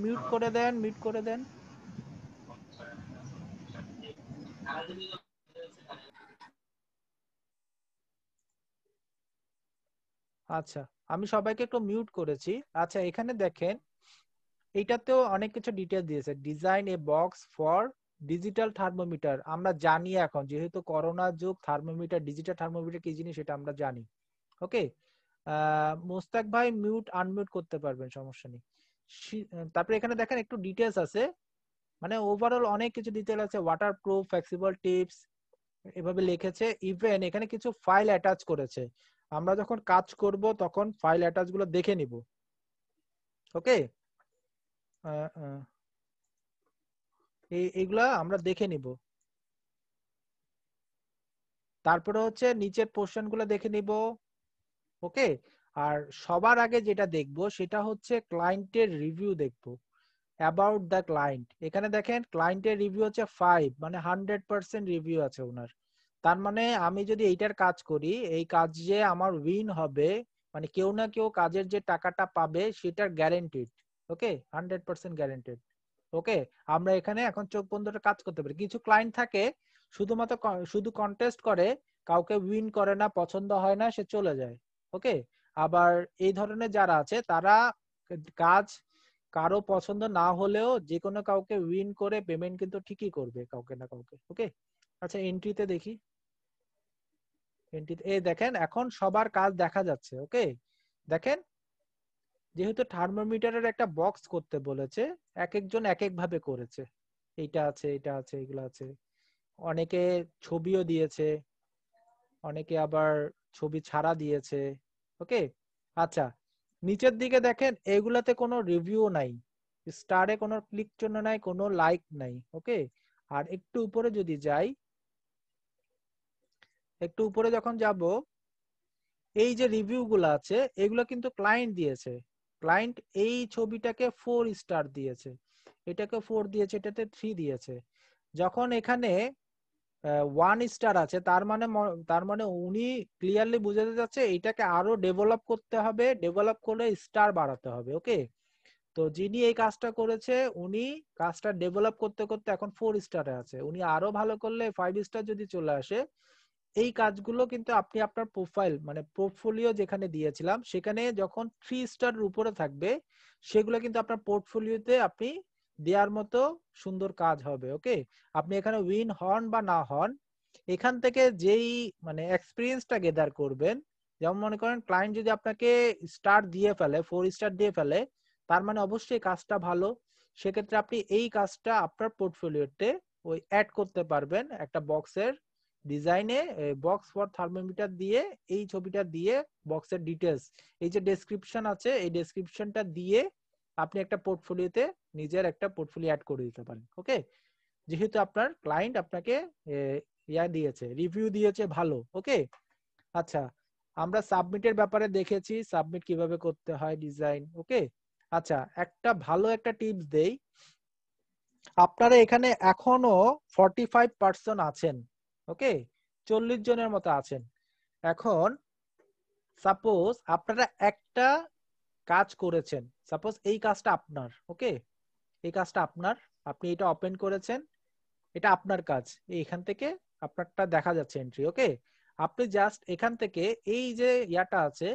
S1: মিউট করে দেন, মিউট করে দেন। আচ্ছা আমি সবাইকে একটু মিউট করেছি। আচ্ছা এখানে দেখেন এইটাতেও অনেক কিছু ডিটেইল দিয়েছে, design A box for digital thermometer. আমরা জানি এখন যেহেতু করোনা যুগ, থার্মোমিটার ডিজিটাল থার্মোমিটার কি জিনিস সেটা আমরা জানি। ওকে, মোস্তাক ভাই মিউট আনমিউট করতে পারবেন, সমস্যা নেই। তারপরে এখানে দেখেন একটু ডিটেইলস আছে, মানে ওভারঅল অনেক কিছু ডিটেইল আছে, ওয়াটারপ্রুফ, ফ্লেক্সিবল টিপস এভাবে লিখেছে। ইভেন এখানে কিছু ফাইল অ্যাটাচ করেছে, আমরা যখন কাজ করব তখন ফাইল অ্যাটাচ গুলো দেখে নিব। ওকে, এইগুলা আমরা দেখে নিব। তারপরে হচ্ছে নিচের পোর্শন গুলো দেখে নিব। ওকে, আর সবার আগে যেটা দেখব সেটা হচ্ছে ক্লায়েন্টের রিভিউ দেখব, অ্যাবাউট দ্য ক্লায়েন্ট। এখানে দেখেন ক্লায়েন্টের রিভিউ হচ্ছে 5, মানে 100% রিভিউ আছে ওনার। তার মানে আমি যদি এইটার কাজ করি, এই কাজ যে আমার উইন হবে, মানে কেউ না কেউ কাজের যে টাকাটা পাবে সেটার গ্যারান্টিড। ওকে, 100% গ্যারান্টিড। ওকে, আমরা এখানে এখন চোখ বন্ধ করে কাজ করতে পারি। কিছু ক্লায়েন্ট থাকে শুধুমাত্র শুধু কন্টেস্ট করে, কাউকে উইন করে না, পছন্দ হয় না, সে চলে যায়। ওকে, আবার এই ধরনের যারা আছে তারা কাজ কারো পছন্দ না হলেও যে কোনো কাউকে উইন করে পেমেন্ট কিন্তু ঠিকই করবে কাউকে না কাউকে। ওকে, আচ্ছা এন্ট্রিতে দেখি, এন্ট্রিতে এই দেখেন এখন সবার কাজ দেখা যাচ্ছে। ওকে, দেখেন যেহেতু থার্মোমিটারের একটা বক্স করতে বলেছে, এক একজন এক এক ভাবে করেছে। এইটা আছে, এটা আছে, এগুলো আছে, অনেকে ছবিও দিয়েছে, অনেকে আবার ছবি ছাড়া দিয়েছে। ওকে, আচ্ছা নিচের দিকে দেখেন এগুলাতে কোনো রিভিউ নাই, স্টারে কোনো ক্লিক জন্য নাই, কোনো লাইক নাই। ওকে, আর একটু উপরে যদি যাই একটু উপরে যখন যাব, এই যে রিভিউ গুলো আছে এগুলো কিন্তু ক্লায়েন্ট দিয়েছে। ক্লায়েন্ট এই ছবিটাকে 4 স্টার দিয়েছে, এটাকে 4 দিয়েছে, এটাতে 3 দিয়েছে। যখন এখানে 1 স্টার আছে, তার মানে উনি ক্লিয়ারলি বুঝাতে যাচ্ছে এইটাকে আরো ডেভেলপ করতে হবে, ডেভেলপ করে স্টার বাড়াতে হবে। ওকে, তো যিনি এই কাজটা করেছে উনি কাজটা ডেভেলপ করতে করতে এখন 4 স্টারে আছে। উনি আরো ভালো করলে 5 স্টার যদি চলে আসে, এই কাজগুলো কিন্তু আপনি আপনার প্রোফাইল মানে পোর্টফোলিও যেখানে দিয়েছিলাম সেখানে যখন 3 স্টারের উপরে থাকবে, সেগুলো কিন্তু আপনার পোর্টফোলিওতে আপনি দেওয়ার মতো সুন্দর কাজ হবে। ওকে, আপনি এখানে উইন হন বা না হন, এখান থেকে যেই মানে এক্সপিরিয়েন্সটা গেদার করবেন, যেমন মনে করেন ক্লায়েন্ট যদি আপনাকে স্টার দিয়ে ফেলে, 4 স্টার দিয়ে ফেলে, তার মানে অবশ্যই কাজটা ভালো। সেক্ষেত্রে আপনি এই কাজটা আপনার পোর্টফোলিওতে ওই অ্যাড করতে পারবেন একটা বক্সের ডিজাইনে, বক্স ফর থার্মোমিটার দিয়ে এই ছবিটা দিয়ে বক্সের ডিটেলস, এই যে ডেসক্রিপশন আছে এই ডেসক্রিপশনটা দিয়ে আপনি একটা পোর্টফোলিওতে নিজের একটা পোর্টফোলিও অ্যাড করে দিতে পারেন। ওকে, যেহেতু আপনার ক্লায়েন্ট আপনাকে ইয়া দিয়েছে, রিভিউ দিয়েছে ভালো। ওকে, আচ্ছা আমরা সাবমিটের ব্যাপারে দেখেছি, সাবমিট কিভাবে করতে হয় ডিজাইন। ওকে, আচ্ছা একটা ভালো একটা টিপস দেই, আপনারা এখানে এখনো 45% আছেন। ওকে, 40 জনের মতো আছেন। এখন সাপোজ আপনারা একটা কাজ করেছেন, সাপোজ এই কাজটা আপনার। ওকে, এই কাজটা আপনার, আপনি এটা ওপেন করেছেন, এটা আপনার কাজ, এইখান থেকে আপনারটা দেখা যাচ্ছে এন্ট্রি। ওকে, আপনি জাস্ট এখান থেকে এই যে ইয়াটা আছে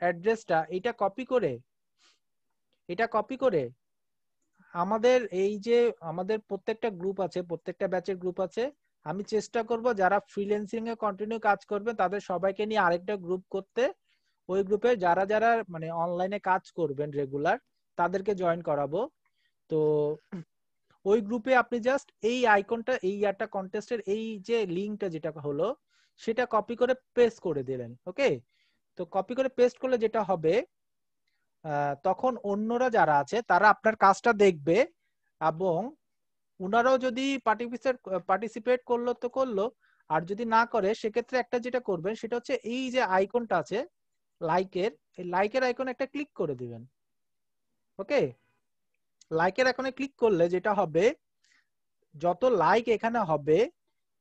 S1: অ্যাড্রেসটা, এটা কপি করে আমাদের এই যে আমাদের প্রত্যেকটা গ্রুপ আছে, প্রত্যেকটা ব্যাচের গ্রুপ আছে, আমি চেষ্টা করব যারা ফ্রিল্যান্সিং এ কন্টিনিউ কাজ করবে তাদের সবাইকে নিয়ে আরেকটা গ্রুপ করতে। ওই গ্রুপে যারা যারা মানে অনলাইনে কাজ করবেন রেগুলার তাদেরকে জয়েন করাবো। তো ওই গ্রুপে আপনি জাস্ট এই আইকনটা, এই ইয়ারটা কন্টেস্টের এই যে লিংকটা যেটা হলো সেটা কপি করে পেস্ট করে দিলেন। ওকে, তো কপি করে পেস্ট করলে যেটা হবে, তখন অন্যরা যারা আছে তারা আপনার কাজটা দেখবে, এবং ওনারাও যদি পার্টিসিপেট করলো তো করলো, আর যদি না করে সেক্ষেত্রে একটা যেটা করবেন সেটা হচ্ছে এই যে আইকনটা আছে লাইকের, এই লাইকের আইকনে একটা ক্লিক করে দিবেন। ওকে, লাইকের আইকনে ক্লিক করলে যেটা হবে, যত লাইক এখানে হবে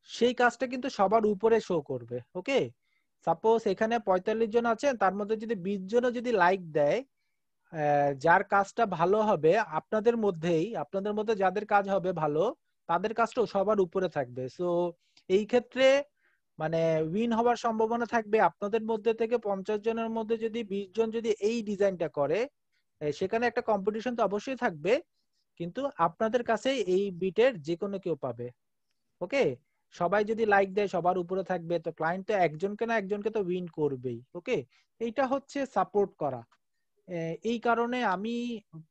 S1: সেই কাজটা কিন্তু সবার উপরে শো করবে। ওকে, সাপোজ এখানে 45 জন আছেন, তার মধ্যে যদি 20 জনও যদি লাইক দেয়, যার কাজটা ভালো হবে আপনাদের মধ্যে যাদের কাজ হবে ভালো, তাদের কাজটাও সবার উপরে থাকবে। সো এই ক্ষেত্রে মানে উইন হওয়ার সম্ভাবনা থাকবে আপনাদের মধ্যে থেকে 50 জনের মধ্যে যদি 20 জন যদি এই ডিজাইনটা করে, সেখানে একটা কম্পিটিশন তো অবশ্যই থাকবে, কিন্তু আপনাদের কাছে এই বিটের যে কোনো কেউ পাবে। ওকে, সবাই যদি লাইক দেয় সবার উপরে থাকবে, তো ক্লায়েন্ট তো একজনকে না একজনকে তো উইন করবেই। ওকে, এইটা হচ্ছে সাপোর্ট করা। এই কারণে আমি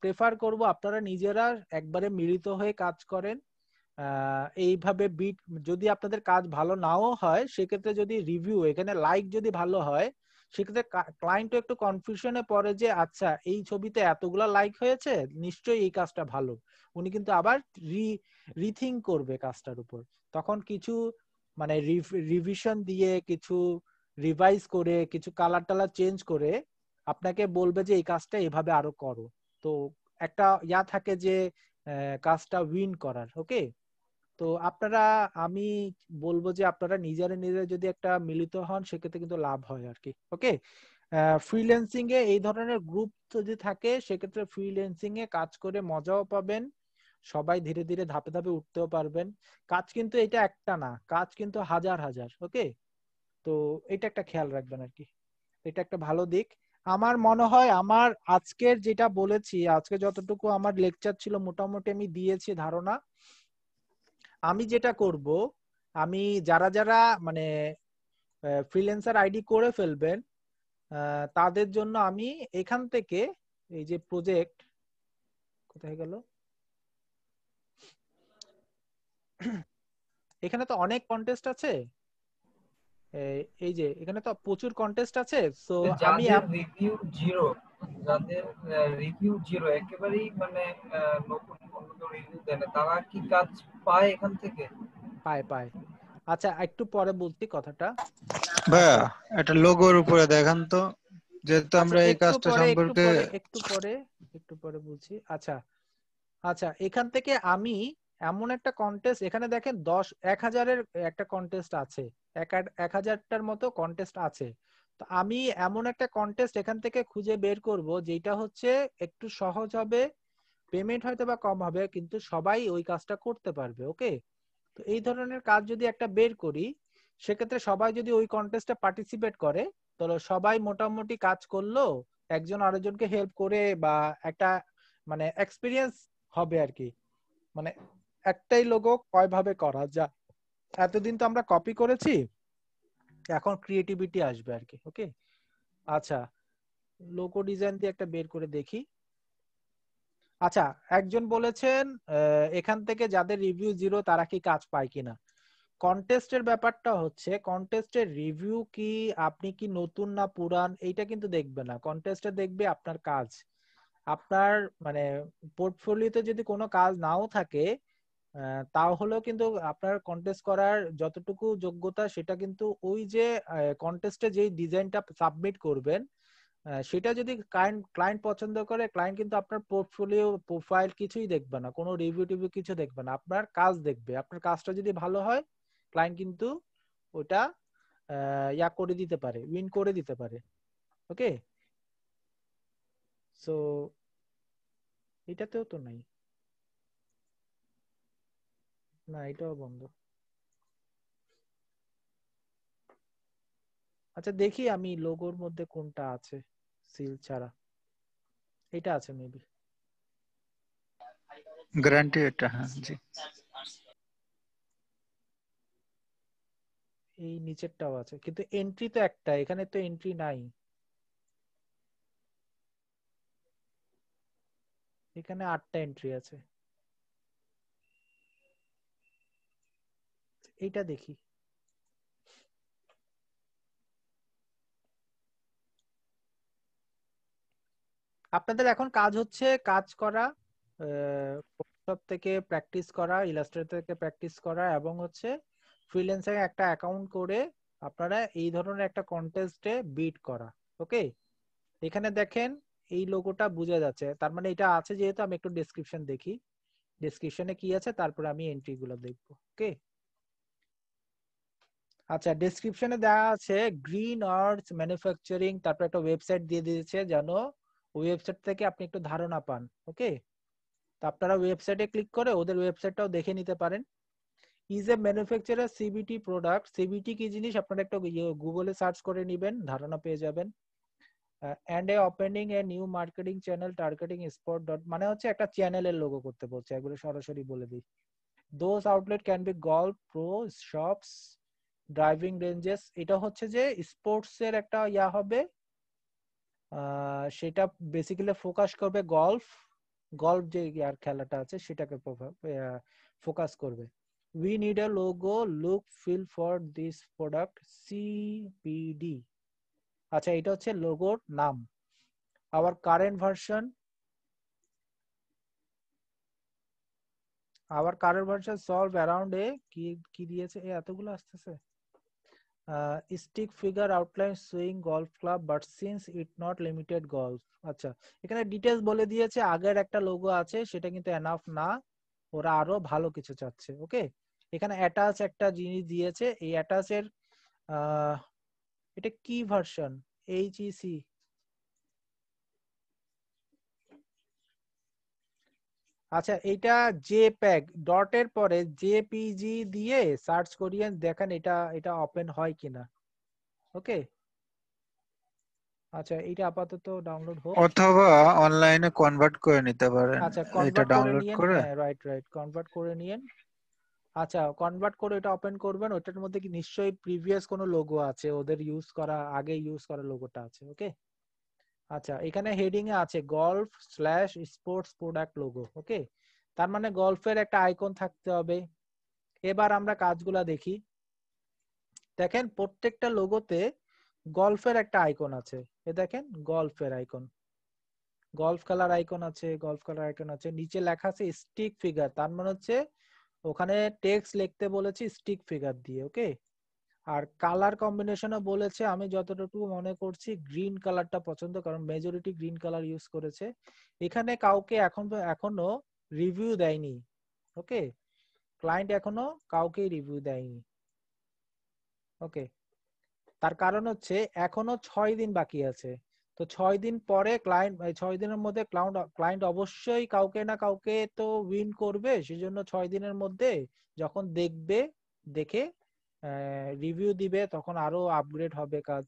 S1: প্রেফার করব আপনারা নিজেরা একবারে মিলিত হয়ে কাজ করেন। এইভাবে বিট যদি আপনাদের কাজ ভালো নাও হয়, সেক্ষেত্রে যদি রিভিউ এখানে লাইক যদি ভালো হয়, সেক্ষেত্রে ক্লায়েন্টও একটু কনফিউশনে পড়ে যে আচ্ছা এই ছবিতে এতগুলা লাইক হয়েছে, নিশ্চয়ই এই কাজটা ভালো। উনি কিন্তু আবার রিথিঙ্ক করবে কাজটার উপর, তখন কিছু মানে রিভিশন দিয়ে, কিছু রিভাইজ করে, কিছু কালার টালার চেঞ্জ করে আপনাকে বলবে যে এই কাজটা এভাবে আরো করো। তো একটা ইয়া থাকে যে কাজটা উইন করার। ওকে, তো আপনারা আমি বলবো যে আপনারা নিজেরা যদি একটা মিলিত হন সেক্ষেত্রে কিন্তু লাভ হয় আর কি। ওকে, ফ্রিল্যান্সিং এ এই ধরনের গ্রুপ যদি থাকে সেক্ষেত্রে ফ্রিল্যান্সিং এ কাজ করে মজাও পাবেন, সবাই ধীরে ধীরে ধাপে ধাপে উঠতেও পারবেন। কাজ কিন্তু এটা একটা না, কাজ কিন্তু হাজার হাজার। ওকে, তো এটা একটা খেয়াল রাখবেন আর কি, এটা একটা ভালো দিক। আমার মনে হয় আমার আজকের যেটা বলেছি, আজকে যতটুকু আমার লেকচার ছিল মোটামুটি আমি দিয়েছি ধারণা। আমি যেটা করব, আমি যারা যারা মানে ফ্রিল্যান্সার আইডি করে ফেলবেন তাদের জন্য আমি এখান থেকে এই যে প্রজেক্ট, কোথায় গেল, এখানে তো অনেক কন্টেস্ট আছে, এই যে এখানে তো প্রচুর কন্টেস্ট আছে। সো আমি
S2: যাদের রিভিউ জিরো একেবারেই মানে নতুন কোনো রিভিউ দেয় না, তারা কি কাজ পায় এখান থেকে?
S1: পায়। আচ্ছা একটু পরে বলছি কথাটা।
S6: ভাইয়া
S1: আচ্ছা
S6: একটা লোগোর উপরে দেখান তো, যেহেতু
S1: আচ্ছা
S6: আমরা এই
S1: একটু
S6: কাজটা
S1: পরে
S6: সম্পর্কে
S1: একটু পরে বলছি। আচ্ছা আচ্ছা এখান থেকে আমি এমন একটা কন্টেস্ট, এখানে দেখেন 10,000-1,000-এর একটা কন্টেস্ট আছে, 1,000টার মতো কন্টেস্ট আছে। তো আমি এমন একটা কন্টেস্ট এখান থেকে খুঁজে বের করব যেটা হচ্ছে একটু সহজ হবে, পেমেন্ট হয়তো বা কম হবে, কিন্তু সবাই ওই কাজটা করতে পারবে। ওকে, তো এই ধরনের কাজ যদি একটা বের করি, সেক্ষেত্রে সবাই যদি ওই কন্টেস্টে পার্টিসিপেট করে, তাহলে সবাই মোটামুটি কাজ করলো, একজন আরেকজনকে হেল্প করে, বা একটা মানে এক্সপিরিয়েন্স হবে আর কি। মানে একটাই লোগো কয় ভাবে করা যায়, এতদিন তো আমরা কপি করেছি, এখন ক্রিয়েটিভিটি আসবে আর কি। ওকে, আচ্ছা লোগো ডিজাইন দিয়ে একটা বের করে দেখি। আচ্ছা একজন বলেছেন এখান থেকে যাদের রিভিউ 0 তারা কি কাজ পায় কিনা। কন্টেস্টের ব্যাপারটা হচ্ছে, কন্টেস্টের রিভিউ কি আপনি কি নতুন না পুরান এইটা কিন্তু দেখবে না, কন্টেস্টে দেখবে আপনার কাজ। আপনার মানে পোর্টফোলিওতে যদি কোনো কাজ নাও থাকে, তাও হলেও কিন্তু আপনার কন্টেস্ট করার যতটুকু যোগ্যতা সেটা কিন্তু ওই যে কন্টেস্টে যেই ডিজাইনটা সাবমিট করবেন, সেটা যদি ক্লায়েন্ট পছন্দ করে, ক্লায়েন্ট কিন্তু আপনার পোর্টফোলিও প্রোফাইল কিছুই দেখবে না, কোনো রিভিউ টিভিউ কিছু দেখবে না, আপনার কাজ দেখবে। আপনার কাজটা যদি ভালো হয়, ক্লায়েন্ট কিন্তু ওটা ইয়া করে দিতে পারে, উইন করে দিতে পারে। ওকে, সো এটাতেও তো নাই, না এটাও বন্ধ। আচ্ছা দেখি আমি লোগোর মধ্যে কোনটা আছে সিল ছাড়া, এটা আছে মেবি,
S6: গ্যারান্টি এটা, হ্যাঁ জি।
S1: এই নিচেরটাও আছে, কিন্তু এন্ট্রি তো একটা, এখানে তো এন্ট্রি নাই, এখানে 8টা এন্ট্রি আছে। এইটা দেখি, আপনাদের এখন কাজ হচ্ছে কাজ করা, ফটোশপ থেকে প্র্যাকটিস করা, ইলাস্ট্রেটর থেকে প্র্যাকটিস করা, এবং হচ্ছে ফ্রিল্যান্সার একটা অ্যাকাউন্ট করে আপনারা এই ধরনের একটা কন্টেস্টে বিট করা। ওকে, এখানে দেখেন এই লোগোটা বোঝা যাচ্ছে, তার মানে এটা আছে যেহেতু। আমি একটু ডেসক্রিপশন দেখি, ডেসক্রিপশনে কি আছে, তারপর আমি এন্ট্রি গুলো দেখবো। ওকে, আচ্ছা ডেসক্রিপশনে দেওয়া আছে গ্রিন আর্টস ম্যানুফ্যাকচারিং, তারপর একটা ওয়েবসাইট দিয়ে দিয়েছে যেন ওয়েবসাইট থেকে আপনি একটু ধারণা পান। ওকে, তো আপনারা ওয়েবসাইটে ক্লিক করে ওদের ওয়েবসাইটটাও দেখে নিতে পারেন। Is a manufacturer CBT product, CBT কি জিনিস আপনারা একটা গুগলে সার্চ করে নেবেন, ধারণা পেয়ে যাবেন। And a opening a new marketing channel targeting spot dot, মানে হচ্ছে একটা চ্যানেলের লোগো করতে বলছে, এগুলো সরাসরি বলে দিই। Those outlet can be golf, pro shops, driving ranges, এটা হচ্ছে যে স্পোর্টস এর একটা ইয়া হবে, সেটা বেসিক্যালি ফোকাস করবে গল্ফ, গল্ফ যে ইয়ার খেলাটা আছে সেটাকে ফোকাস করবে। We need a logo look feel for this product CPD. আচ্ছা এটা হচ্ছে লোগোর নাম। Our current version, solve around a কি দিয়েছে, এতগুলো আসতেছে। Stick figure outline swing golf club but since it not limited golf. আচ্ছা এখানে ডিটেলস বলে দিয়েছে, আগের একটা লোগো আছে সেটা কিন্তু এনাফ না, ওরা আরো ভালো কিছু চাচ্ছে। ওকে, এখানে অ্যাটাচ একটা জিনিস দিয়েছে, এই অ্যাটাচের এটা কি ভার্সন, এইচইসি, আচ্ছা এটা জেপ্যাগ ডটের পরে জেপিজি দিয়ে সার্চ করিয়ে দেখেন এটা ওপেন হয় কিনা। ওকে, আচ্ছা এটা আপাতত ডাউনলোড হোক,
S6: অথবা অনলাইনে কনভার্ট করে নিতে পারেন,
S1: আচ্ছা
S6: এটা
S1: কনভার্ট করে
S6: ডাউনলোড
S1: নিয়েন,
S6: করে।
S1: হ্যাঁ রাইট কনভার্ট করে নিয়েন। আচ্ছা কনভার্ট করে এটা ওপেন করবেন, ওটার মধ্যে কি নিশ্চয়ই প্রিভিয়াস কোনো লোগো আছে, ওদের ইউজ করা আগে ইউজ করা লোগোটা আছে। ওকে, আচ্ছা এখানে হেডিং এ আছে golf slash sports product logo. Okay, তার মানে গলফের একটা আইকন থাকতে হবে। এবার আমরা কাজগুলা দেখি, দেখেন প্রত্যেকটা লোগোতে গলফের একটা আইকন আছে, এ দেখেন গলফের আইকন, গলফ খেলার আইকন আছে, নিচে লেখা আছে স্টিক ফিগার, তার মানে হচ্ছে ওখানে টেক্সট লিখতে বলেছি স্টিক ফিগার দিয়ে, ওকে। আর কালার কম্বিনেশনও বলেছে, আমি যতটুকু মনে করছি গ্রিন কালারটা পছন্দ, কারণ মেজরিটি গ্রিন কালার ইউজ করেছে। এখানে কাউকে এখনো রিভিউ দেয়নি, ওকে, ক্লায়েন্ট এখনো কাউকে রিভিউ দেয়নি, ওকে। তার কারণ হচ্ছে এখনো 6 দিন বাকি আছে। তো 6 দিন পরে ক্লায়েন্ট 6 দিনের মধ্যে ক্লায়েন্ট অবশ্যই কাউকে না কাউকে তো উইন করবে, সেজন্য 6 দিনের মধ্যে যখন দেখে রিভিউ দিবে, তখন আরো আপগ্রেড হবে কাজ।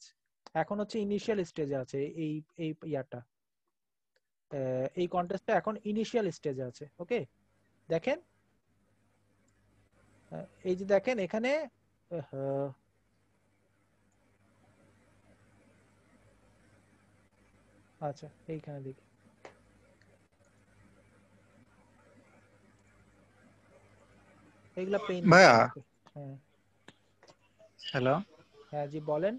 S1: এখন হচ্ছে ইনিশিয়াল স্টেজে আছে এই এই ইয়াটা, এই কন্টেস্টটা এখন ইনিশিয়াল স্টেজে আছে, ওকে। দেখেন এই যে দেখেন এখানে আচ্ছা এইখানে দেখি, এগুলা পেইন
S6: ভাইয়া।
S1: হ্যাঁ
S6: হ্যালো,
S1: হ্যাঁ জি বলেন।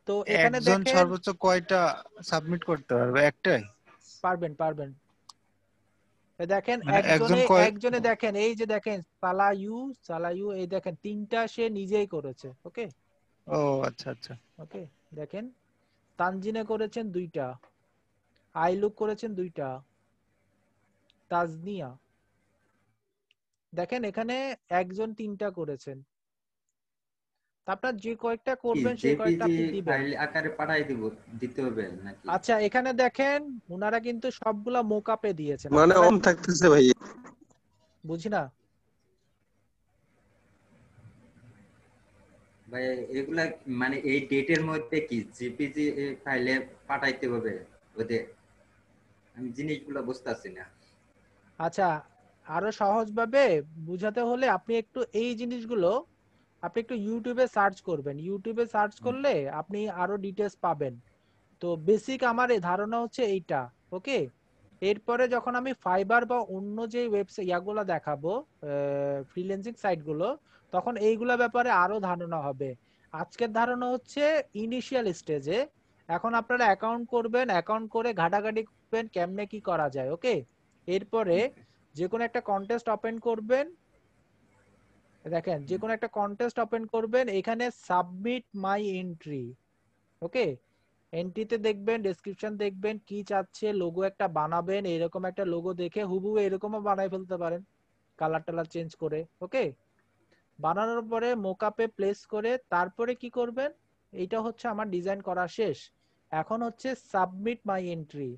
S1: তো এখানে
S6: একজন
S1: দেখেন
S6: সর্বোচ্চ কয়টা সাবমিট করতে পারবে? একটাই?
S1: পারবেন। দেখেন
S6: মানে
S1: একজনে দেখেন, এই যে দেখেন সালায়ু এই দেখেন 3টা সে নিজেই করেছে, ওকে।
S6: ও আচ্ছা আচ্ছা,
S1: ওকে দেখেন তানজিনে করেছেন 2টা, আইলুক করেছেন 2টা, তাজনিয়া দেখেন এখানে একজন 3টা করেছেন। আপনার যে কয়েকটা করবেন সেই কয়েকটা আপনি
S9: জেপিজি
S1: দিবেন।
S9: ফাইল আকারে পাঠাই দিতে হবে নাকি?
S1: আচ্ছা এখানে দেখেন ওনারা কিন্তু সবগুলা মোকআপে দিয়েছেন,
S14: মানে অন থাকতেছে ভাই,
S1: বুঝি না
S9: ভাই এগুলা মানে এই ডেটের মধ্যে কি জেপিজি ফাইলে পাঠাইতে হবে ওদের? আমি জিনিসগুলো বুঝতাছি না।
S1: আচ্ছা আরো সহজভাবে বুঝাতে হলে আপনি একটু এই জিনিসগুলো আপনি একটু ইউটিউবে সার্চ করবেন, ইউটিউবে সার্চ করলে আপনি আরো ডিটেইলস পাবেন। তো বেসিক আমার এই ধারণা হচ্ছে এইটা, ওকে। এরপরে যখন আমি ফাইবার বা অন্য যে ওয়েবসাইট ইয়াগুলো দেখাবো ফ্রিল্যান্সিং সাইটগুলো, তখন এইগুলা ব্যাপারে আরো ধারণা হবে। আজকের ধারণা হচ্ছে ইনিশিয়াল স্টেজে। এখন আপনারা অ্যাকাউন্ট করবেন, অ্যাকাউন্ট করে ঘাটাঘাটি করবেন কেমনে কি করা যায়, ওকে। এরপরে যে কোনো একটা কন্টেস্ট ওপেন করবেন, দেখেন যে কোনো একটা কন্টেস্ট ওপেন করবেন, এখানে সাবমিট মাই এন্ট্রি, ওকে। এন্ট্রিতে দেখবেন, ডেসক্রিপশন দেখবেন কি চাচ্ছে, লোগো একটা বানাবেন, এরকম একটা লোগো দেখে হুবহু এরকমও বানাই ফেলতে পারেন কালার টালার চেঞ্জ করে, ওকে। বানানোর পরে মোকআপে প্লেস করে তারপরে কি করবেন, এইটা হচ্ছে আমার ডিজাইন করা শেষ। এখন হচ্ছে সাবমিট মাই এন্ট্রি,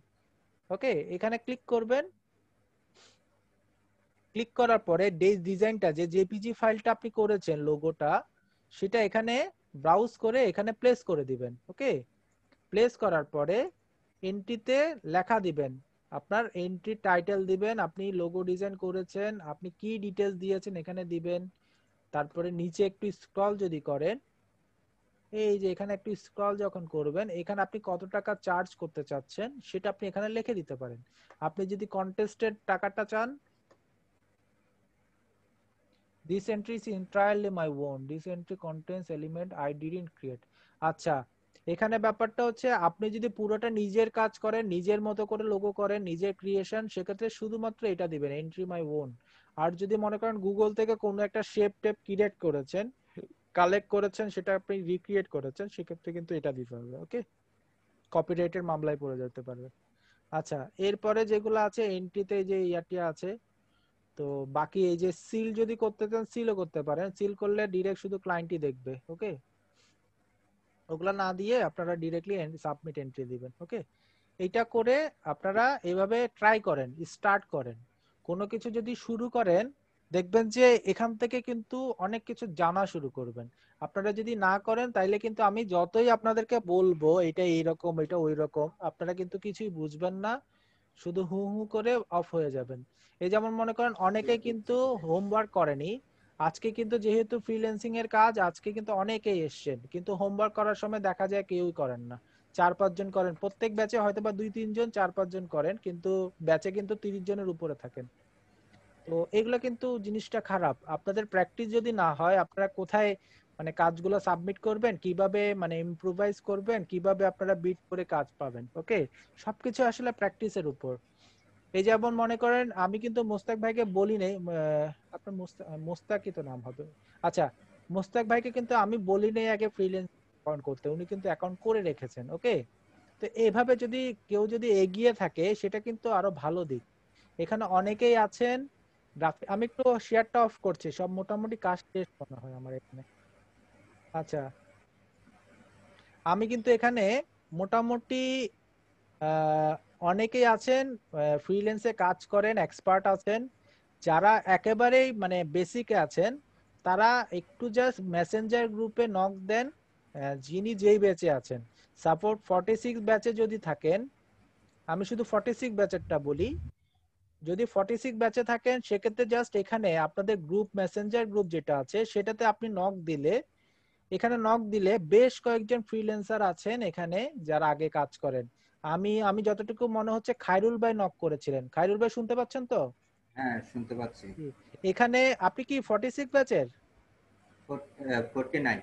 S1: ওকে। এখানে ক্লিক করবেন, ক্লিক করার পরে ডিজাইনটা যে জেপিজি ফাইলটা আপনি করেছেন লোগোটা, সেটা এখানে ব্রাউজ করে এখানে প্লেস করে দিবেন, ওকে। প্লেস করার পরে এন্ট্রিতে লেখা দিবেন, আপনার এন্ট্রি টাইটেল দিবেন, আপনি লোগো ডিজাইন করেছেন, আপনি কি ডিটেইলস দিয়েছেন এখানে দিবেন। তারপরে নিচে একটু স্ক্রল যদি করেন, এই যে এখানে একটু স্ক্রল যখন করবেন, এখানে আপনি কত টাকা চার্জ করতে চাচ্ছেন সেটা আপনি এখানে লিখে দিতে পারেন। আপনি যদি কন্টেস্টেড টাকাটা চান, this entry is entirely my own, this entry contains element I didn't create। আচ্ছা এখানে ব্যাপারটা হচ্ছে আপনি যদি পুরোটা নিজের কাজ করেন, নিজের মতো করে লোগো করেন, নিজের ক্রিয়েশন, সেক্ষেত্রে শুধুমাত্র এটা দিবেন এন্ট্রি মাই ওন। আর যদি মনে করেন গুগল থেকে কোনো একটা শেপ টেপ ক্রিয়েট করেছেন, কালেক্ট করেছেন, সেটা আপনি রিক্রিয়েট করেছেন, সেক্ষেত্রে কিন্তু এটা দিতে হবে, ওকে। কপিরাইটের মামলায় পড়ে যেতে পারবে। আচ্ছা এরপরে যেগুলো আছে এন্ট্রিতে যে ইয়াটি আছে, তো বাকি এই যে সিল যদি করতে চান সিলও করতে পারেন, সিল করলে ডাইরেক্ট শুধু ক্লায়েন্টই দেখবে, ওকে। ওগুলা না দিয়ে আপনারা ডাইরেক্টলি সাবমিট এন্ট্রি দিবেন, ওকে। এটা করে আপনারা এইভাবে ট্রাই করেন, স্টার্ট করেন। কোনো কিছু যদি শুরু করেন দেখবেন যে এখান থেকে কিন্তু অনেক কিছু জানা শুরু করবেন। আপনারা যদি না করেন তাইলে কিন্তু আমি যতই আপনাদেরকে বলবো এটা এইরকম এটা ওই রকম, আপনারা কিন্তু কিছুই বুঝবেন না, শুধু হু হু করে অফ হয়ে যাবেন। এই যেমন মনে করেন অনেকে কিন্তু হোমওয়ার্ক করেনি, আজকে কিন্তু যেহেতু ফ্রিল্যান্সিং এর কাজ, আজকে কিন্তু অনেকেই এসেছেন, কিন্তু হোমওয়ার্ক করার সময় দেখা যায় কেউই করেন না, 4-5 জন করেন প্রত্যেক ব্যাচে, হয়তো বা 2-3 জন 4-5 জন করেন, কিন্তু ব্যাচে কিন্তু 30 জনের উপরে থাকেন। তো এগুলো কিন্তু জিনিসটা খারাপ। আপনাদের প্র্যাকটিস যদি না হয়, আপনারা কোথায় মানে কাজগুলো সাবমিট করবেন, কিভাবে মানে ইমপ্রোভাইজ করবেন, কিভাবে আপনারা বিট করে কাজ পাবেন, ওকে। সবকিছু আসলে প্র্যাকটিসের উপর। এই যেমন মনে করেন আমি কিন্তু মোস্তাক ভাইকে বলি নাই, আপনার মোস্তাকই তো নাম হবে, আচ্ছা মোস্তাক ভাইকে কিন্তু আমি বলি নাই আগে ফ্রিল্যান্স অ্যাকাউন্ট করতে, উনি কিন্তু অ্যাকাউন্ট করে রেখেছেন। ওকে, তো এইভাবে যদি কেউ যদি এগিয়ে থাকে সেটা কিন্তু আরো ভালো দিক। এখানে অনেকেই আছেন, আমি একটু শেয়ারটা অফ করছি, সব মোটামুটি কাজ শেষ মনে হয় আমার এখানে। আচ্ছা, আমি কিন্তু এখানে মোটামুটি অনেকেই আছেন ফ্রিল্যান্সে কাজ করেন, এক্সপার্ট আছেন, যারা একেবারেই মানে বেসিকে আছেন তারা একটু জাস্ট মেসেঞ্জার গ্রুপে নক দেন, যিনি যেই ব্যাচে আছেন। সাপোর্ট 46 ব্যাচে যদি থাকেন, আমি শুধু 46 ব্যাচেরটা বলি, যদি 46 ব্যাচে থাকেন সেক্ষেত্রে জাস্ট এখানে আপনাদের গ্রুপ মেসেঞ্জার গ্রুপ যেটা আছে সেটাতে আপনি নক দিলে, এখানে নক দিলে বেশ কয়েকজন ফ্রিল্যান্সার আছেন এখানে যারা আগে কাজ করেন। আমি যতটুকু মনে হচ্ছে খায়রুল ভাই নক করেছিলেন। খায়রুল ভাই শুনতে পাচ্ছেন তো?
S9: হ্যাঁ শুনতে পাচ্ছি।
S1: এখানে আপনি কি 46 ব্যাচের?
S9: 49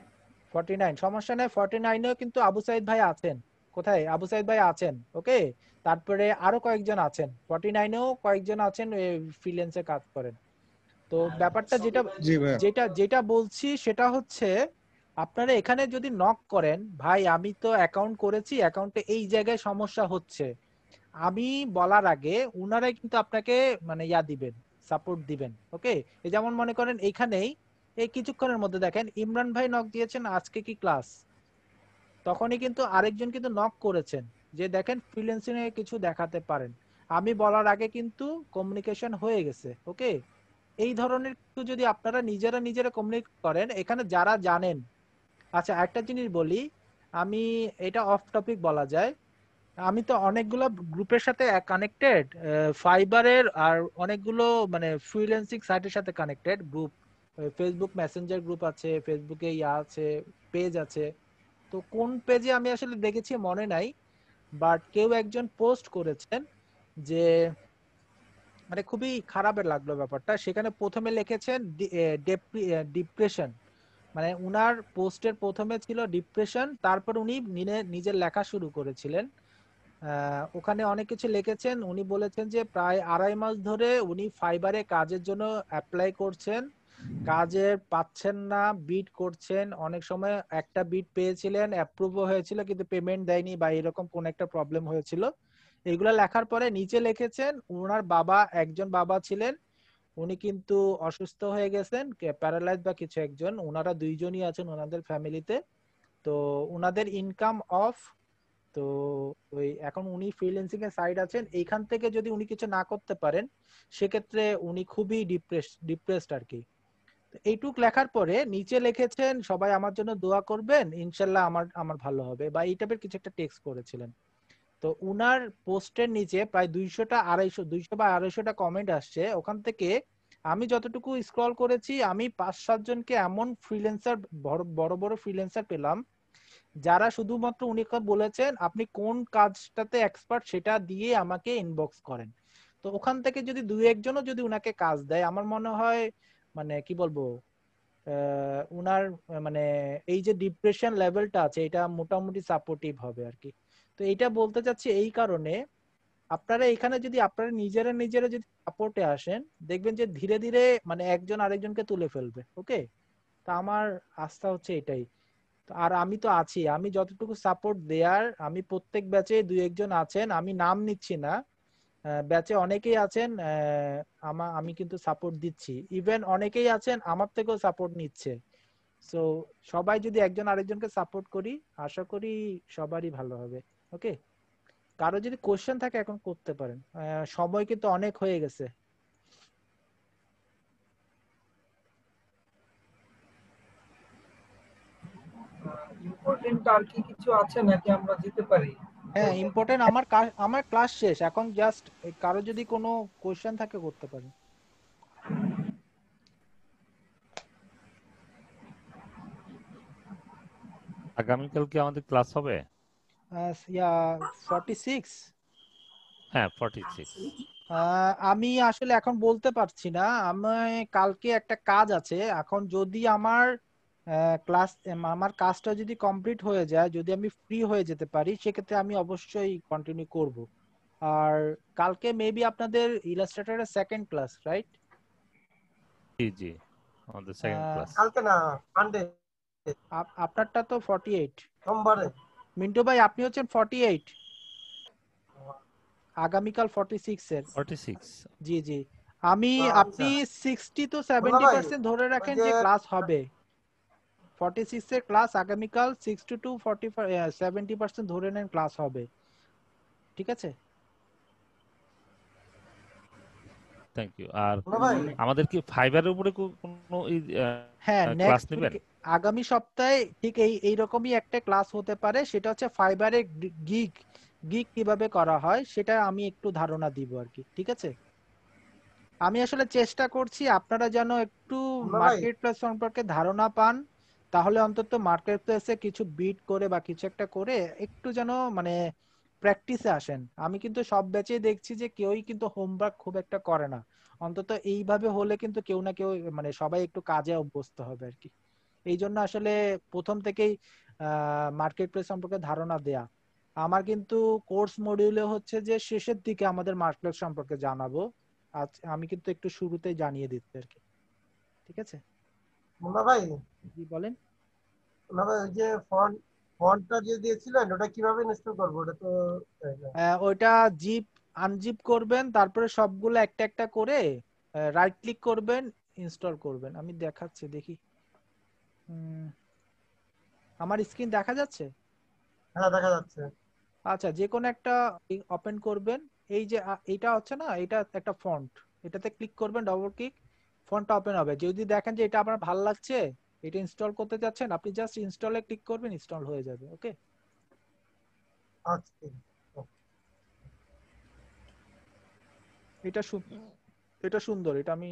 S1: 49 সমস্যা নাই, 49 এও কিন্তু আবু সাইদ ভাই আছেন। কোথায় আবু সাইদ ভাই আছেন? ওকে, তারপরে আরো কয়েকজন আছেন, 49 এও কয়েকজন আছেন ফ্রিল্যান্সে কাজ করেন। তো ব্যাপারটা যেটা বলছি সেটা হচ্ছে আপনারা এখানে যদি নক করেন, ভাই আমি তো অ্যাকাউন্ট করেছি, অ্যাকাউন্টে এই জায়গায় সমস্যা হচ্ছে, আমি বলার আগে উনারাই কিন্তু আপনাকে মানে দিবেন, সাপোর্ট দিবেন। ওকে, এই যেমন মনে করেন এইখানেই এই কিছুক্ষণের মধ্যে দেখেন ইমরান ভাই নক দিয়েছেন আজকে কি ক্লাস, তখনই কিন্তু আরেকজন কিন্তু নক করেছেন যে দেখেন ফ্রিল্যান্সিং এ কিছু দেখাতে পারেন, আমি বলার আগে কিন্তু কমিউনিকেশন হয়ে গেছে। ওকে, এই ধরনের কিছু যদি আপনারা নিজেরা কমিউনিকেট করেন, এখানে যারা জানেন। আচ্ছা একটা জিনিস বলি, আমি এটা অফ টপিক বলা যায়, আমি তো অনেকগুলো গ্রুপের সাথে কানেক্টেড, ফাইবারের আর অনেকগুলো মানে ফ্রিল্যান্সিং সাইটের সাথে connected group, Facebook Messenger group আছে, ফেসবুকে আছে, পেজ আছে। তো কোন পেজে আমি আসলে দেখেছি মনে নাই, বাট কেউ একজন পোস্ট করেছেন যে মানে খুবই খারাপের লাগলো ব্যাপারটা, সেখানে প্রথমে লিখেছেন ডিপ্রেশন, মানে উনার পোস্টের প্রথমে ছিল ডিপ্রেশন, তারপর উনি নিজের লেখা শুরু করেছিলেন। ওখানে অনেক কিছু লিখেছেন, উনি বলেছেন যে প্রায় 2.5 মাস ধরে উনি ফাইবারে কাজের জন্য অ্যাপ্লাই করছেন, কাজের পাচ্ছেন না, বিড করছেন, অনেক সময় একটা বিড পেয়েছিলেন, অ্যাপ্রুভও হয়েছিল কিন্তু পেমেন্ট দেয়নি বা এরকম কোন একটা প্রবলেম হয়েছিল। এগুলো লেখার পরে নিচে লিখেছেন ওনার বাবা, একজন বাবা ছিলেন, উনি কিন্তু অসুস্থ হয়ে গেছেন, প্যারালাইজ বা কিছু একজন, ওনারা দুইজনই আছেন ওনাদের ফ্যামিলিতে, তো ওনাদের ইনকাম অফ, তো ওই এখন উনি ফ্রিল্যান্সিং এর সাইড আছেন, এইখান থেকে যদি উনি কিছু না করতে পারেন সেক্ষেত্রে উনি খুবই ডিপ্রেসড আর কি। এইটুক লেখার পরে নিচে লিখেছেন সবাই আমার জন্য দোয়া করবেন, ইনশাল্লাহ আমার ভালো হবে, বা এই টাইপের কিছু একটা টেক্সট করেছিলেন। তো উনার পোস্টের নিচে প্রায় 200 বা 250টা কমেন্ট আসছে, ওখান থেকে আমি যতটুকু স্ক্রল করেছি আমি 5-7 জনকে এমন ফ্রিল্যান্সার, বড় বড় ফ্রিল্যান্সার পেলাম যারা শুধুমাত্র উনি বলেছেন আপনি কোন কাজটাতে এক্সপার্ট সেটা দিয়ে আমাকে ইনবক্স করেন। তো ওখান থেকে যদি 2-1জনও যদি উনাকে কাজ দেয়, আমার মনে হয় মানে কি বলবো, উনার মানে এই যে ডিপ্রেশন লেভেলটা আছে এটা মোটামুটি সাপোর্টিভ হবে আর কি। তো এটা বলতে চাচ্ছি এই কারণে, আপনারা এখানে যদি আপনারা নিজেরা যদি সাপোর্টে আসেন, দেখবেন যে ধীরে ধীরে মানে একজন আরেকজনকে তুলে ফেলবে। ওকে, তা আমার আস্থা হচ্ছে এটাই। আর আমি তো আছি, আমি যতটুকু সাপোর্ট দেয়ার, আমি প্রত্যেক ব্যাচে 2-1জন আছেন, আমি নাম নিচ্ছি না, ব্যাচে অনেকেই আছেন, আমি কিন্তু সাপোর্ট দিচ্ছি, ইভেন অনেকেই আছেন আমার থেকেও সাপোর্ট নিচ্ছে। সো সবাই যদি একজন আরেকজনকে সাপোর্ট করি, আশা করি সবারই ভালো হবে। ওকে, কারো যদি কোশ্চেন থাকে এখন করতে পারেন, সময় কিন্তু অনেক হয়ে গেছে।
S2: ইম্পর্টেন্ট আর কি কিছু আছে নাকি আমরা যেতে পারি?
S1: হ্যাঁ ইম্পর্টেন্ট, আমার ক্লাস শেষ এখন, জাস্ট কারো যদি কোনো কোশ্চেন থাকে করতে পারেন।
S5: আগামীকাল কি আমাদের ক্লাস হবে?
S1: 46?
S5: হ্যাঁ 46।
S1: আমি আসলে এখন বলতে পারছি না, আমি কালকে একটা কাজ আছে, এখন যদি আমার আমার কাজটা যদি কমপ্লিট হয়ে যায়, যদি আমি ফ্রি হয়ে যেতে পারি সেক্ষেত্রে আমি অবশ্যই কন্টিনিউ করব। আর কালকে মেবি আপনাদের ইলাস্ট্রেটরের সেকেন্ড ক্লাস, রাইট?
S5: জি জি, আমাদের সেকেন্ড ক্লাস।
S4: কালকে না, সানডে।
S1: আপনারটা তো 48
S4: সোমবারে।
S1: মিন্টু ভাই আপনি হচ্ছেন 48, আগামীকাল 46 এর।
S5: 46
S1: জি জি, আমি আপনি 60 to 70% ধরে রাখেন যে ক্লাস হবে। 46 এর ক্লাস আগামীকাল, 60 to 70% ধরে নেন ক্লাস হবে, ঠিক আছে?
S5: Thank you. আর আমাদের কি ফাইবারের উপরে কোনো
S1: হ্যাঁ,
S5: ক্লাস
S1: নেক্সট
S5: নেবেন?
S1: আগামী সপ্তাহে ঠিক এই রকমই একটা ক্লাস হতে পারে, সেটা হচ্ছে ফাইবারে গিগ কিভাবে করা হয় সেটা আমি একটু ধারণা দিব আর কি, ঠিক আছে? আমি আসলে চেষ্টা করছি আপনারা যেন একটু মার্কেট প্লেস সম্পর্কে ধারণা পান, তাহলে অন্তত মার্কেট প্লেসে কিছু বিট করে বা কিছু একটা করে একটু যেন মানে প্র্যাকটিসে আসেন। আমি কিন্তু সব ব্যাচে দেখছি যে কেউই কিন্তু হোমওয়ার্ক খুব একটা করে না, অন্তত এইভাবে হলে কিন্তু কেউ না কেউ মানে সবাই একটু কাজে অভ্যস্ত হবে আর কি। এই জন্য আসলে প্রথম থেকেই মার্কেট প্লেস সম্পর্কে ধারণা দেয়া। আমার কিন্তু কোর্স মডিউলে হচ্ছে যে শেষের দিকে আমাদের মার্কেট প্লেস সম্পর্কে জানাবো, আজ আমি কিন্তু একটু শুরুতেই জানিয়ে দিচ্ছি আর কি, ঠিক আছে?
S4: মুন্না ভাই,
S1: জি বলেন।
S4: মুন্না ভাই, ওই যে ফন্টটা যে দিয়েছিলেন ওটা কিভাবে ইনস্টল করব? ওটা তো
S1: ওইটা জিপ আনজিপ করবেন, তারপরে সবগুলো একটা একটা করে রাইট ক্লিক করবেন, ইনস্টল করবেন। আমি দেখাচ্ছি, দেখি আমার স্ক্রিন দেখা যাচ্ছে?
S4: হ্যাঁ দেখা যাচ্ছে।
S1: আচ্ছা, যে কোনো একটা ওপেন করবেন। এই যে এটা হচ্ছে না, এটা একটা ফন্ট, এটাতে ক্লিক করবেন, ডবল ক্লিক, ফন্টটা ওপেন হবে। যদি দেখেন যে এটা আপনার ভালো লাগছে, এটা ইনস্টল করতে যাচ্ছেন, আপনি জাস্ট ইনস্টলে ক্লিক করবেন, ইনস্টল হয়ে যাবে। ওকে,
S4: আচ্ছা,
S1: এটা সুন্দর, এটা আমি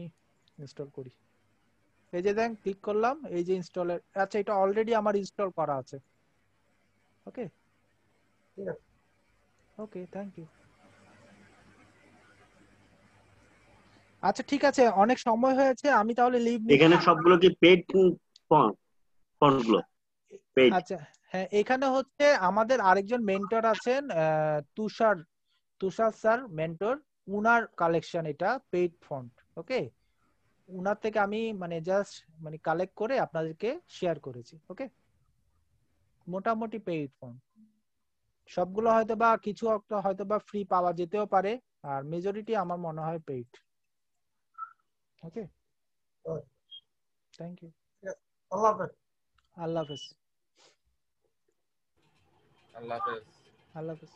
S1: ইনস্টল করি। এই যে দেন ক্লিক করলাম, এই যে ইনস্টলের, আচ্ছা এটা অলরেডি আমার ইনস্টল করা আছে। ওকে
S4: ঠিক আছে,
S1: ওকে, থ্যাংক ইউ। আচ্ছা ঠিক আছে, অনেক সময় হয়েছে, আমি তাহলে লিভ নিচ্ছি।
S8: এখানে সবগুলো কি পেড ফন্ট গুলো পেড?
S1: আচ্ছা হ্যাঁ, এখানে হচ্ছে আমাদের আরেকজন মেন্টর আছেন, তুষার স্যার মেন্টর, উনার কালেকশন এটা পেইড ফন্ট। ওকে, উনার থেকে আমি মানে জাস্ট মানে কালেক্ট করে আপনাদেরকে শেয়ার করেছি। ওকে, মোটামুটি পেইড ফন্ট সবগুলো, হয়তো বা কিছু একটা হয়তো বা ফ্রি পাওয়া যেতেও পারে, আর মেজরিটি আমার মনে হয় পেইড। ওকে, থ্যাংক ইউ,
S4: আল্লাহ হাফেজ।
S1: আল্লাহ হাফেজ।
S14: আল্লাহ হাফেজ।
S1: আল্লাহ হাফেজ।